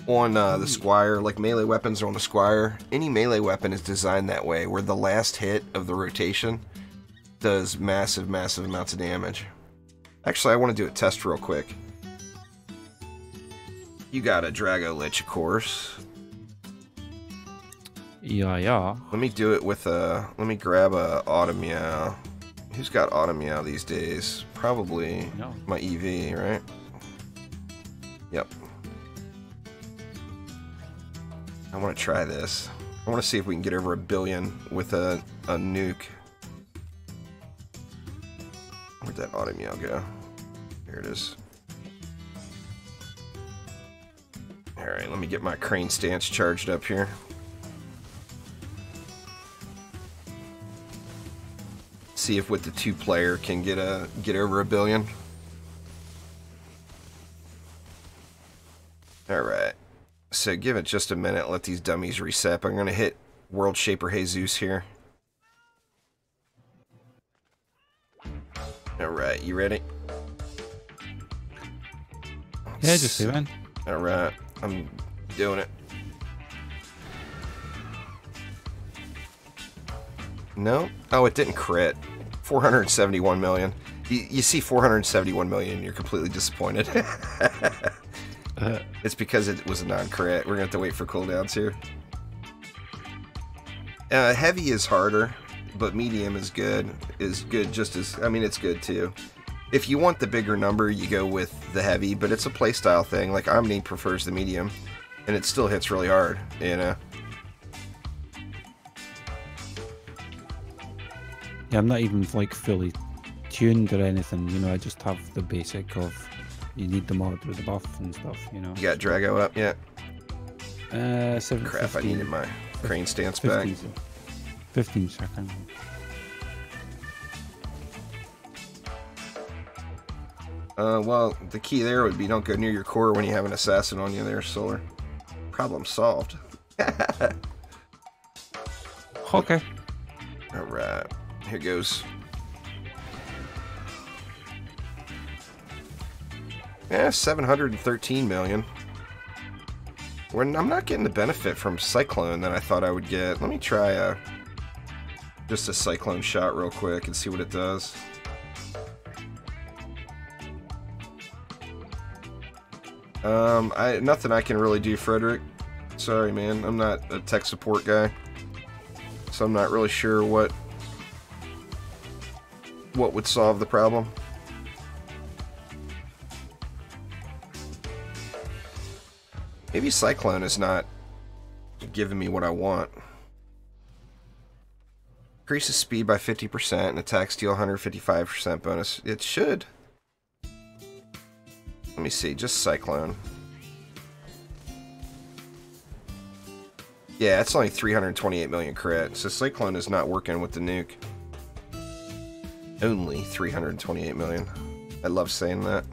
On the Squire, like melee weapons are on the Squire, any melee weapon is designed that way, where the last hit of the rotation does massive, massive amounts of damage. Actually, I want to do a test real quick. You got a Drago Lich, of course. Yeah. Let me do it with a... Let me grab a Automeow. Who's got Automeow these days? Probably my EV, right? Yep. I want to try this. I want to see if we can get over 1 billion with a nuke. Where'd that Automeow go? Here it is. Alright, let me get my crane stance charged up here. See if with the 2-player can get over 1 billion. Alright. So give it just a minute, let these dummies reset. I'm gonna hit World Shaper Jesus here. Alright, you ready? Yeah, just say when. Alright, I'm doing it. No? Oh, it didn't crit. 471 million. You see 471 million and you're completely disappointed. It's because it was a non-crit. We're gonna have to wait for cooldowns here. Heavy is harder, but medium is good. Just as... I mean, it's good too. If you want the bigger number, you go with the heavy, but it's a playstyle thing. Like, Omni prefers the medium, and it still hits really hard, you know? Yeah, I'm not even like fully tuned or anything, you know, I just have the basic of you need the mod with the buff and stuff, you know. You got Drago up yet? 7, Crap, 15, I needed my crane stance 15, back. 15 seconds. Well, the key there would be don't go near your core when you have an assassin on you there, Solar. Problem solved. Okay. Alright, here goes. Yeah, 713 million. I'm not getting the benefit from Cyclone that I thought I would get. Let me try just a Cyclone shot real quick and see what it does. Nothing I can really do, Frederick. Sorry, man. I'm not a tech support guy, so I'm not really sure what would solve the problem. Maybe Cyclone is not giving me what I want. Increases speed by 50% and attack steal 155% bonus. It should. Let me see, just Cyclone. Yeah, it's only 328 million crit, so Cyclone is not working with the nuke. Only 328 million. I love saying that.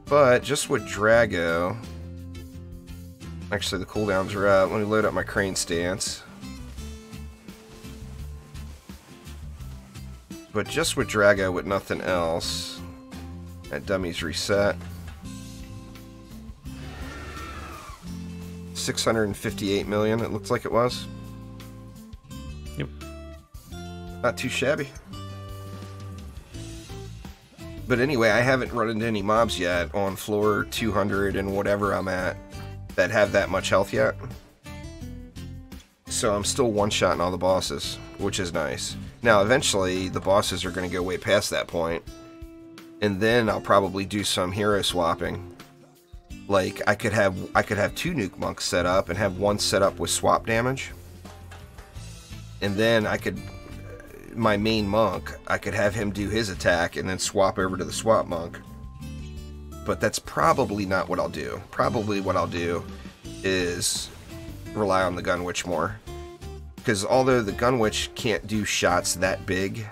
But just with Drago... Actually, the cooldowns are up. Let me load up my crane stance. But just with Drago with nothing else... That dummy's reset. 658 million, it looks like it was. Yep. Not too shabby. But anyway, I haven't run into any mobs yet on floor 200 and whatever I'm at that have that much health yet. So I'm still one-shotting all the bosses, which is nice. Now, eventually, the bosses are going to go way past that point. And then I'll probably do some hero swapping. Like, I could have 2 nuke monks set up and have one set up with swap damage. And then I could... My main monk, I could have him do his attack and then swap over to the swap monk. but that's probably not what I'll do. Probably what I'll do is rely on the Gun Witch more. Because although the Gun Witch can't do shots that big,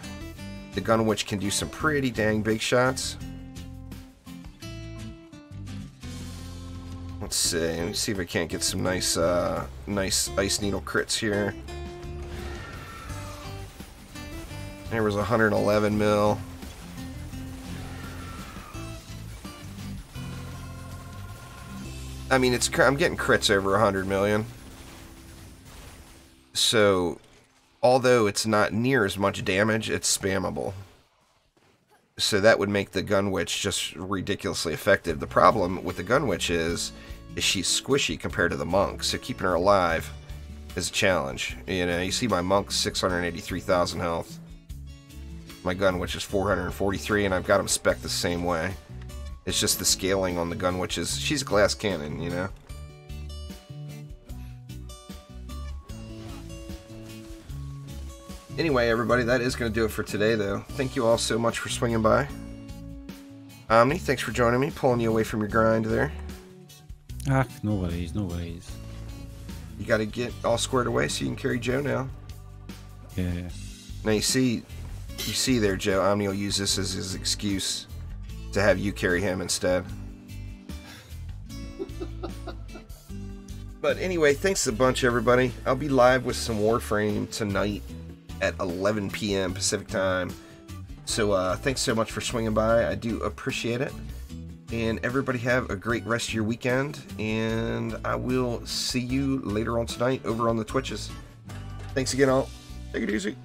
the Gun Witch can do some pretty dang big shots. Let's see. Let me see if I can't get some nice, nice Ice Needle crits here. There was 111 mil. I mean, I'm getting crits over 100 million. So, although it's not near as much damage, it's spammable. So that would make the Gun Witch just ridiculously effective. The problem with the Gun Witch is she's squishy compared to the Monk, so keeping her alive is a challenge. You know, you see my Monk's 683,000 health. My Gun Witch is 443, and I've got them spec'd the same way. It's just the scaling on the Gun Witch is... she's a glass cannon, you know? Anyway, everybody, that is going to do it for today, though. Thank you all so much for swinging by. Omni, thanks for joining me, pulling you away from your grind there. Ah, no worries, no worries. You got to get all squared away so you can carry Joe now. Yeah. Now, you see there, Joe, Omni will use this as his excuse to have you carry him instead. But anyway, thanks a bunch, everybody. I'll be live with some Warframe tonight at 11 p.m. Pacific time. So thanks so much for swinging by. I do appreciate it. And everybody have a great rest of your weekend. And I will see you later on tonight over on the Twitches. Thanks again, all. Take it easy.